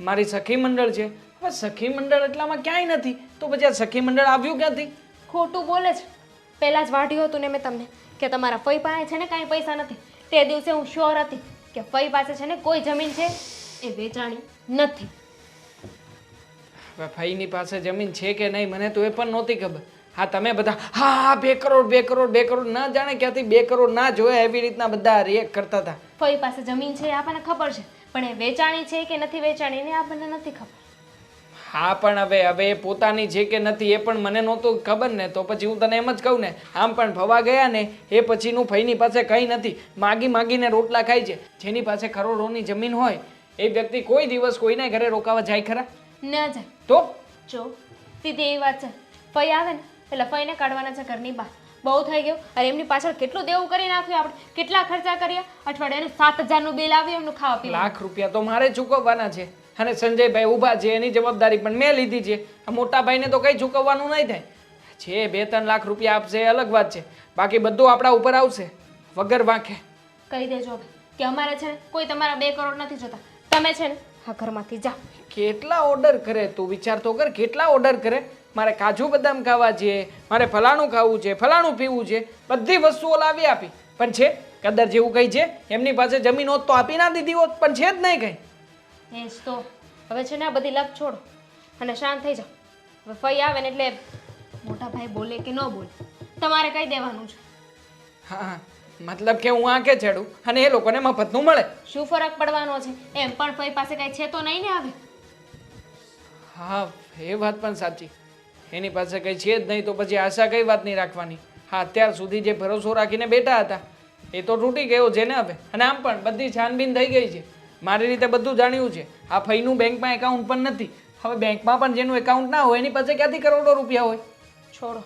મારી સખી મંડળ છે. હવે સખી મંડળ એટલામાં ક્યાંય નથી, તો પછી આ સખી મંડળ આવ્યું ક્યાંથી? ખોટું બોલે છે. પહેલાં જ વાઢ્યું હતું ને મેં તમને કે તમારા ફઈ પાસે છે ને કાંઈ પૈસા નથી. તે દિવસે હું શ્યોર હતી કે ફઈ પાસે છે ને કોઈ જમીન છે એ વેચાણી નથી. હવે ફઈની પાસે જમીન છે કે નહીં મને તો એ પણ નહોતી ખબર. હા તમે બધા હા 2 કરોડ ના જાણે ક્યાંથી 2 કરોડ ના જોયા એવી રીતના બધા રિએક્ટ કરતા હતા. ફઈ પાસે જમીન છે એ આપણને ખબર છે, પણ એ વેચાણી છે કે નથી વેચાણી ને આપણને નથી ખબર. હા પણ હવે એ પોતાની છે કે નથી એ પણ મને નહોતું ખબર ને, તો પછી હું તને એમ જ કહું ને. આમ પણ ફવા ગયા ને એ પછીનું ફઈની પાસે કંઈ નથી, માગીને રોટલા ખાય છે. જેની પાસે કરોડોની જમીન હોય એ વ્યક્તિ કોઈ દિવસ કોઈના ઘરે રોકાવા જાય ખરા? ન જાય. તો જો સીધી એવી વાત છે, ફઈ આવે ને એટલે ફઈને કાઢવાના છે ઘરની બહાર. બહુ થઈ ગયું. અરે એમની પાછળ કેટલું દેવું કરી નાખ્યું આપણે, કેટલા ખર્ચા કર્યા. અઠવાડિયાનું 7,000નું બિલ આવ્યું એમનું ખાવા પીવા. લાખ રૂપિયા તો મારે ચૂકવવાના છે અને સંજયભાઈ ઊભા છે, એની જવાબદારી પણ મેં લીધી છે. આ મોટા ભાઈને તો કંઈ ચૂકવવાનું નહીં થાય. જે 2-3 લાખ રૂપિયા આપશે એ અલગ વાત છે, બાકી બધું આપણા ઉપર આવશે વગર વાંકે. કહી દેજો કે અમારે છે ને કોઈ તમારા 2 કરોડ નથી જોતા. તમે છે ને આ ઘરમાંથી જાઓ. કેટલા ઓર્ડર કરે તું વિચાર તો કર. કેટલા ઓર્ડર કરે. મારે કાજુ બદામ ખાવા છે, મારે ફલાણું ખાવું છે, ફલાણું પીવું છે, બધી વસ્તુઓ લાવી આપી, પણ છે કદર જેવું કંઈ છે? એમની પાસે જમીન હોત તો આપી ના દીધી હોત, પણ છે જ નહીં કંઈ. એ જ તો હવે છે ને આ બધી લપ છોડો અને શાંત થઈ જાઓ. હવે ફઈ આવે ને એટલે મોટા ભાઈ બોલે કે ન બોલે તમારે કહી દેવાનું છે. હા, મતલબ કે હું આંકે ચડું અને એ લોકોને મફતનું મળે. શું ફરક પડવાનો છે? એમ પણ ફઈ પાસે કઈ છે તો નહીં ને આવે. હા, એ વાત પણ સાચી. એની પાસે કંઈ છે જ નહીં તો પછી આશા કઈ વાતની રાખવાની. હા, અત્યાર સુધી જે ભરોસો રાખીને બેઠા હતા એ તો તૂટી ગયો છે ને હવે. અને આમ પણ બધી છાનબીન થઈ ગઈ છે. મારી રીતે બધું જાણ્યું છે. આ ફઈનું બેંકમાં એકાઉન્ટ પણ નથી. હવે બેંકમાં પણ જેનું એકાઉન્ટ ના હોય એની પાસે ક્યાંથી કરોડો રૂપિયા હોય? છોડો,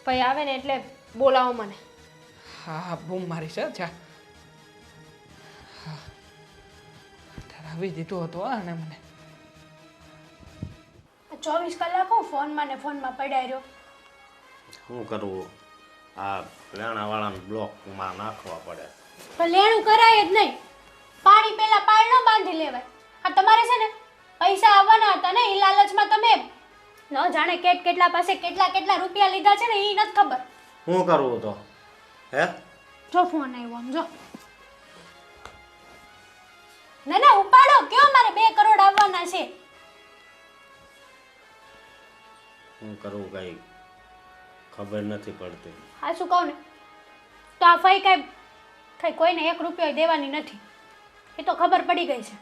ફઈ આવે ને એટલે બોલાવો મને. હા હા, બૂમ મારી છે. અચ્છા, હા, ધરાવી દીધો હતો અને મને. 24 કલાક હું ફોનમાં ને ફોનમાં પડાઈ રહ્યો. શું કરવું? આ લેણાવાળાને બ્લોકમાં નાખવા પડે. પણ લેણું કરાય જ નહીં. પાણી પહેલા પાળ ન બાંધી લેવાય. આ તમારે છે ને પૈસા આવવાના હતા ને એ લાલચમાં તમે ન જાણે કેટલા પાસે કેટલા રૂપિયા લીધા છે ને એ નથી ખબર. શું કરવું તો? હે? જો ફોન આવ્યો આમ જો. ના ઉપાડો, કયો મારે 2 કરોડ આવવાના છે. શું કરવું કઈ ખબર નથી પડતી. હા શું કહું ને તો આ ફઈ કઈ કોઈને 1 રૂપિયો દેવાની નથી. એ તો ખબર પડી ગઈ છે.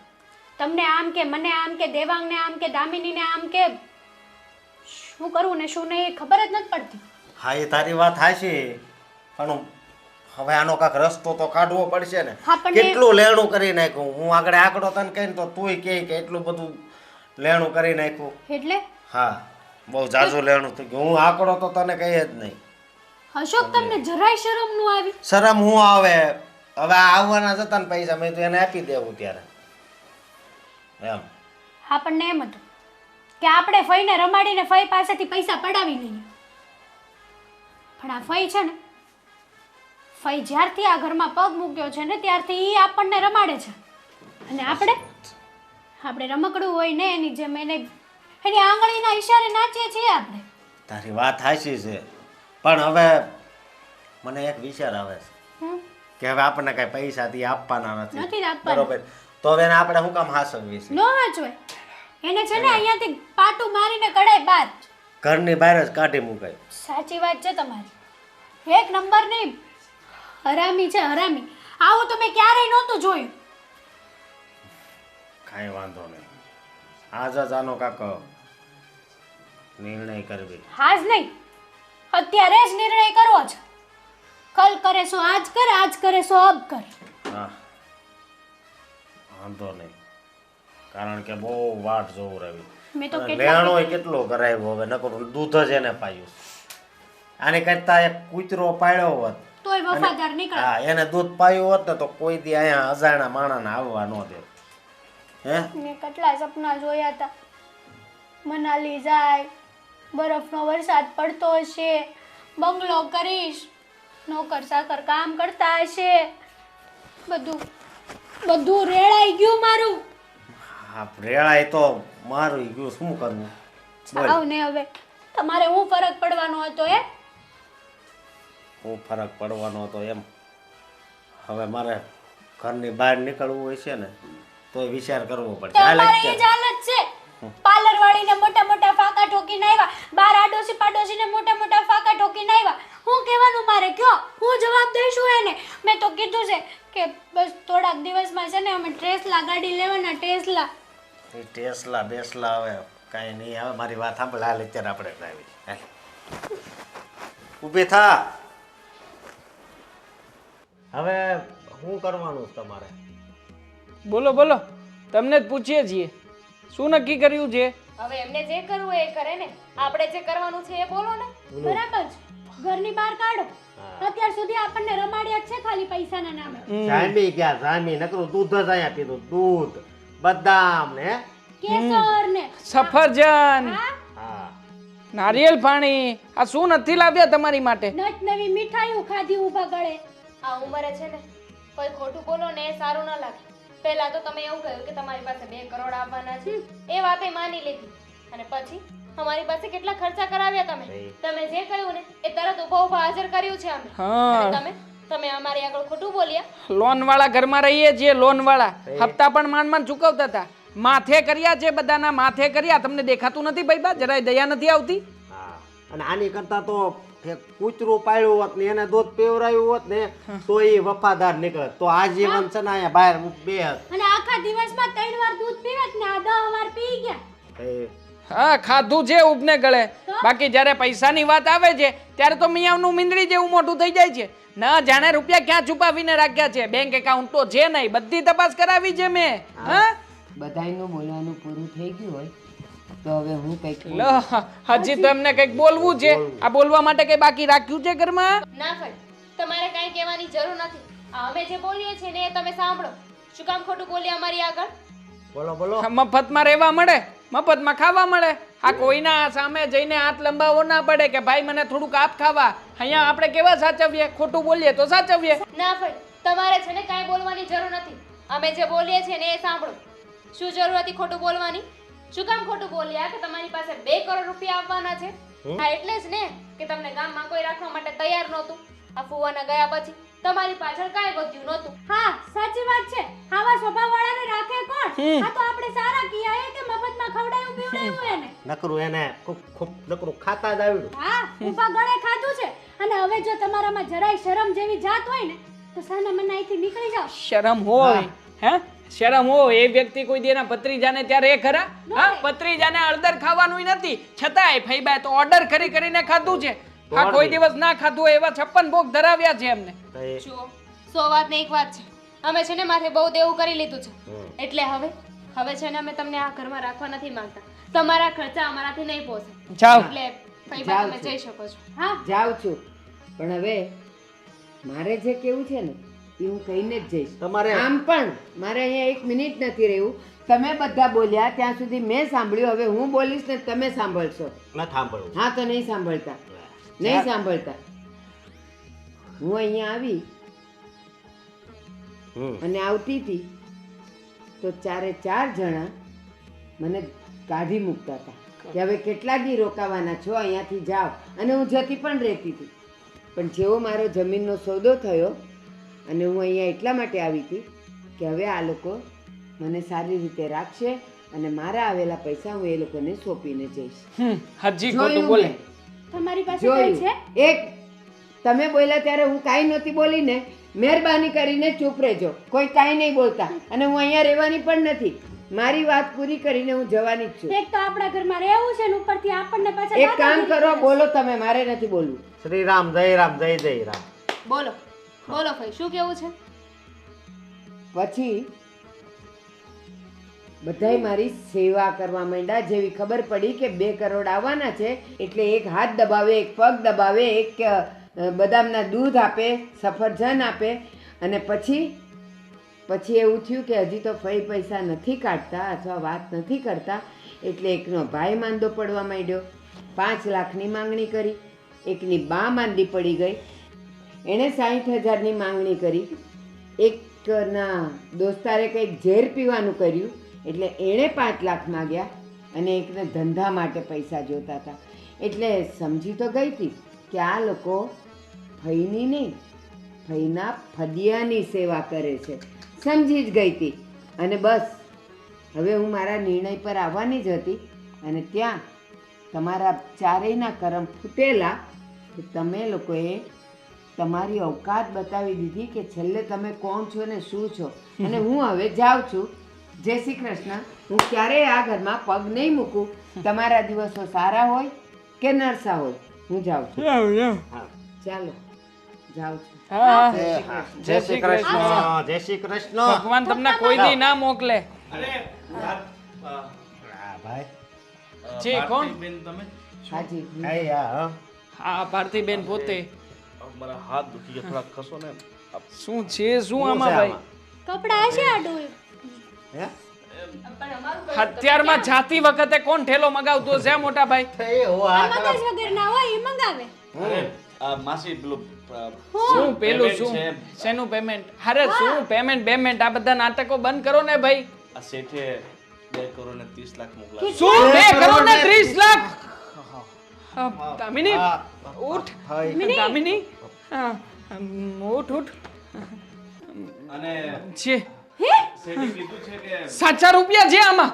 તમને આમ કે મને આમ કે દેવાંગને આમ કે દામિનીને આમ કે શું કરવું ને શું નહીં એ ખબર જ નથી પડતી. હા, એ તારી વાત હાચી, પણ હવે આનો કાંક રસ્તો તો કાઢવો પડશે ને. હા, પણ કેટલું લેણું કરી નાખ્યું. હું આગળ આંકડો તને કહીને તો તુંય કહે કે એટલું બધું લેણું કરી નાખ્યું. એટલે હા, બહુ જાજુ લેણું થઈ ગયું. હું આંકડો તો તને કહીએ જ નહીં. અશોક તમને જરાય શરમ નું આવી? શરમ હું આવે? હવે આ આવવાના જતા ને પૈસા મેં તો એને આપી દેવું ત્યારે એમ. આપણને એમ હતું કે આપણે ફઈને રમાડીને ફઈ પાસેથી પૈસા પડાવી લઈએ. પણ આ ફઈ છે ને, ફઈ જ્યારથી આ ઘરમાં પગ મૂક્યો છે ને ત્યારથી એ આપણને રમાડે છે. અને આપણે રમકડું હોય ને એની જેમ એની આંગળીના ઈશારે નાચીએ છીએ આપણે. તારી વાત હાચી છે, પણ હવે મને એક વિચાર આવે છે કે હવે આપણને કઈ પૈસા દી આપવાના નથી નથી, આપવાના. બરોબર? તો હવે એને આપણે શું કામ હાસવવી છે? નો હાચવે એને છે ને અહીંયાથી પાટું મારીને કઢાય બહાર. ઘરની બહાર જ કાઢી મુકાય. સાચી વાત છે તમારી. 1 નંબરની હરામી છે, હરામી. આવું તો મેં ક્યારેય નહોતું જોયું. કાંઈ વાંધો નહીં, આજ જ આનો કાક નિર્ણય કરવી. હાજ નહીં, અત્યારે જ નિર્ણય કરવો છે. કલ કરે સો આજ કર, આજ કરે સો અબ કર. હા, વાંધો નહીં, કારણ કે બહુ વાટ જોવું રહ્યું. મેં તો લેણો કેટલો કરાવ્યો, હવે નકરું દૂધ જ એને પાયું. આની કરતા એક કૂતરો પાડ્યો હોત તોય વફાદાર નીકળે. હા, એને દૂધ પાયું હોત ને તો કોઈ દી અહીંયા અજાણ્યા માણસને આવવા ન દે. હે, મેં કેટલા સપના જોયા હતા. મનાલી જાય, બરફનો વરસાદ પડતો હશે, બંગલો કરીશ, નોકર ચાકર કામ કરતા હશે, બધું રેડાઈ ગયું મારું. હા, રેળાય તો મારું ગયું, શું કરવું? બોલ. આવ ને હવે તમારે હું ફરક પડવાનો હતો એ? હું ફરક પડવાનો હતો એમ? હવે મારે ઘરની બહાર નીકળવું હોય છે ને તો વિચાર કરવો પડશે. આ તમારે એ lecture. જ હાલત છે. પાર્લર વાળીને મોટા ફાકા ઠોકીને આવ્યા, બાર આડોશી પાડોશીને મોટા ફાકા ઠોકીને આવ્યા. હું કહેવાનું મારે કયો? હું જવાબ દઈશું એને? મેં તો કીધું છે કે બસ થોડાક દિવસમાં છે ને અમે ટેસ્લા ગાડી લેવાના. ટેસ્લા એ ટેસ્લા બેસલા હવે કાંઈ નહીં. હવે મારી વાત સાંભળ, આ લેક્ચર આપણે લાવી. ઊભી થા. હવે શું કરવાનું છે તમારે? બોલો બોલો, તમને જ પૂછીએ છીએ, શું નક્કી કર્યું છે? હવે એમને જે કરવું હોય એ કરે ને. આપણે જે કરવાનું છે એ બોલો ને. બરાબર છે. ઘરની બહાર કાઢો. અત્યાર સુધી આપણને રમાડ્યા જ છે ખાલી પૈસાના નામે. જામી ગયા, જામી. નકરું દૂધ જ અહીંયા પીધું. દૂધ, બદામ ને કેસર ને સફરજન, હા, નારિયેળ પાણી, આ શું નથી લાવ્યા તમારી માટે? નટ નવી મીઠાઈઓ ખાધી ઊભા ગળે. આ ઉંમરે છે ને કોઈ ખોટું બોલો ને એ સારું ન લાગે. પહેલા તો તમે એવું કહ્યું કે તમારી પાસે 2 કરોડ આવવાના છે, એ વાતે માની લીધી. અને પછી અમારી પાસે કેટલા ખર્ચા કરાવ્યા તમે. તમે જે કહ્યું ને એ તરત ઊભા હાજર કર્યું છે અમે. હા. અને તમે તમે અમારી આગળ ખોટું બોલ્યા. લોન વાળા ઘરમાં રહીએ છીએ, લોન વાળા હપ્તા પણ માંડ માંડ ચૂકવતા હતા. માથે કર્યા છે, બધાના માથે કર્યા. તમને દેખાતું નથી ભાઈ બા? જરાય દયા નથી આવતી? હા અને આની કરતા તો એક કૂતરું પાળ્યું હોત ને એને દૂધ પીવરાયું હોત ને તો એ વફાદાર નીકળે તો આજીવન છે ને અહીંયા બહાર બે અને આખા દિવસમાં 3 વાર દૂધ પીવે જ ને આ 10 વાર પી ગયા. હા, ખાધું છે ઉપને ગળે. બાકી જ્યારે પૈસાની વાત આવે છે ત્યારે તો મિયાનું મીંદડી જેવું મોટું થઈ જાય છે. ના જાણે રૂપિયા ક્યાં છુપાવીને રાખ્યા છે. બેંક એકાઉન્ટ તો છે નહીં, બધી તપાસ કરાવી છે મેં. હા, બધાયનું બોલવાનું પૂરું થઈ ગયું હોય તો હવે હું કંઈક લો, હજી તો એમને કંઈક બોલવું છે. આ બોલવા માટે કઈ બાકી રાખ્યું છે ઘરમાં? ના ભાઈ, તમારે કાંઈ કહેવાની જરૂર નથી. આ અમે જે બોલીએ છીએ ને એ તમે સાંભળો. શું કામ ખોટું બોલ્યા અમારી આગળ? બોલો બોલો. મફતમાં રહેવા મળે, મફતમાં ખાવા મળે. આ કોઈના સામે જઈને હાથ લંબાવવો ના પડે કે ભાઈ મને થોડુંક આપ ખાવા. અહીંયા આપણે કેવા સાચવીએ? ખોટું બોલીએ તો સાચવીએ. ના ભાઈ, તમારે છે ને કાંઈ બોલવાની જરૂર નથી. અમે જે બોલીએ છીએ ને એ સાંભળો. શું જરૂર હતી ખોટું બોલવાની? શું કામ ખોટું બોલ્યા કે તમારી પાસે 2 કરોડ રૂપિયા આવવાના છે? હા એટલે જ ને કે તમને ગામમાં કોઈ રાખવા માટે તૈયાર નહોતું. આ ફુવાના ગયા પછી તમારી પાછળ કાંઈ વધ્યું નહોતું. હા સાચી વાત છે. આવા સ્વભાવવાળાને રાખે કોણ? આ તો આપણે સારા કિયા કે મફતમાં ખવડાયું પીવડાયું એને. નકરું એને ખૂબ નકરું ખાતા જ આવડ્યું. હા ઊભા ગળે ખાધું છે. અને હવે જો તમારામાં જરાય શરમ જેવી જાત હોય ને તો સાના મને અહીંથી નીકળી જાઓ. શરમ હોય, હે? શરમ હોય એ વ્યક્તિ કોઈ દેના ભત્રીજાને ત્યારે એ ખરા? હા, ભત્રીજાને અડદર ખાવાનું નથી, છતાંય ફઈબાએ તો ઓર્ડર કરીને ખાધું છે. આ કોઈ દિવસ ના ખાધું હોય એવા 56 ભોગ ધરાવ્યા છે એમને. જુઓ, 100 વાત ને એક વાત છે. અમે છે ને માથે બહુ દેવું કરી લીધું છે. એટલે હવે છે ને અમે તમને આ ઘરમાં રાખવા નથી માંગતા. તમારા ખર્ચા અમારાથી નહીં પહોંચે. જાઓ. એટલે ફઈબા તમે જઈ શકો છો. હા, જાઉં છું પણ હવે મારે જે કેવું છે ને એ હું કહીને જ જઈશ. તમારે આમ પણ મારે અહીંયા 1 મિનિટ નથી રહેવું. તમે બધા બોલ્યા ત્યાં સુધી મેં સાંભળ્યું. હવે હું બોલીશ ને તમે સાંભળશો. ન સાંભળવું. હા તો નહીં સાંભળતા, નહીં સાંભળતા. હું અહીંયા આવી અને આવતી હતી તો 4 જણા મને કાઢી મૂકતા હતા કે હવે કેટલા દી રોકાવાના છો, અહીંયાથી જાઓ. અને હું જતી પણ રહેતી હતી. પણ જેવો મારો જમીનનો સોદો થયો અને હું અહીંયા એટલા માટે આવી હતી કે હવે આ લોકો મને સારી રીતે રાખશે અને મારા આવેલા પૈસા હું એ લોકોને સોંપીને જઈશ. હજી ખોટું જોયું બોલે. મેં. તમારી પાસે કઈ છે? જોયું. એક તમે બોલ્યા ત્યારે હું કાંઈ નહોતી બોલી ને. મહેરબાની કરીને ચૂપ રહેજો, કોઈ કાંઈ નહીં બોલતા. અને હું અહીંયા રહેવાની પણ નથી. મારી વાત પૂરી કરીને હું જવાની જ છું. એક તો આપણા ઘરમાં રહેવું છે ને ઉપરથી આપણને પાછા એક કામ કરો, બોલો તમે, મારે નથી બોલવું. શ્રી રામ જય રામ જય જય રામ. બોલો બોલો ભાઈ, શું કેવું છે? પછી બધાય મારી સેવા કરવા માંડ્યા. જેવી ખબર પડી કે 2 કરોડ આવવાના છે એટલે એક હાથ દબાવે, એક પગ દબાવે, એક બદામના દૂધ આપે, સફરજન આપે. અને પછી એવું થયું કે હજી તો ફઈ પૈસા નથી કાઢતા અથવા વાત નથી કરતા. એટલે એકનો ભાઈ માંદો પડવા માંડ્યો, 5 લાખની માંગણી કરી. એકની બા માંદી પડી ગઈ, એણે 60,000ની માંગણી કરી. એકના દોસ્તારે કંઈક ઝેર પીવાનું કર્યું એટલે એણે 5 લાખ માગ્યા. અને એકને ધંધા માટે પૈસા જોતા હતા. એટલે સમજી તો ગઈ હતી કે આ લોકો ફઈની નહીં, ફઈના ફદિયાની સેવા કરે છે. સમજી જ ગઈ હતી. અને બસ હવે હું મારા નિર્ણય પર આવવાની જ હતી. અને ત્યાં તમારા ચારેયના કરમ ફૂટેલા કે તમે લોકોએ તમારી औकात બતાવી દીધી કે છેલ્લે તમે કોણ છો ને શું છો. અને હું હવે જાઉં છું. જય શ્રી કૃષ્ણ. હું ક્યારેય આ ઘરમાં પગ નહીં મૂકું. તમારા દિવસો સારા હોય કે નરસા હોય. હું જાઉં છું. ચાલો જાઉં છું. હા, જય શ્રી કૃષ્ણ. જય શ્રી કૃષ્ણ. ભગવાન તમને કોઈ દી ના મોકલે. ભાઈ જી, કોણ? હાજી. આય હા. હા, ભારતીબેન પોતે. મારા હાથ દુખી ગયા, થોડા ખસો ને. શું છે શું આમાં ભાઈ? કપડા હશે આડું. હે? હથિયારમાં જાતી વખતે કોણ ઠેલો મગાવતો છે મોટા ભાઈ? એ હો આ મગજ વગર ના હોય એ મંગાવે. આ માસી પેલું શું પેલું payment શું છે. શેનું પેમેન્ટ? અરે શું પેમેન્ટ આ બધા નાટકો બંધ કરો ને ભાઈ. આ શેઠે 2 કરોડ ને 30 લાખ મોકલા. શું 2 કરોડ ને 30 લાખ? દામિની ઉઠ. ભાઈ દામિની, હા, ઉઠ ઉઠ અને છે સેટિંગ કીધું છે કે સાચા રૂપિયા છે આમાં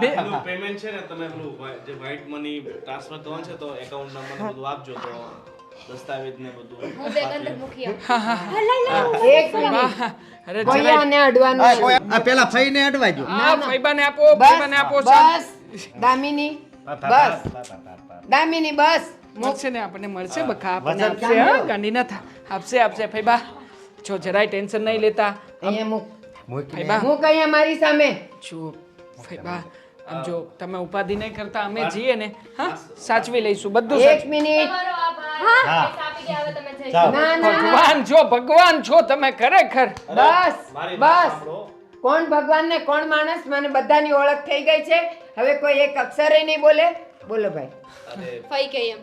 પેલું પેમેન્ટ છે ને તમે પેલું જે વ્હાઇટ મની ટ્રાન્સફર કરવાનું છે તો એકાઉન્ટ નંબર બધું આપજો તો દસ્તાવેજ ને બધું હું બેગ અંદર મૂકી આવું. એક મિનિટ અરે ભૈયાને અડવાનું છે. આ પેલા ફઈને અડવાજો આ ફૈબાને આપો ફૈબાને આપો બસ દામિની બસ દામિની બસ મળશે ને આપણને મળશે બકા આપણને આપશે હા ગાંડી ના થા આપશે ફૈબા જો જરાય ટેન્શન નહીં લેતા અહીંયા મૂક ફૈબા મૂક અહીંયા મારી સામે જો ફૈબા આમ જો તમે ઉપાધિ નહીં કરતા અમે જઈએ ને હા સાચવી લઈશું બધું એક મિનિટ તમારો આભાર. પૈસા આપી ગયા, હવે તમે જઈ શકો. ના ના ભગવાન છો તમે ખરેખર બસ મારી વાત બસ સાંભળો. કોણ ભગવાન ને કોણ માણસ મને બધાની ઓળખ થઈ ગઈ છે હવે કોઈ એક અક્ષરે નહીં બોલે બોલો ભાઈ અરે ફઈ કહી એમ.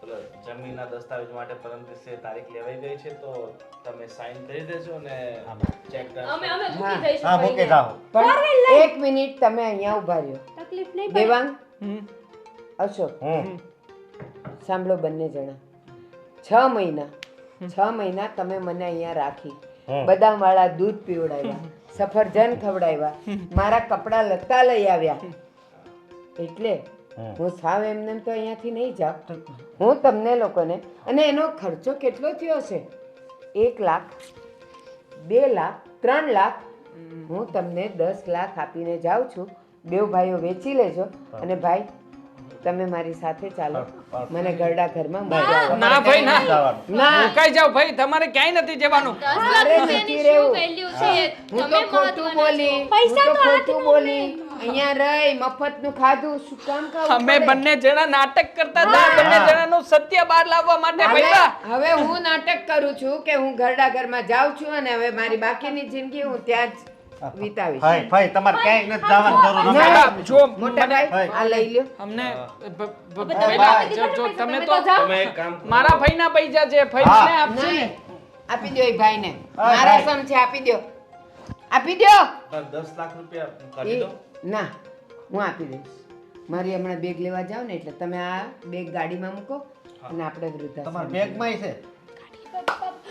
પેલો જમીનના દસ્તાવેજ માટે પરમ દિવસે તારીખ લેવાઈ ગઈ છે તો તમે સાઈન કરી દેજો ને ચેક અમે મૂકી જઈશું હા મૂકી ફઈને. જાઓ પણ એક મિનિટ તમે અહીંયા ઉભા રહ્યો તકલીફ નહીં દેવાંગ હમ. અશોક હમ સાંભળો બંને જણા 6 મહિના તમે મને અહીંયા રાખી બદામ વાળા દૂધ પીવડાવ્યા સફરજન ખવડાવ્યા મારા કપડા લત્તા લઈ આવ્યા એટલે હું સાવ એમને તો અહીંયાથી નહીં જાઉં હું તમને લોકોને અને એનો ખર્ચો કેટલો થયો છે 1 લાખ 2 લાખ 3 લાખ હું તમને 10 લાખ આપીને જાઉં છું બેવ ભાઈઓ વેચી લેજો અને ભાઈ તમે મારી સાથે ચાલો મને ગરડા ઘરમાં મૂકી આવો. ના ભાઈ ના ના મુકાઈ જાવ ભાઈ તમારે ક્યાંય નથી જવાનું 10 લાખ મારે રૂપિયાની નથી શું રહેવું. વેલ્યુ છે હું તમે તો ખોટું મહત્વના બોલી છો. પૈસા હું તો તો ખોટું બોલી અહીંયા રહી મફતનું ખાધું શું કામ ખાવું અમે પડે? બંને જણા નાટક કરતા હતા બંને જણાનું સત્ય બહાર લાવવા માટે ભૈયા હવે હું નાટક કરું છું કે હું ઘરડા ઘરમાં જાઉં છું અને હવે મારી બાકીની જિંદગી હું ત્યાં જ વિતાવીશ ભાઈ ભાઈ તમારે ક્યાંય નથી જવાનું જરૂર નથી. ભૈયા, જો મોટા ભાઈ આ લઈ લ્યો અમને ભૈયા, જો તમે તો તમે એક કામ કરો. મારા ભાઈના પૈસા છે ભાઈ મને આપશે ને નહીં આપી દો એ ભાઈને મારા સમ છે આપી દો આપી દો 10 લાખ રૂપિયા કાઢી દો ના હું આપી દઈશ મારી હમણાં બેગ લેવા જાવ ને એટલે તમે આ બેગ ગાડીમાં મૂકો અને આપણે વૃદ્ધાશ્રમ તમારા બેગમાંય છે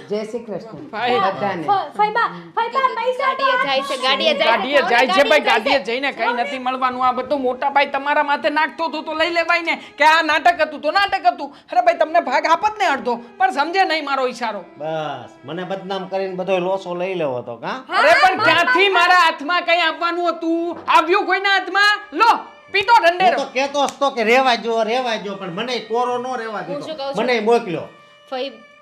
જય શ્રી કૃષ્ણ ભાઈ. બધાને ફઈબા પૈસા ગાડીએ જાય છે ગાડીએ ગાડીએ જાય છે ભાઈ ગાડીએ જઈને કઈ નથી મળવાનું આ બધું મોટા ભાઈ તમારા માથે નાખતો હતો તો લઈ લેવાય ને કે આ નાટક હતું તો નાટક હતું અરે ભાઈ તમને ભાગ આપત ને અડધો પણ સમજે નહીં મારો ઈશારો બસ મને બદનામ કરીને બધો લોસો લઈ લેવો હતો કા અરે પણ ક્યાંથી મારા હાથમાં કઈ આપવાનું હતું આવ્યું કોઈના હાથમાં લો પીટો હું ઢંઢેરો તો કેતો હતો કે રેવા જો પણ મને કોરો નો રેવા હું શું દીધો કહું છું? મને મોકલ્યો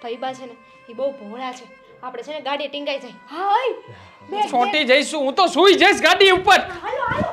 ફઈબા છે ને એ બહુ ભોળા છે આપણે છે ને ગાડીએ ટીંગાઈ જાય હા ઓય છોટી જઈશું હું તો સુઈ જઈશ ગાડી ઉપર હાલો હાલો